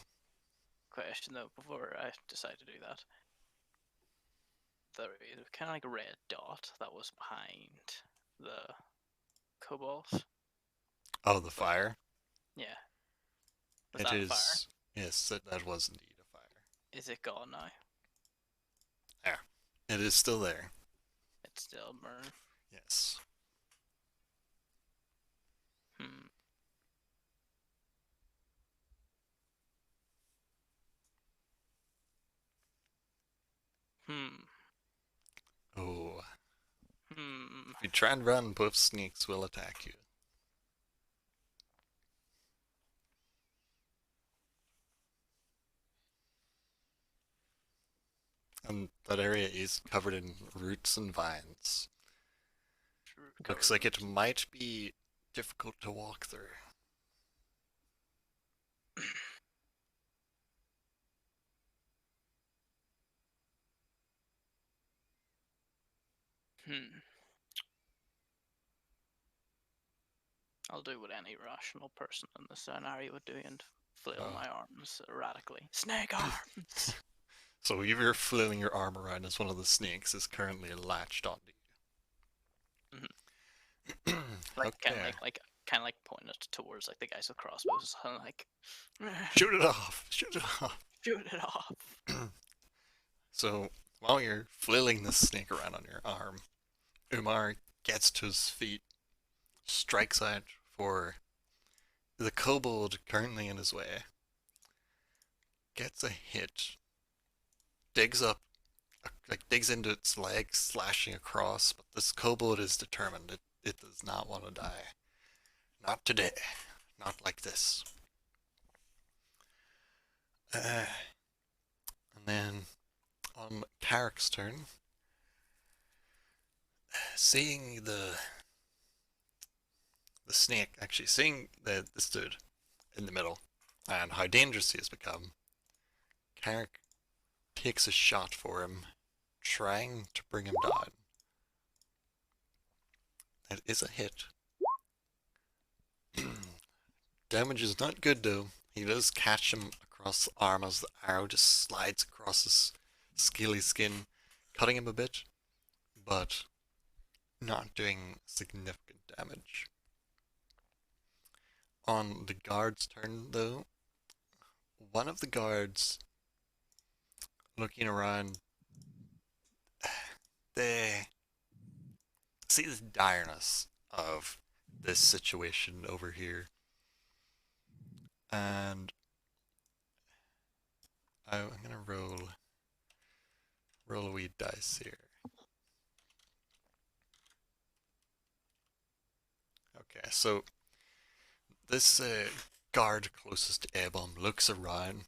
Question though, before I decide to do that. There was kind of like a red dot that was behind the cobalt. Oh, the fire? Yeah. Was It that a is. fire? Yes, that was indeed a fire. Is it gone now? It is still there. It's still burned. Yes. Hmm. Hmm. Oh. Hmm. If you try and run, both snakes will attack you. And that area is covered in roots and vines. Looks like it might be difficult to walk through. Hmm. I'll do what any rational person in this scenario would do and flailing Oh. my arms erratically. Snake arms. So you're flailing your arm around as one of the snakes is currently latched onto you. Like kind Okay. of kind of like pointing it towards like the guys with crossbows, and like Shoot it off! Shoot it off! shoot it off. So while you're flailing this snake around on your arm, Umar gets to his feet, strikes out for the kobold currently in his way, gets a hit, digs up, digs into its leg, slashing across, but this kobold is determined. It does not want to die. Not today. Not like this. And then on Carrick's turn, seeing the snake, actually seeing this dude in the middle and how dangerous he has become, Carrick takes a shot for him, trying to bring him down. It is a hit. Damage is not good though. He does catch him across the arm as the arrow just slides across his scaly skin, cutting him a bit, but not doing significant damage. On the guard's turn though, one of the guards, looking around, they see the direness of this situation over here. And I'm gonna roll a wee dice here. Okay, so this guard closest to Abom looks around,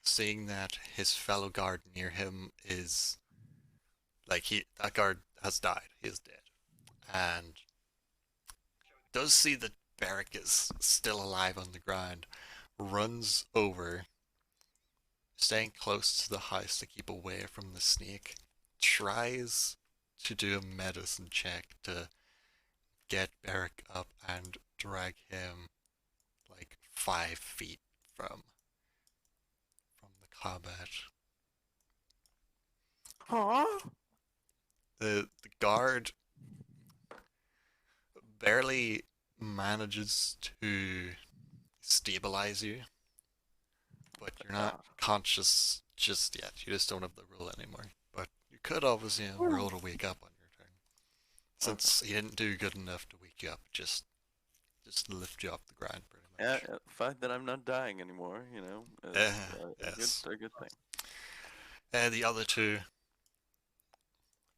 seeing that his fellow guard near him is that guard has died. He is dead, and does see that Barrick is still alive on the ground. Runs over, staying close to the house to keep away from the snake. Tries to do a medicine check to get Barrick up and drag him like 5 feet from the combat. Huh? The guard barely manages to stabilize you, but you're not conscious just yet. You just don't have the roll anymore. But you could obviously roll to wake up on your turn. Since he didn't do good enough to wake you up, just lift you off the ground pretty Yeah, much. the fact that I'm not dying anymore, you know, is Yes. a good thing. The other two,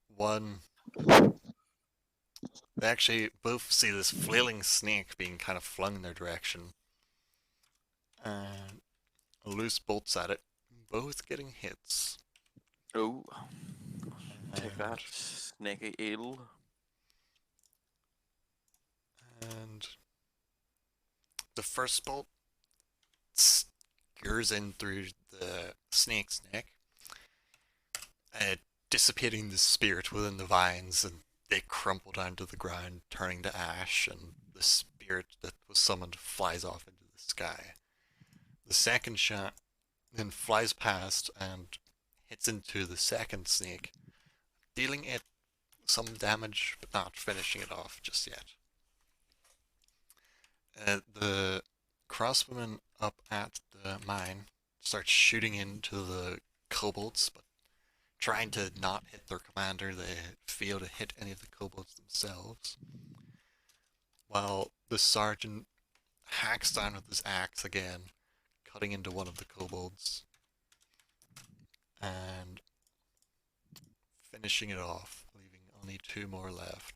one, they actually both see this flailing snake being kind of flung in their direction, and loose bolts at it, both getting hits. Oh, take that, And- snaky eel. And the first bolt skewers in through the snake's neck, dissipating the spirit within the vines, and they crumple down to the ground, turning to ash, and the spirit that was summoned flies off into the sky. The second shot then flies past and hits into the second snake, dealing it some damage, but not finishing it off just yet. The crossbowman up at the mine starts shooting into the kobolds, but trying to not hit their commander. They fail to hit any of the kobolds themselves. While the sergeant hacks down with his axe again, cutting into one of the kobolds and finishing it off, leaving only 2 more left.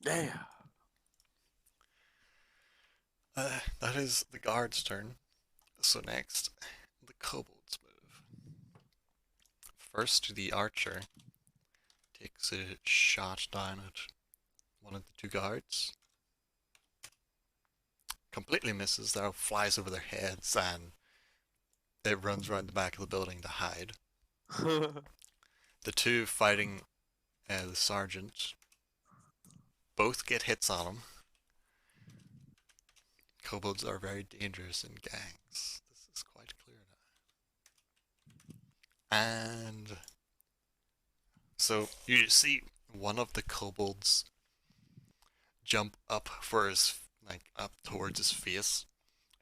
Yeah. That is the guard's turn. So next, the kobolds move. First, the archer takes a shot down at one of the 2 guards. Completely misses, though, flies over their heads, and it runs around the back of the building to hide. The 2 fighting the sergeant both get hits on him. kobolds are very dangerous in gangs. This is quite clear now. And so you see one of the kobolds jump up for his, like, up towards his face.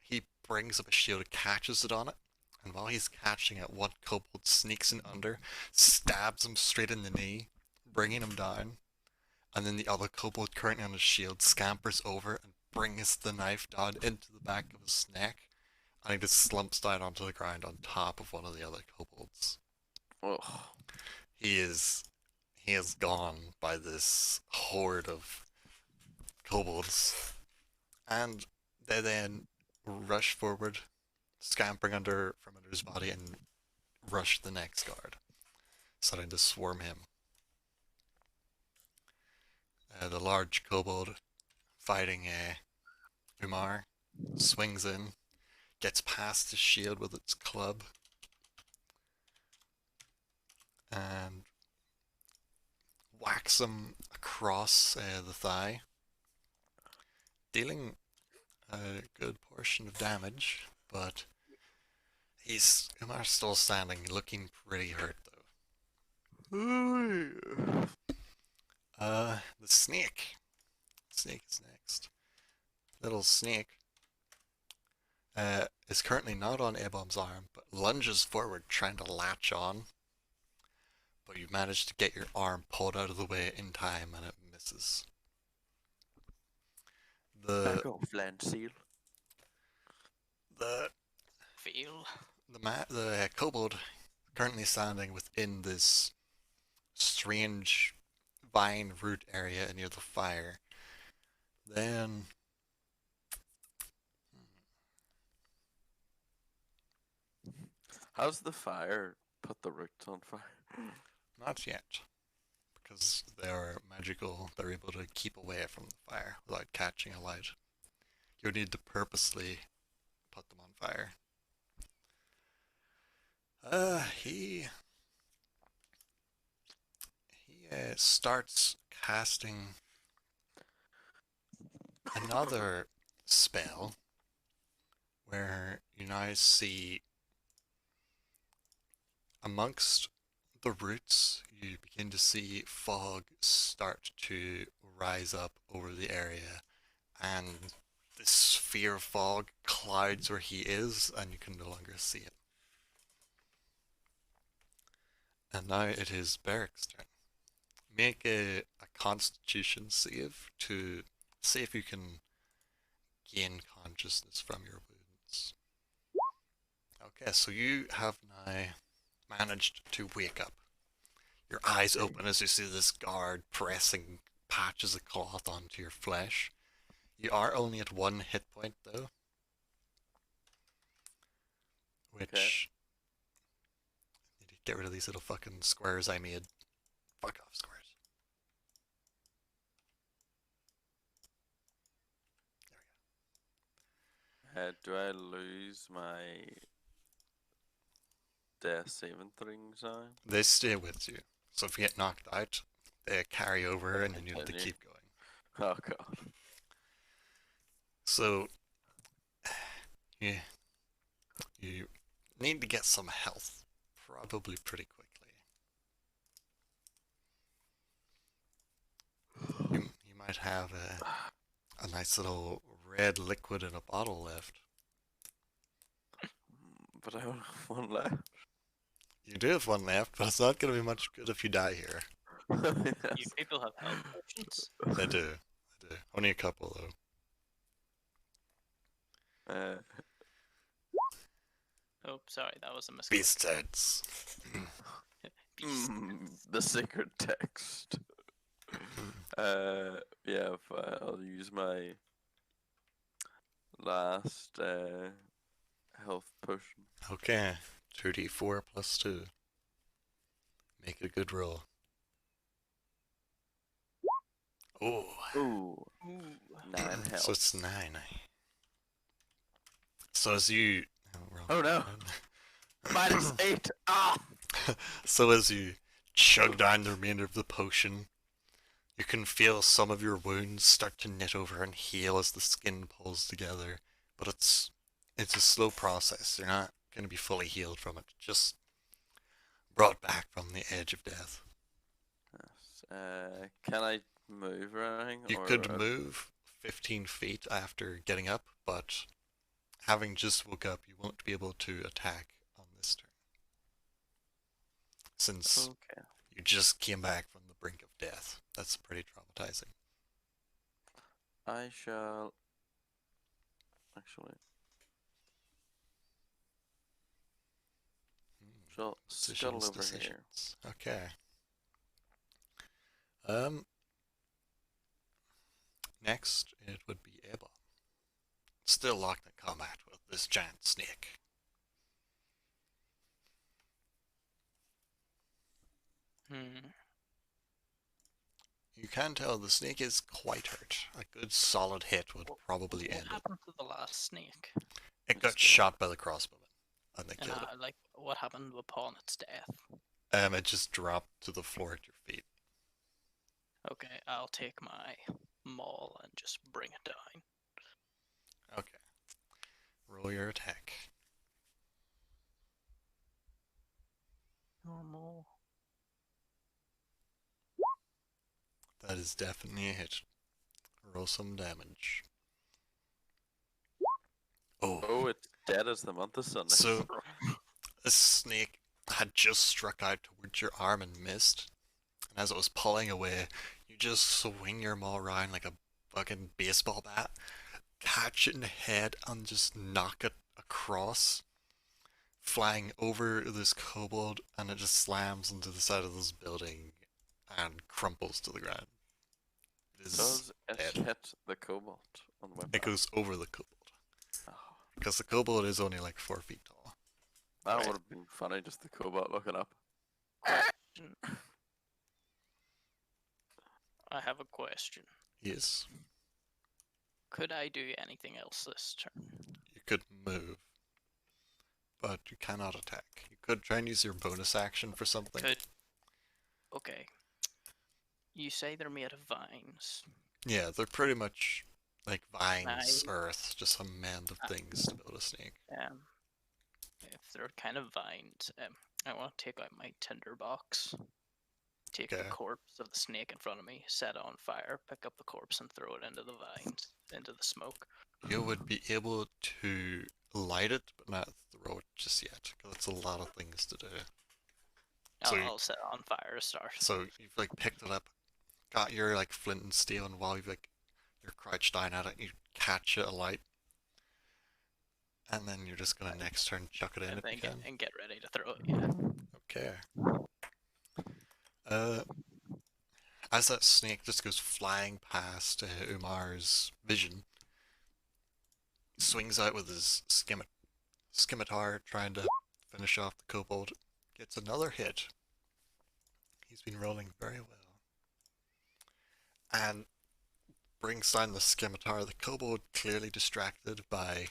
He brings up a shield, catches it on it, and while he's catching it, one kobold sneaks in under, stabs him straight in the knee, bringing him down. And then the other kobold currently on his shield scampers over and brings the knife down into the back of his neck, and he just slumps down onto the ground on top of one of the other kobolds. Oh, He is gone by this horde of kobolds, and they then rush forward, scampering from under his body, and rush the next guard, starting to swarm him. The large kobold fighting Umar swings in, gets past his shield with its club, and whacks him across the thigh, dealing a good portion of damage, but Umar's still standing, looking pretty hurt though. The snake. Snake is next. Little snake is currently not on Abom's arm, but lunges forward trying to latch on. But you manage to get your arm pulled out of the way in time, and it misses. back off, land seal. The Feel. the kobold currently standing within this strange vine root area near the fire. Then How's the fire put the roots on fire? not yet, because they're magical. They're able to keep away from the fire without catching a light. You need to purposely put them on fire. He starts casting another spell where you now see amongst the roots, you begin to see fog start to rise up over the area, and this sphere of fog clouds where he is, and you can no longer see it. And now it is Beric's turn. Make a constitution save to see if you can gain consciousness from your wounds. Okay, so you have now managed to wake up. Your eyes open as you see this guard pressing patches of cloth onto your flesh. You are only at 1 hit point though, which need to get rid of these little fucking squares I made. Fuck off, squares. Do I lose my death saving things now? They stay with you. So if you get knocked out, they carry over and then you have to Continue. keep going. Oh god. So you need to get some health, probably pretty quickly. You might have a nice little red liquid in a bottle left. But I only have one left. You do have one left, but it's not going to be much good if you die here. You Yes. people have health potions. They do. They do. Only a couple though. Oh, sorry, that was a mistake. Beast heads. Beast. The secret text. Yeah, I'll use my last health potion. Okay. 2d4 plus 2. Make a good roll. Oh, Ooh, Ooh. 9 health. so it's 9. So as you... Oh no. -8. Ah! So as you chug down the remainder of the potion, you can feel some of your wounds start to knit over and heal as the skin pulls together, but it's a slow process. You're not going to be fully healed from it. Just brought back from the edge of death. Yes. Can I move or anything? You or, could move 15 feet after getting up, but having just woke up, you won't be able to attack on this turn. Since Okay. you just came back from the brink of death. That's pretty traumatizing. I shall actually shall scuttle over here. Decisions. Okay. Next it would be Eba. Still locked in combat with this giant snake. Hmm. You can tell the snake is quite hurt. A good solid hit would probably What end it. happened to the last snake? It got shot by the crossbowman, and they And killed like, what happened upon its death? it. It just dropped to the floor at your feet. Okay, I'll take my maul and just bring it down. Okay. Roll your attack. Normal. That is definitely a hit. Roll some damage. Oh, Oh, it's dead as the month of Sunday. so the snake had just struck out towards your arm and missed. And as it was pulling away, you just swing your maul around like a fucking baseball bat, catch it in the head, and just knock it across, flying over this kobold, and it just slams into the side of this building and crumples to the ground. It is Does it dead. hit the cobalt on the way It back? goes over the kobold. Oh, Because the kobold is only like 4 feet tall. that Right. would have been funny, just the cobalt looking up. I have a question. Yes. Could I do anything else this turn? You could move, but you cannot attack. You could try and use your bonus action for something. Could. Okay. You say they're made of vines. Yeah, they're pretty much like vines, I- earth, just some mend of things to build a snake. If they're kind of vines, I want to take out my tinderbox, take the Okay. corpse of the snake in front of me, set it on fire, pick up the corpse and throw it into the vines, into the smoke. You would be able to light it, but not throw it just yet, because it's a lot of things to do. So you- I'll set it on fire to start. So you've like picked it up, got your like flint and steel, and while you're crouched down at it, you catch it alight, and then you're just gonna next turn chuck it in and if then you get, can. and get ready to throw it. Yeah. Okay. As that snake just goes flying past Umar's vision, swings out with his scimitar, trying to finish off the kobold, gets another hit. He's been rolling very well. And brings down the scimitar. The kobold clearly distracted by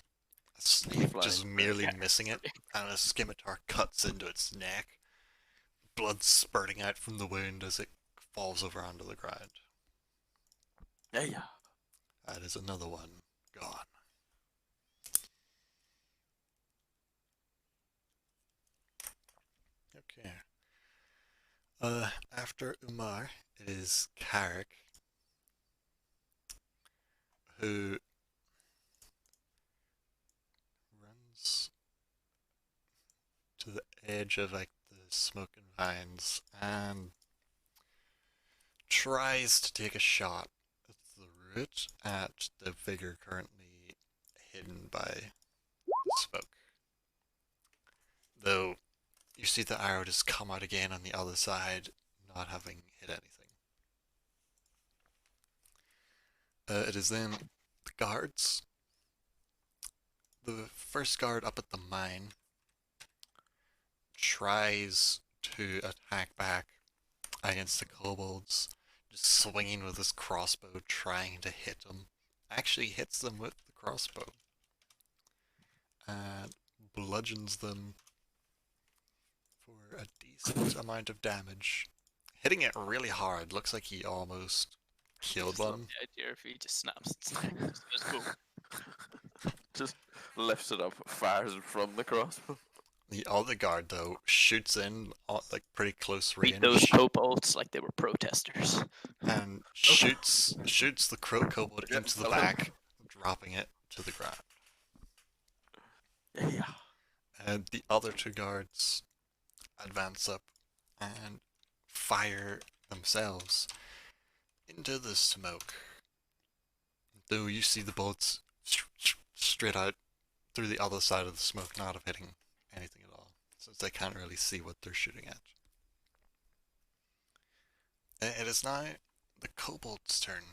a snake Flying just through. merely missing it, and a scimitar cuts into its neck, blood spurting out from the wound as it falls over onto the ground. Yeah. That is another one gone. Okay. After Umar, it is Carrick, who runs to the edge of like the smoking vines and tries to take a shot at the root at the figure currently hidden by the smoke. Though you see the arrow just come out again on the other side, not having hit anything. It is then the guards. The first guard up at the mine tries to attack back against the kobolds, just swinging with his crossbow, trying to hit them. Actually hits them with the crossbow and bludgeons them for a decent amount of damage. Hitting it really hard. Looks like he almost killed Just love one. the idea if he just snaps its neck. Just goes boom. Just lifts it up, fires it from the crossbow. The other guard, though, shoots in at like pretty close Beat those range kobolds like they were protesters. and shoots the crow kobold Yeah, into the kill him. back, dropping it to the ground. Yeah. And the other two guards advance up and fire themselves into the smoke. Though you see the bullets straight out through the other side of the smoke, not hitting anything at all, since they can't really see what they're shooting at. It is now the kobold's turn.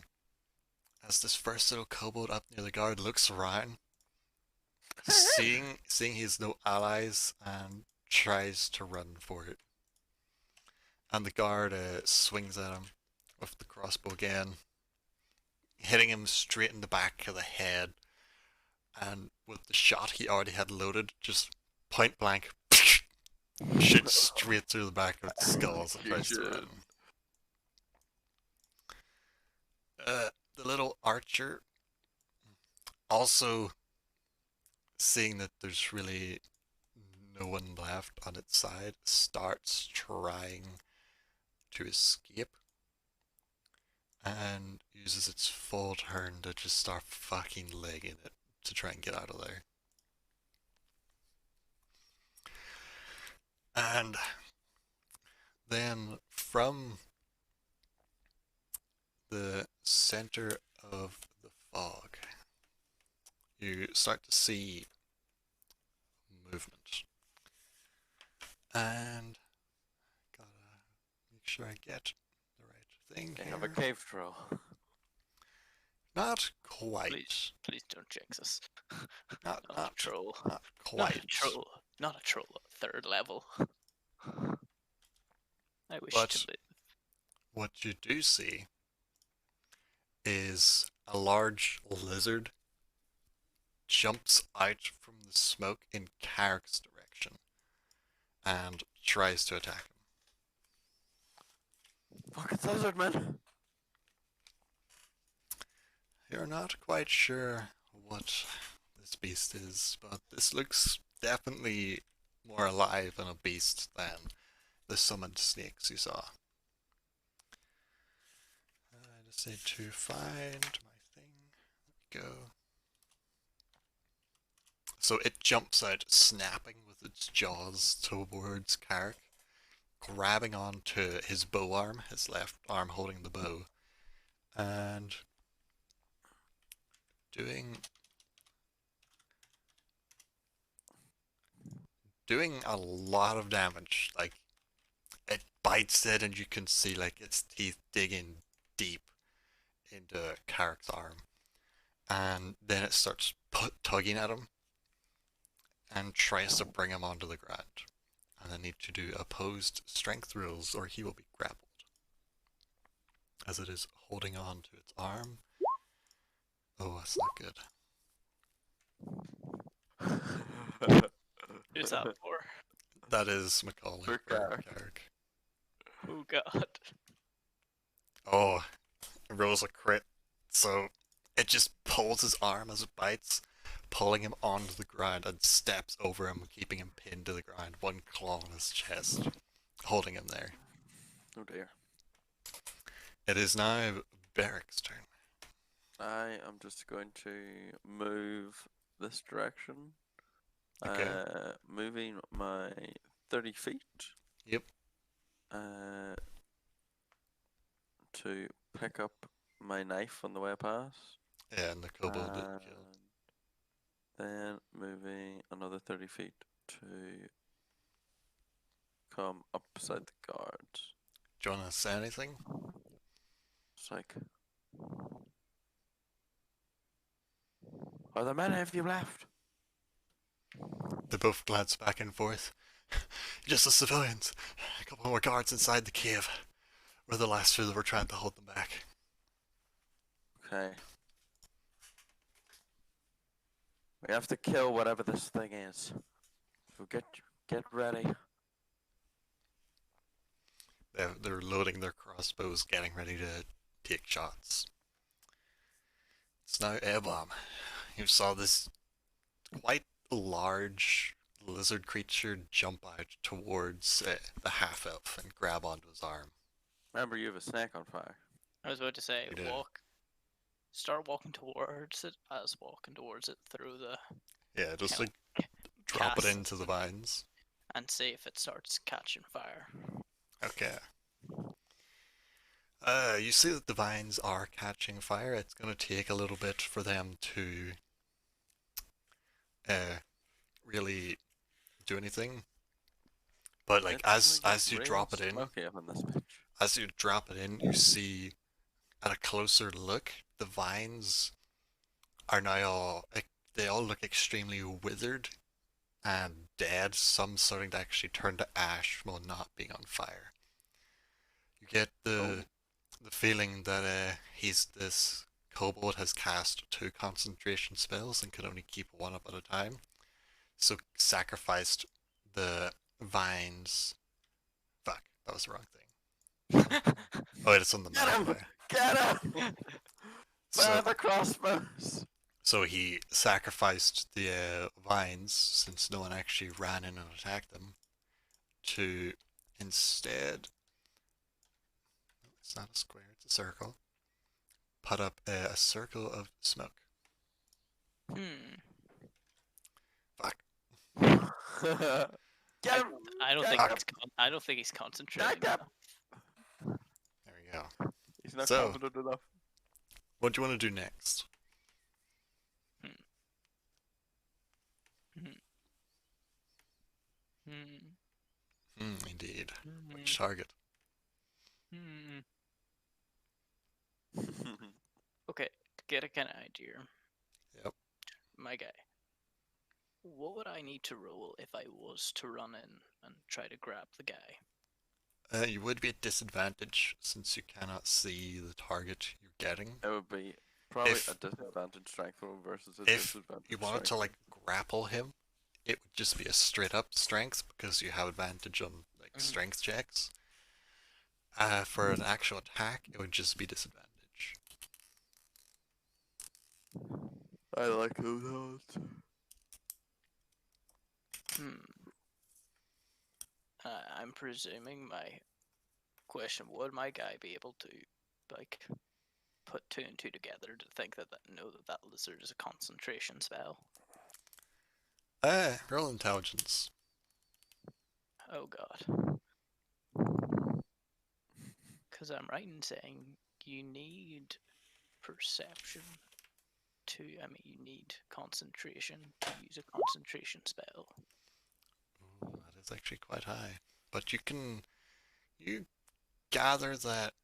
As this first little kobold up near the guard looks around, seeing he has no allies, and tries to run for it. And the guard swings at him with the crossbow again, hitting him straight in the back of the head. And with the shot he already had loaded, just point blank, shoots straight through the back of its skull as it tries to run. The little archer, also seeing that there's really no one left on its side, starts trying to escape and uses its full turn to just start fucking legging it to try and get out of there. And then from the center of the fog, you start to see movement. And gotta make sure I get the right thing. They Here. have a cave troll. Not quite. Please don't jinx us. Not Not a troll. not Not quite. a troll. Not a troll at 3rd level. I wish But- to live. What you do see is a large lizard jumps out from the smoke in Carrick's direction and tries to attack him. Fucking lizard man. You're not quite sure what this beast is, but this looks definitely more alive and a beast than the summoned snakes you saw. I just need to find my thing. There we go. So it jumps out, snapping with its jaws towards Carrick, grabbing onto his bow arm, his left arm holding the bow, and doing a lot of damage. Like, it bites it and you can see like its teeth digging deep into Carrick's arm, and then it starts tugging at him and tries to bring him onto the ground. And I need to do opposed strength rolls or he will be grappled, as it is holding on to its arm. Oh, that's not good. Who's that for? That is Macaulay. For Carrick. Carrick. Oh god. Oh, it rolls a crit. So it just pulls his arm as it bites, pulling him onto the ground, and steps over him, keeping him pinned to the ground, one claw on his chest, holding him there. Oh dear. It is now Beric's turn. I am just going to move this direction. Okay. Moving my 30 feet. Yep. To pick up my knife on the way past. Yeah, and the kobold didn't kill. Then moving another 30 feet to come up beside the guards. Do you want to say anything? It's like, are there many of you left? They both glance back and forth. Just the civilians. A couple more guards inside the cave. We're the last two that were trying to hold them back. Okay. We have to kill whatever this thing is. So get ready. They're loading their crossbows, getting ready to take shots. It's now Airborne. You saw this quite large lizard creature jump out towards the half elf and grab onto his arm. Remember, you have a snake on fire. I was about to say, You do. start walking towards it as walking towards it through the Yeah, just Kinda like drop it cast into the vines. and see if it starts catching fire. Okay. You see that the vines are catching fire. It's gonna take a little bit for them to really do anything. But like It's as you real drop it in, smoky up in this bitch. as you drop it in, you see at a closer look, the vines are now all they all look extremely withered and dead. Some starting to actually turn to ash while not being on fire. You get the feeling that this kobold has cast 2 concentration spells and can only keep 1 up at a time. So sacrificed the vines. Fuck, that was the wrong thing. Oh, wait, it's on the Get map. him! there. Get him! Fire So, the crossbows! so he sacrificed the vines, since no one actually ran in and attacked them, to instead, it's not a square, it's a circle, put up a circle of smoke. Hmm. Fuck. Get him! I don't Get think him! I don't think he's concentrating. Get him! enough. There we go. He's not So- confident enough. What do you want to do next? Hmm. Indeed. Hmm. Which target? Hmm. Okay, to get a kind of idea. Yep. My guy. What would I need to roll if I was to run in and try to grab the guy? You would be at disadvantage since you cannot see the target you're getting. It would be probably If- a disadvantage strength roll versus a if disadvantage you wanted to strength like grapple him, it would just be a straight up strength because you have advantage on like Mhm. strength checks. For an actual attack, it would just be disadvantage. roll. I like those odds. I'm presuming my question: would my guy be able to, like, put 2 and 2 together to think that know that that lizard is a concentration spell? Roll intelligence. Oh god. Because I'm right in saying you need perception to, you need concentration to use a concentration spell. Ooh, that is actually quite high. But you gather that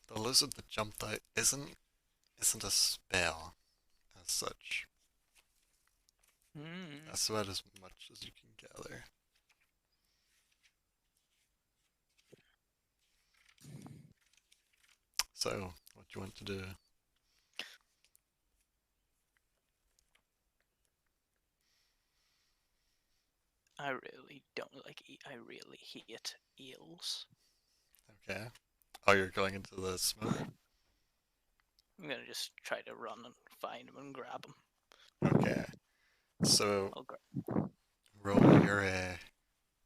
the lizard that jumped out isn't a spell as such. Hmm. That's about as much as you can gather. So, what do you want to do? I really don't like. I really hate eels. Okay. Oh, you're going into the smoke? I'm gonna just try to run and find him and grab him. Okay. So, I'll grab. roll your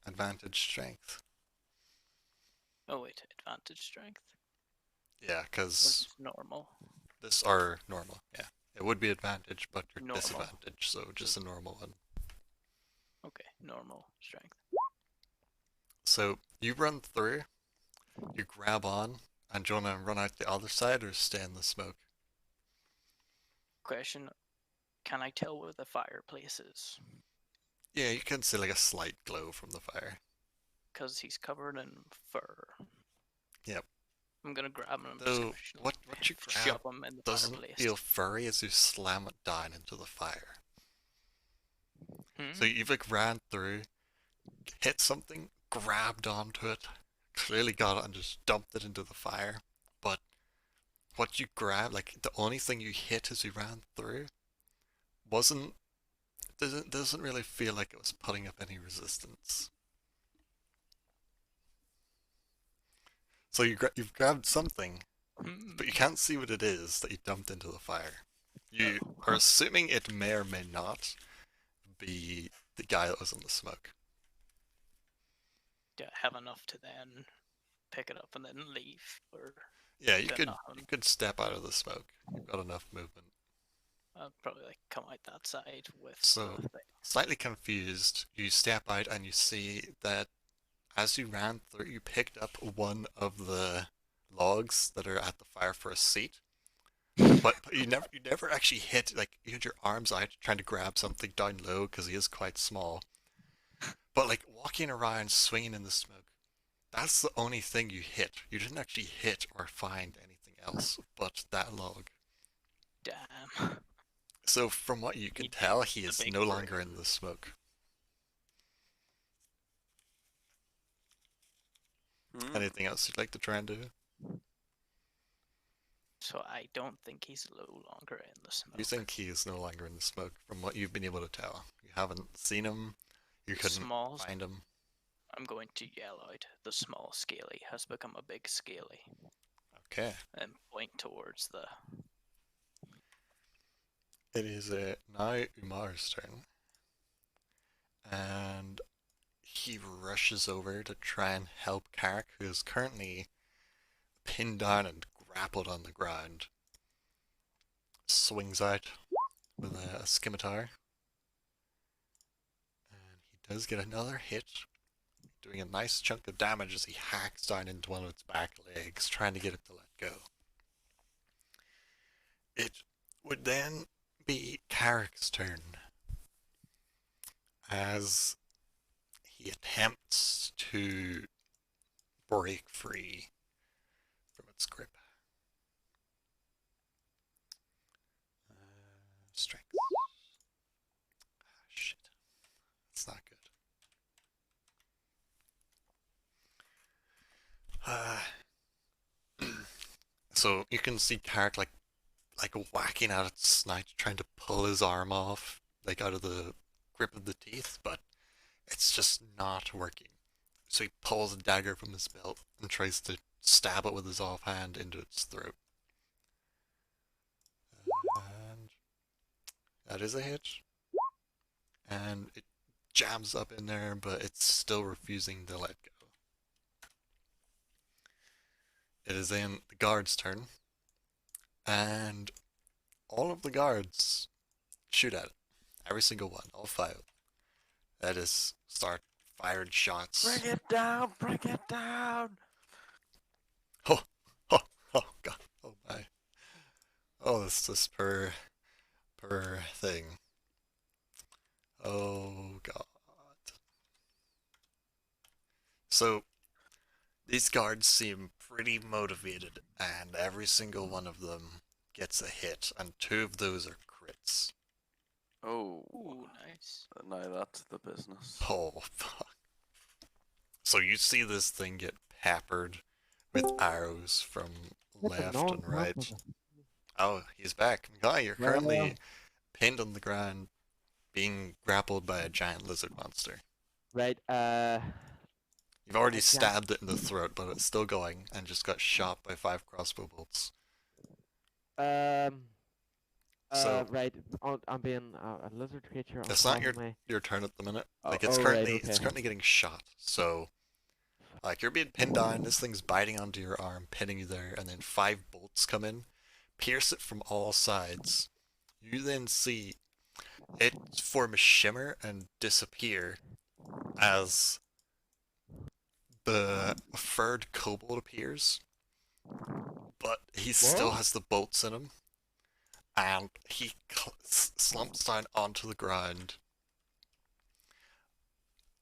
advantage strength. Oh wait, advantage strength. Yeah, Or because just normal. this are normal. Yeah. It would be advantage, but you're Normal. disadvantage, so just a normal one. Okay, normal strength. So, you run through, you grab on, and do you want to run out the other side or stay in the smoke? Question: can I tell where the fireplace is? Yeah, you can see like a slight glow from the fire. Because he's covered in fur. Yep. I'm gonna grab him and I'm Though, just gonna what you grab shove him in the doesn't fireplace. feel furry as you slam it down into the fire. Hmm? So you've like ran through, hit something, grabbed onto it, clearly got it and just dumped it into the fire. But what you grabbed, like the only thing you hit as you ran through, doesn't really feel like it was putting up any resistance. So you've grabbed something, Hmm. but you can't see what it is that you dumped into the fire. You are assuming it may or may not be the guy that was in the smoke. Do I have enough to then pick it up and then leave, or Yeah, you then could nothing? you could step out of the smoke. You've got enough movement. I'd probably like come out that side with So- the thing. Slightly confused, you step out and you see that as you ran through, you picked up one of the logs that are at the fire for a seat. But you never actually hit, like, you had your arms out trying to grab something down low because he is quite small. But like walking around swinging in the smoke, that's the only thing you hit. You didn't actually hit or find anything else but that log. Damn. So from what you can He tell, takes he the is big no longer brain. in the smoke. Hmm. Anything else you'd like to try and do? So I don't think he's no longer in the smoke. You think he is no longer in the smoke from what you've been able to tell. You haven't seen him, you couldn't Small. find him. I'm going to yell out. The small scaly has become a big scaly, Okay. and point towards the. It is now Umar's turn. And he rushes over to try and help Carrick, who is currently pinned down and grappled on the ground. Swings out with a scimitar. And he does get another hit, doing a nice chunk of damage as he hacks down into one of its back legs, trying to get it to let go. It would then be Carrick's turn as he attempts to break free from its grip. Strength. Ah, shit. That's not good. So you can see Carrick like whacking at its snout, trying to pull his arm off, like out of the grip of the teeth, but it's just not working. So he pulls a dagger from his belt and tries to stab it with his offhand into its throat. And that is a hit. And it jams up in there, but it's still refusing to let go. It is then the guard's turn. And all of the guards shoot at it. Every single one, all 5. That is, start firing shots. Bring it down! Bring it down! Oh, oh god, oh my. Oh, this per thing. Oh god. So, these guards seem pretty motivated, and every single one of them gets a hit, and 2 of those are crits. Oh, Ooh, nice. now that's the business. Oh, fuck. So you see this thing get peppered with arrows from What the left no- and right. no- Oh, he's back. Guy, you're Well, currently pinned on the ground, being grappled by a giant lizard monster. Right, You've already I can't- stabbed it in the throat, but it's still going, and just got shot by 5 crossbow bolts. So- right, I'm being a lizard creature. on It's not top of me. your turn at the minute. Oh, Like it's oh, right, currently it's okay. currently getting shot. So like you're being pinned down, this thing's biting onto your arm, pinning you there, and then 5 bolts come in, pierce it from all sides. You then see it form a shimmer and disappear as the furred kobold appears. But he still What? has the bolts in him. And he slumps down onto the ground,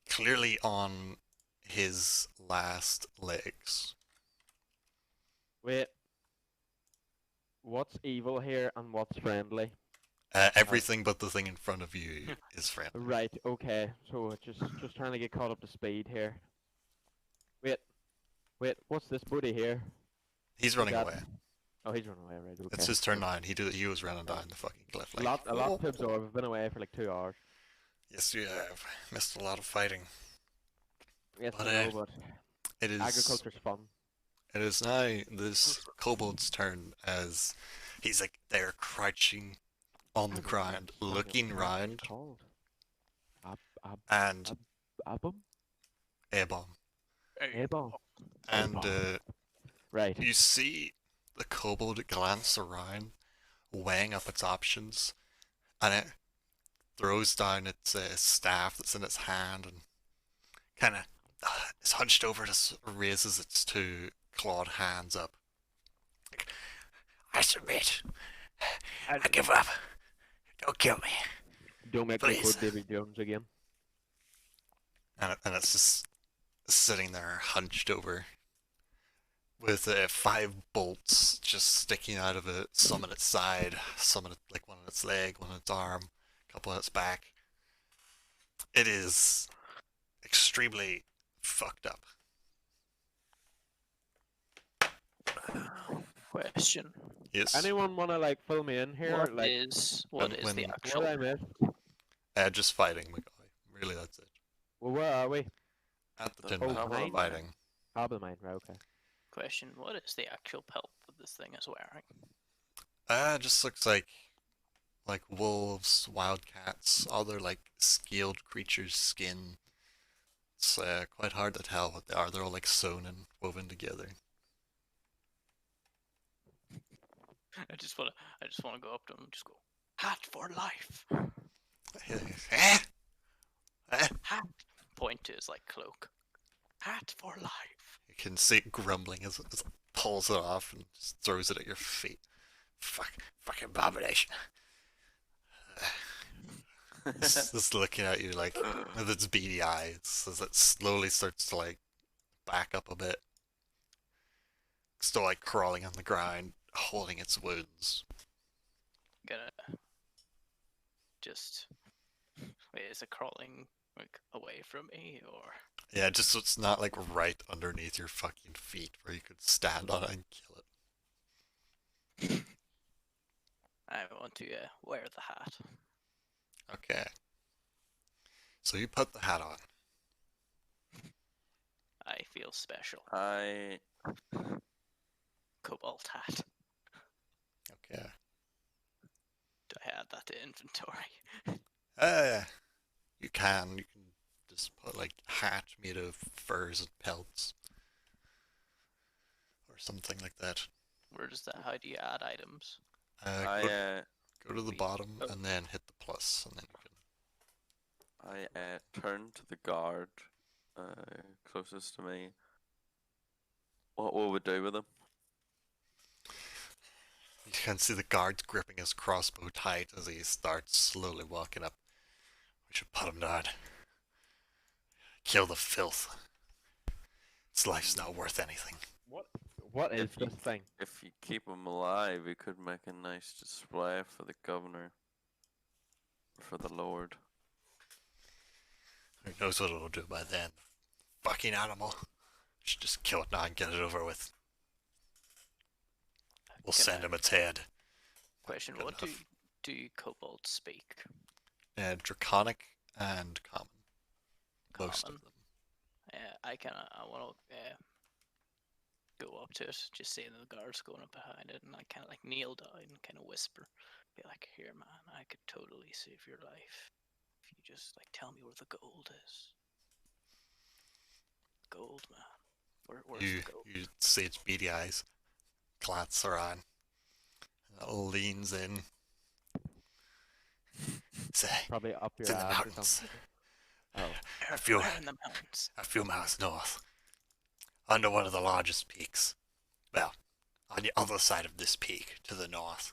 clearly on his last legs. Wait. What's evil here and what's friendly? Everything but the thing in front of you is friendly. Right, okay. So just trying to get caught up to speed here. Wait, what's this booty here? He's running that- away. Oh, he's running away, right, okay. It's his turn now, and he was running down the fucking cliff. A Like, lot to absorb. I've been away for like 2 hours. yes, you have missed a lot of fighting. Yes, But, I know, but It is agriculture's fun. It is now this kobold's turn as he's like there crouching on the ground, looking round, Cold. and Abum? A-bomb. Hey, A-bomb. And A-bomb. Right. you see the kobold glance around, weighing up its options, and it throws down its staff that's in its hand and kind of is hunched over and raises its two clawed hands up. Like, I submit. I give up. Don't kill me. Don't make me Please. quote Davy Jones again. And it's just sitting there hunched over with 5 bolts just sticking out of it, some on its side, some on like one on its leg, one on its arm, a couple on its back. It is extremely fucked up. question. Yes. Anyone wanna like fill me in here? What Like is when- the when- what actual? I missed? Just fighting, McCoy. Really, that's it. Well, where are we? At the Oh, tin mine? mine, fighting. Cobble mine, right, okay. Question: what is the actual pelt that this thing is wearing? It just looks like wolves, wildcats, other like scaled creatures' skin. It's quite hard to tell what they are. They're all like sewn and woven together. I just wanna go up to him and just go, hat for life. Eh? Hat. Point to his like cloak. Hat for life. You can see it grumbling as it pulls it off and just throws it at your feet. Fucking abomination. Just looking at you like with its beady eyes as it slowly starts to like back up a bit. Still like crawling on the ground, holding its wounds. Gonna just wait. Is it crawling like away from me or? Yeah, just so it's not like right underneath your fucking feet where you could stand on it and kill it. I want to wear the hat. Okay. So you put the hat on. I feel special. I Cobalt hat. Okay. Do I add that to inventory? You can just put like hat made of furs and pelts. Or something like that. Where does that? How do you add items? Go to the bottom and then hit the plus and then you can I turn to the guard closest to me. What will we do with him? You can see the guards gripping his crossbow tight as he starts slowly walking up. We should put him down. Kill the filth. His life's not worth anything. What is If you- this thing? If you keep him alive, we could make a nice display for the governor. For the lord. Who knows what it'll do by then. Fucking animal. Should just kill it now and get it over with. We'll Can send I- him its head. Question: Good what enough. do kobolds speak? Draconic and common. Most of Common. them. I want to go up to it, just seeing the guards going up behind it, and I kind of like kneel down and kind of whisper, be like, "Here, man, I could totally save your life if you just like tell me where the gold is." Gold, man. Where's You the gold? you see its beady eyes. Glance around. And it leans in. Say, Probably up your it's in the ass or mountains. something. Oh. I feel Where in the mountains? a few miles north. Under one of the largest peaks. Well, on the other side of this peak, to the north.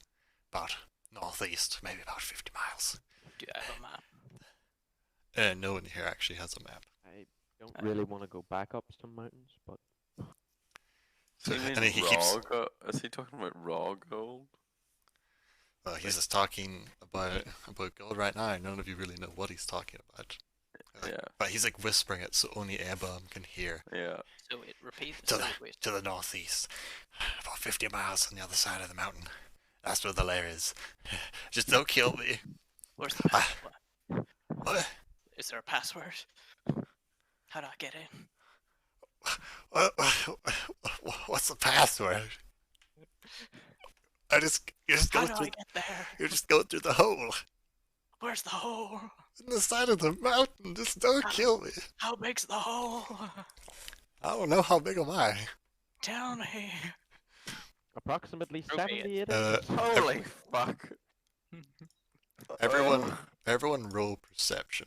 About northeast, maybe about 50 miles. Do I have a map? No one here actually has a map. I don't really want to go back up some mountains, but So, You mean and he keeps, Is he talking about raw gold? he's just talking about gold right now. None of you really know what he's talking about. Yeah. But he's like whispering it so only Airborne can hear. Yeah. So wait, repeat. To So the, wait, to the northeast. About 50 miles on the other side of the mountain. That's where the lair is. Just don't kill me. where's the password? What? Is there a password? How do I get in? What's the password? You just How go do I through. get there? You just go through the hole. Where's the hole? in the side of the mountain. Just don't kill me. How big's the hole? I don't know how big am I. Tell me. Approximately Okay, 78 Uh, inches. Holy fuck. Everyone, Oh, everyone roll perception.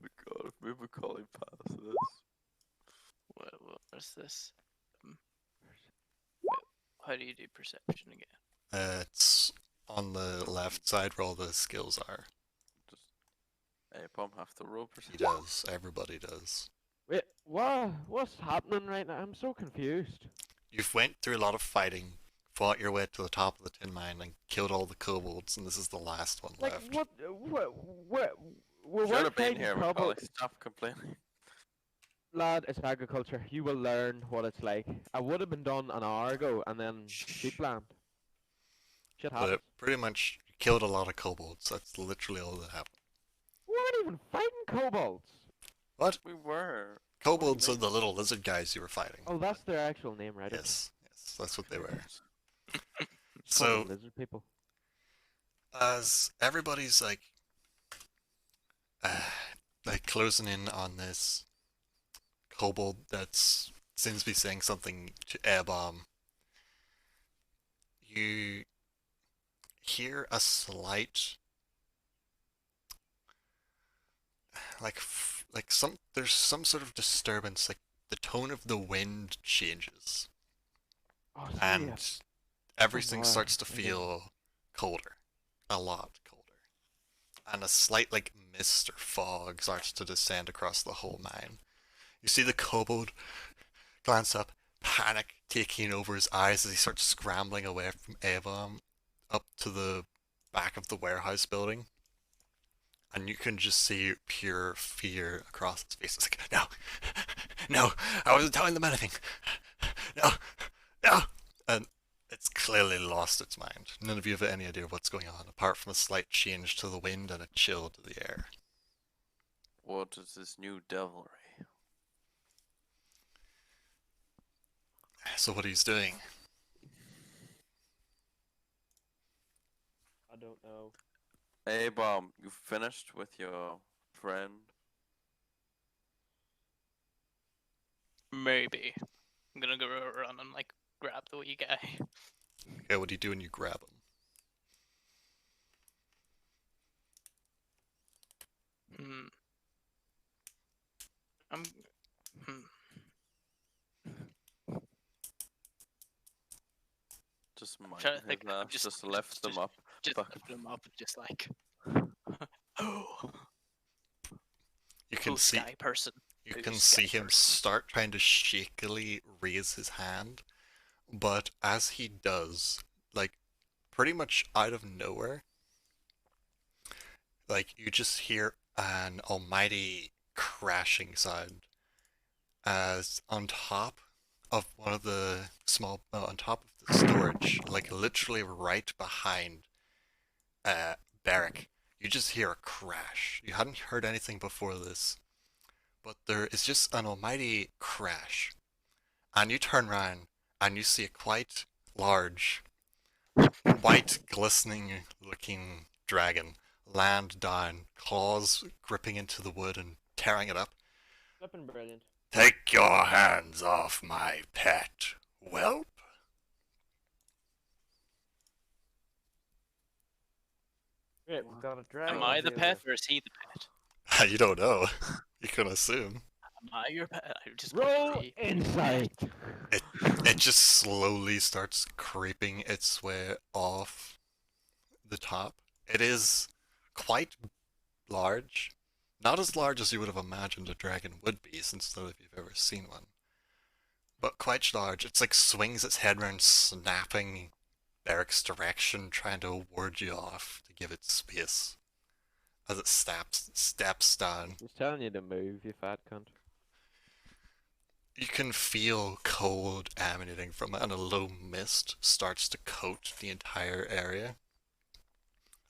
my god, if we were calling past this. What's this? Wait, how do you do perception again? It's on the left side where all the skills are. Just Apom have to roll He perception. does. Everybody does. Wait, what's happening right now? I'm so confused. You've went through a lot of fighting, fought your way to the top of the tin mine, and killed all the kobolds, and this is the last one Like, left. what, we Should weren't have been fighting here, trouble. Macaulay. Stop complaining. Lad, it's agriculture. You will learn what it's like. I would have been done an hour ago, and then sheepland. Shit happens. But pretty much killed a lot of kobolds. That's literally all that happened. We weren't even fighting kobolds. What? We were. Kobolds are mean? the little lizard guys you were fighting. Oh, that's their actual name, right? okay. Yes, yes, that's what they were. Just call them So, lizard people. as everybody's like closing in on this kobold that's seems to be saying something to Airbomb, you hear a slight there's some sort of disturbance, like the tone of the wind changes Oh, and serious. everything boy, starts to okay. feel colder, a lot colder, and a slight like mist or fog starts to descend across the whole mine. You see the kobold glance up, panic taking over his eyes as he starts scrambling away from Avon up to the back of the warehouse building. And you can just see pure fear across his face. It's like, no, no, I wasn't telling them anything. No, no. And it's clearly lost its mind. None of you have any idea what's going on, apart from a slight change to the wind and a chill to the air. What is this new devilry? So what he's doing? I don't know. Hey, Bomb, you finished with your friend? Maybe. I'm gonna go run and like grab the wee guy. Okay, what do you do when you grab him? Hmm. I'm. Hmm. Just mind trying to his think, I'm ass, just lift them up. Just Fuck. lift him up and just like. Oh. You can Cool see sky person. you Who's can sky see him person. start trying to shakily raise his hand, but as he does, like pretty much out of nowhere, like you just hear an almighty crashing sound as on top of one of the on top of the storage, like literally right behind Barrack, you just hear a crash. You hadn't heard anything before this, but there is just an almighty crash. And you turn around and you see a quite large, white, glistening looking dragon land down, claws gripping into the wood and tearing it up. Flippin' brilliant. Take your hands off my pet, whelp. Wait, we've got a dragon. Am I the deal pet with. or is he the pet? You don't know. You can assume. Am I your pet? I just Roll put the- insight. It just slowly starts creeping its way off the top. It is quite large. Not as large as you would have imagined a dragon would be, since none of you've ever seen one. But quite large. It's like swings its head around, snapping Eric's direction, trying to ward you off to give it space. As it steps down. He's telling you to move, you fat cunt. You can feel cold emanating from it, and a low mist starts to coat the entire area.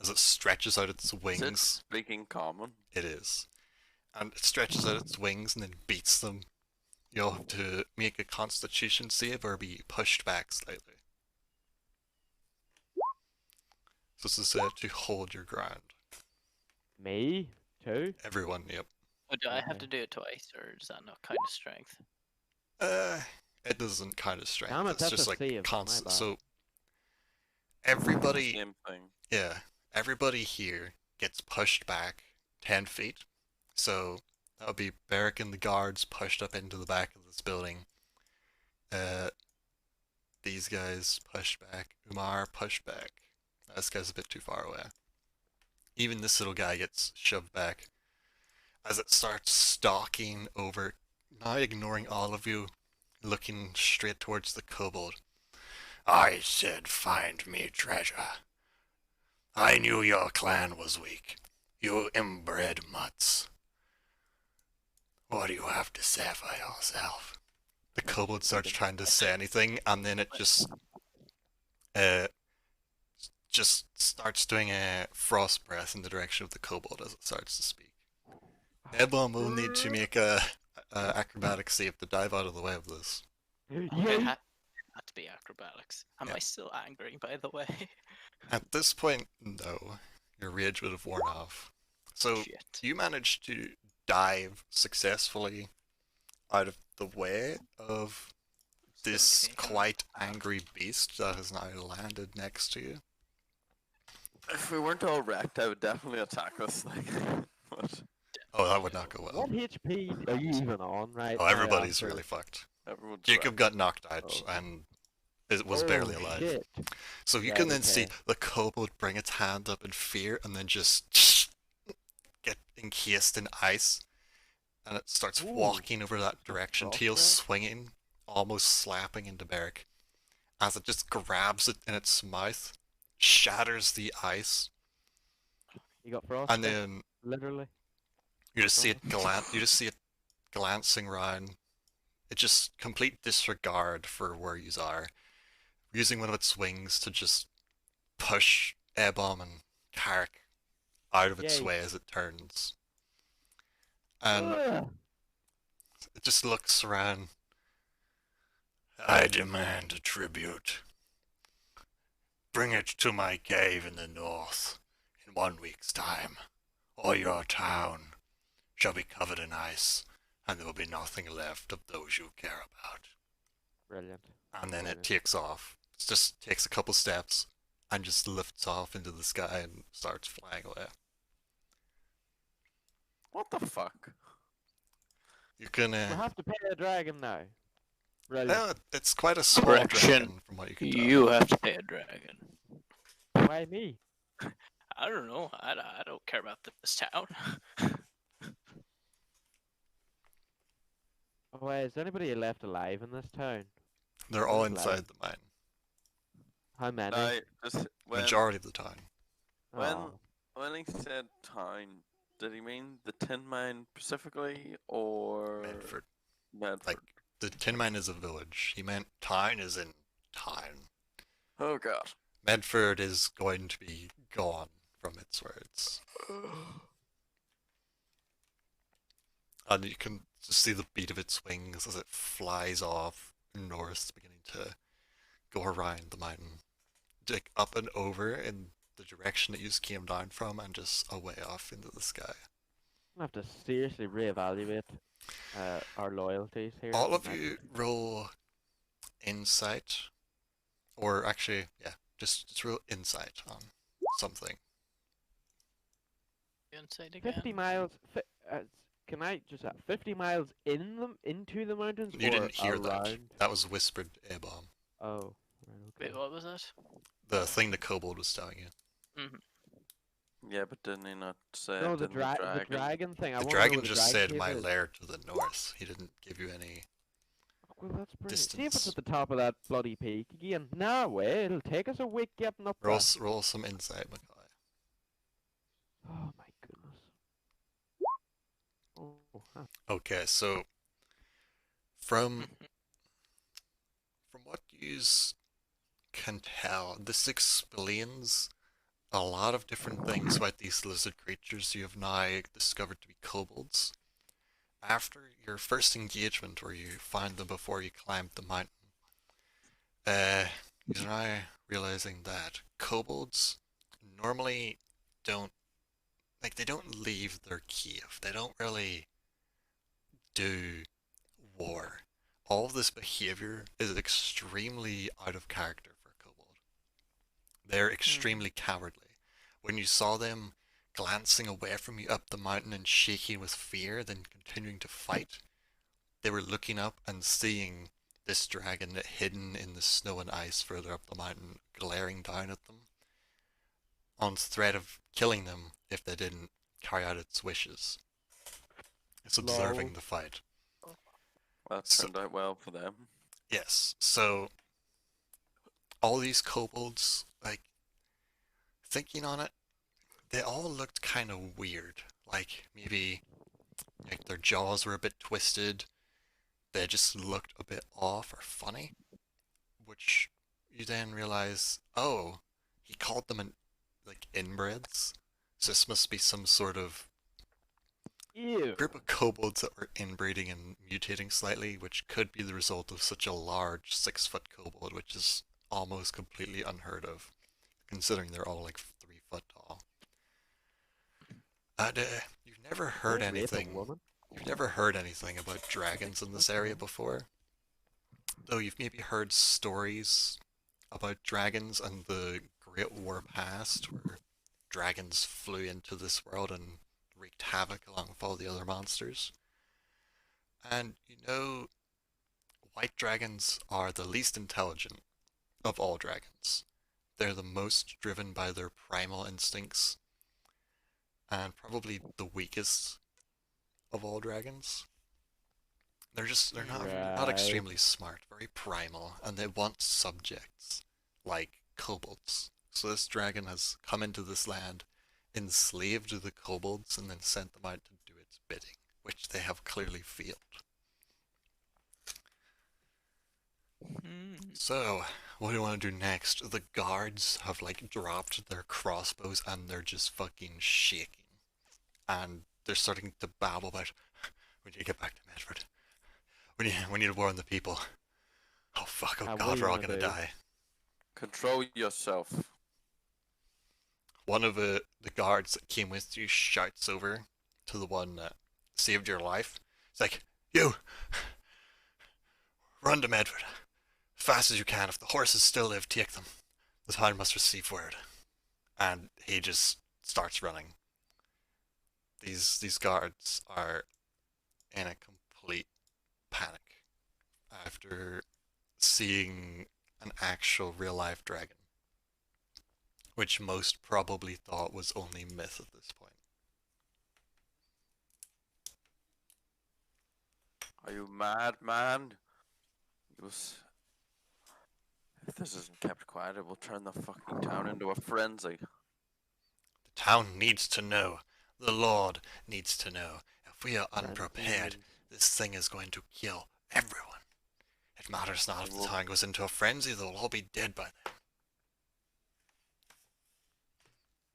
As it stretches out its Is it wings, speaking common? it is. And it stretches out its wings and then beats them. You'll have to make a constitution save or be pushed back slightly. So this is to hold your ground. Me too. Everyone, yep. Oh, do I have Okay. to do it twice, or is that not kind of strength? It doesn't kind of strength. Damn it, It's that's just a like save. My constant. bad. So everybody, Same thing. yeah, everybody here gets pushed back 10 feet. So that would be Beric and the guards pushed up into the back of this building. These guys pushed back. Umar pushed back. This guy's a bit too far away. Even this little guy gets shoved back as it starts stalking over, now ignoring all of you, looking straight towards the kobold. I said find me treasure. I knew your clan was weak. You inbred mutts. What do you have to say for yourself? The kobold starts trying to say anything, and then it uh, just starts doing a frost breath in the direction of the kobold as it starts to speak. Ebon will need to make a acrobatic save to dive out of the way of this. It Yeah. had to be acrobatics. Am Yeah. I still angry, by the way? At this point, no. Your rage would have worn off. So Shit. you managed to dive successfully out of the way of this Still okay. quite angry beast that has now landed next to you. If we weren't all wrecked, I would definitely attack us. Like, but Oh, that would not go well. What HP are you even on right Oh, now everybody's after- really fucked. everyone's Jacob wrecked. got knocked out Oh. and it was Oh, barely alive. Shit. So you Right, can then see okay. the kobold bring its hand up in fear and then just get encased in ice. And it starts Ooh. walking over that direction, frost tail breath? swinging, almost slapping into Beric. As it just grabs it in its mouth, shatters the ice, You got frost. and then Literally. you just see it glancing around. It just complete disregard for where you are, using one of its wings to just push Ebom and Carrick out of its Yay. way as it turns. And Ugh. it just looks around. I demand a tribute. Bring it to my cave in the north in 1 week's time, or your town shall be covered in ice, and there will be nothing left of those you care about. Brilliant. And then it Brilliant. takes off. It just takes a couple steps and just lifts off into the sky and starts flying away. What the fuck? You can, We have to pay the dragon now. Brilliant. well, it's quite a small Correction. dragon from what you can tell. You have to pay a dragon. Why me? I don't know. I don't care about this town. Oh, wait, is anybody left alive in this town? They're all Who's left? inside the mine. How many? I just Majority of the town. when Oh. when he said town, did he mean the tin mine specifically or Medford. Medford? Like, the tin mine is a village. He meant town is in town. Oh god. Medford is going to be gone from its words. And you can just see the beat of its wings as it flies off north, beginning to go around the mountain. Like up and over in the direction that you just came down from and just away off into the sky. I have to seriously reevaluate our loyalties here. All of Like, you roll insight, or actually, yeah, just roll insight on something. Inside again. 50 miles. Can I just 50 miles into the mountains? You or didn't hear that. around? That was whispered A-bomb. Oh. Right, Wait, okay. what was that? The thing the kobold was telling you. Yeah, but didn't he not say No, it the, in the the dragon thing. I The wanna know dragon where the just dragon said my cave is. lair to the north. He didn't give you any. Well, that's brilliant. See if it's distance. at the top of that bloody peak again. No way. It'll take us a week getting up Roll, there. roll some insight, Mackay. Oh my goodness. Oh, huh. Okay, so from what you can tell, this explains a lot of different things about these lizard creatures you have now discovered to be kobolds. After your first engagement, where you found them before you climbed the mountain, you're now realizing that kobolds normally don't like they don't leave their cave. They don't really do war. All of this behavior is extremely out of character for a kobold. They're extremely cowardly. When you saw them glancing away from you up the mountain and shaking with fear, then continuing to fight, they were looking up and seeing this dragon hidden in the snow and ice further up the mountain, glaring down at them, on threat of killing them if they didn't carry out its wishes. It's observing Lol. the fight. That So- turned out well for them. Yes, so all these kobolds, like, thinking on it, they all looked kind of weird. Like, maybe like their jaws were a bit twisted. They just looked a bit off or funny. Which you then realize, oh, he called them like inbreds. So this must be some sort of Ew. group of kobolds that were inbreeding and mutating slightly, which could be the result of such a large 6-foot kobold, which is almost completely unheard of, considering they're all like 3 foot tall. And you've never heard Don't rape a anything. woman. You've never heard anything about dragons in this area before. Though you've maybe heard stories about dragons and the Great War past, where dragons flew into this world and wreaked havoc along with all the other monsters. And you know, white dragons are the least intelligent of all dragons. They're the most driven by their primal instincts, and probably the weakest of all dragons. They're not Right. extremely smart, very primal, and they want subjects like kobolds. So this dragon has come into this land, enslaved the kobolds, and then sent them out to do its bidding, which they have clearly failed. So, what do you want to do next? The guards have like dropped their crossbows and they're just fucking shaking. And they're starting to babble about, we need to get back to Medford. We need to warn the people. Oh fuck, oh What god, do we're you all wanna gonna do? die. Control yourself. One of the guards that came with you shouts over to the one that saved your life. It's like, you! Run to Medford. Fast as you can. If the horses still live, take them. The town must receive word. And he just starts running. These guards are in a complete panic after seeing an actual real life dragon, which most probably thought was only myth at this point. Are you mad, man? If this isn't kept quiet, it will turn the fucking town into a frenzy. The town needs to know. The Lord needs to know. If we are unprepared, this thing is going to kill everyone. It matters not if the town goes into a frenzy, they'll all be dead by then.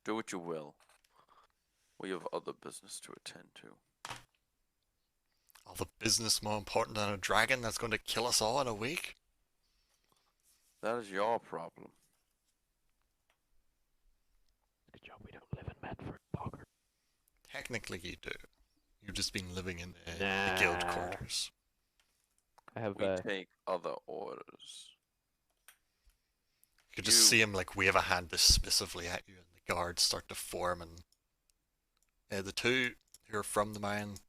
Do what you will. We have other business to attend to. All the business more important than a dragon that's going to kill us all in a week? That is your problem. Good job we don't live in Medford, Bogger. Technically you do. You've just been living in the guild Nah. quarters. I have We take other orders. You could just You- see him like wave a hand dismissively at you and the guards start to form, and the two who are from the mine,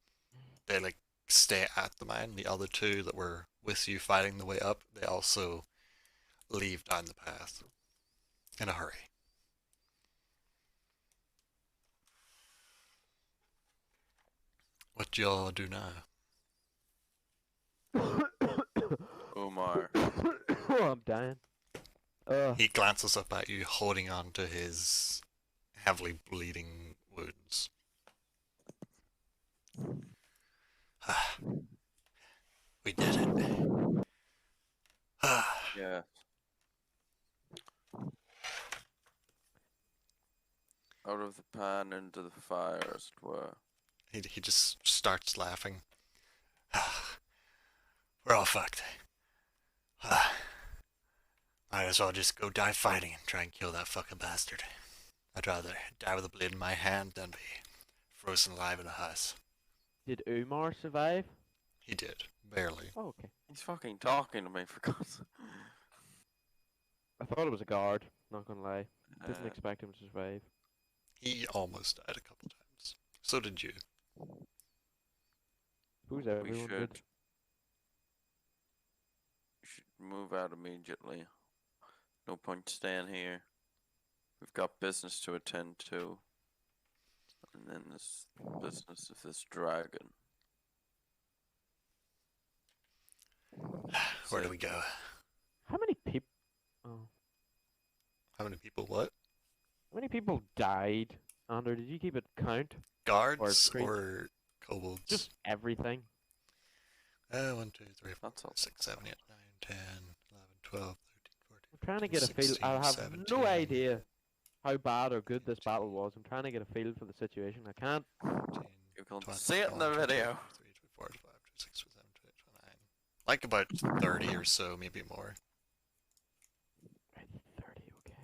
they like stay at the mine. The other two that were with you fighting the way up, they also leave down the path in a hurry. What do y'all do now? Umar. Oh, I'm dying. He glances up at you, holding on to his heavily bleeding wounds. We did it. Yeah. Out of the pan into the fire, as it were. He just starts laughing. We're all fucked. Might as well just go die fighting and try and kill that fucking bastard. I'd rather die with a blade in my hand than be frozen alive in a house. Did Umar survive? He did, barely. Oh, okay. He's fucking talking to me for God's sake. I thought it was a guard. Not gonna lie. Didn't Uh, expect him to survive. He almost died a couple times. So did you. Suppose we everyone should. did. We should move out immediately. No point staying here. We've got business to attend to. And then this business of this dragon. Where do we go? How many people? Oh, How many people? What? how many people died? Andrew, did you keep it count? Guards creep. or kobolds? Just everything. 1, 2, 3, 4, That's all. 6, 7, 8, 9, 10, 11, 12, 13, 14. I'm trying to get a feel. 16, I have 17. no idea how bad or good this battle was. I'm trying to get a feel for the situation. I can't. 14, You can 20, see it in the 21, 22, video. 23, 24, 25, 26, 27, 28, 29. Like about 30 or so, maybe more. Right, 30. Okay.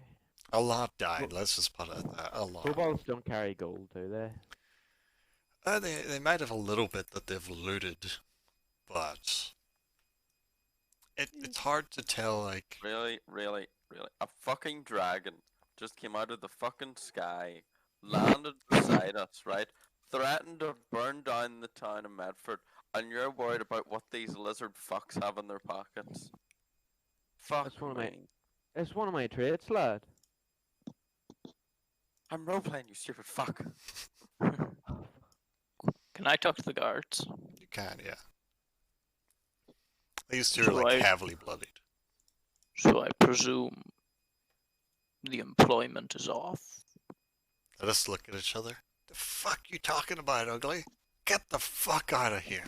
A lot died, let's just put it at that. A lot. Kobolds don't carry gold, do they? They might have a little bit that they've looted, but it's hard to tell, like, Really, really, really. A fucking dragon just came out of the fucking sky, landed beside us, right? Threatened to burn down the town of Medford, and you're worried about what these lizard fucks have in their pockets. Fuck That's one of my- me. It's one of my traits, lad. I'm roleplaying, you stupid fuck. Can I talk to the guards? you can, yeah. These two are, So like, I- heavily bloodied. So I presume the employment is off. Let us look at each other. The fuck you talking about, ugly? Get the fuck out of here.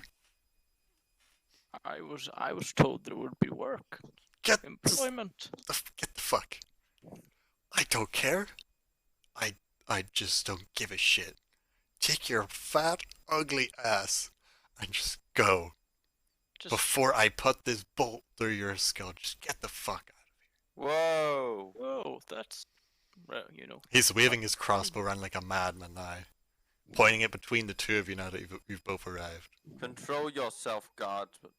I was told there would be work. Get Employment. get the fuck. I don't care. I just don't give a shit. Take your fat, ugly ass and just go. Just Before I put this bolt through your skull, just get the fuck out. Whoa. whoa, that's well, you know. He's waving his crossbow around like a madman now, pointing it between the two of you now that you've both arrived. Control yourself, guardsman.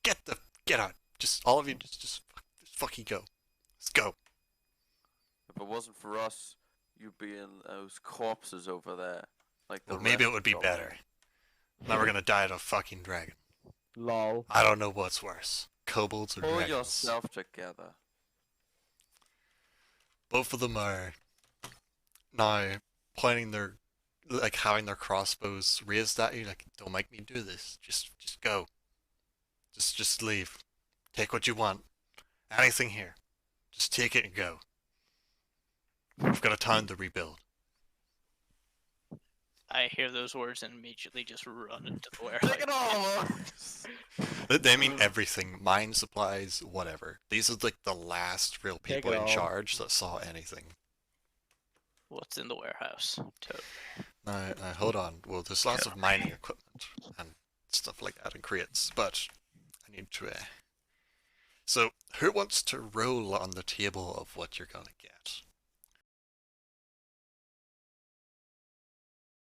Get out. Just all of you, just fucking go. Let's go. If it wasn't for us, you'd be in those corpses over there. Like the Well, maybe it rest would be of better. Now we're gonna die to a fucking dragon. Lol. I don't know what's worse, kobolds or Pull dragons. yourself together. Both of them are now pointing their, like, having their crossbows raised at you. Like, don't make me do this. Just go. Just leave. Take what you want. Anything here. Just take it and go. We've got a town to rebuild. I hear those words and immediately just run into the warehouse. Take it all! They mean everything. Mine supplies, whatever. These are like the last real Take people it in all. charge that saw anything. What's in the warehouse? Now, hold on. Well, there's lots of mining equipment and stuff like that in crates, but I need to. So, who wants to roll on the table of what you're gonna get?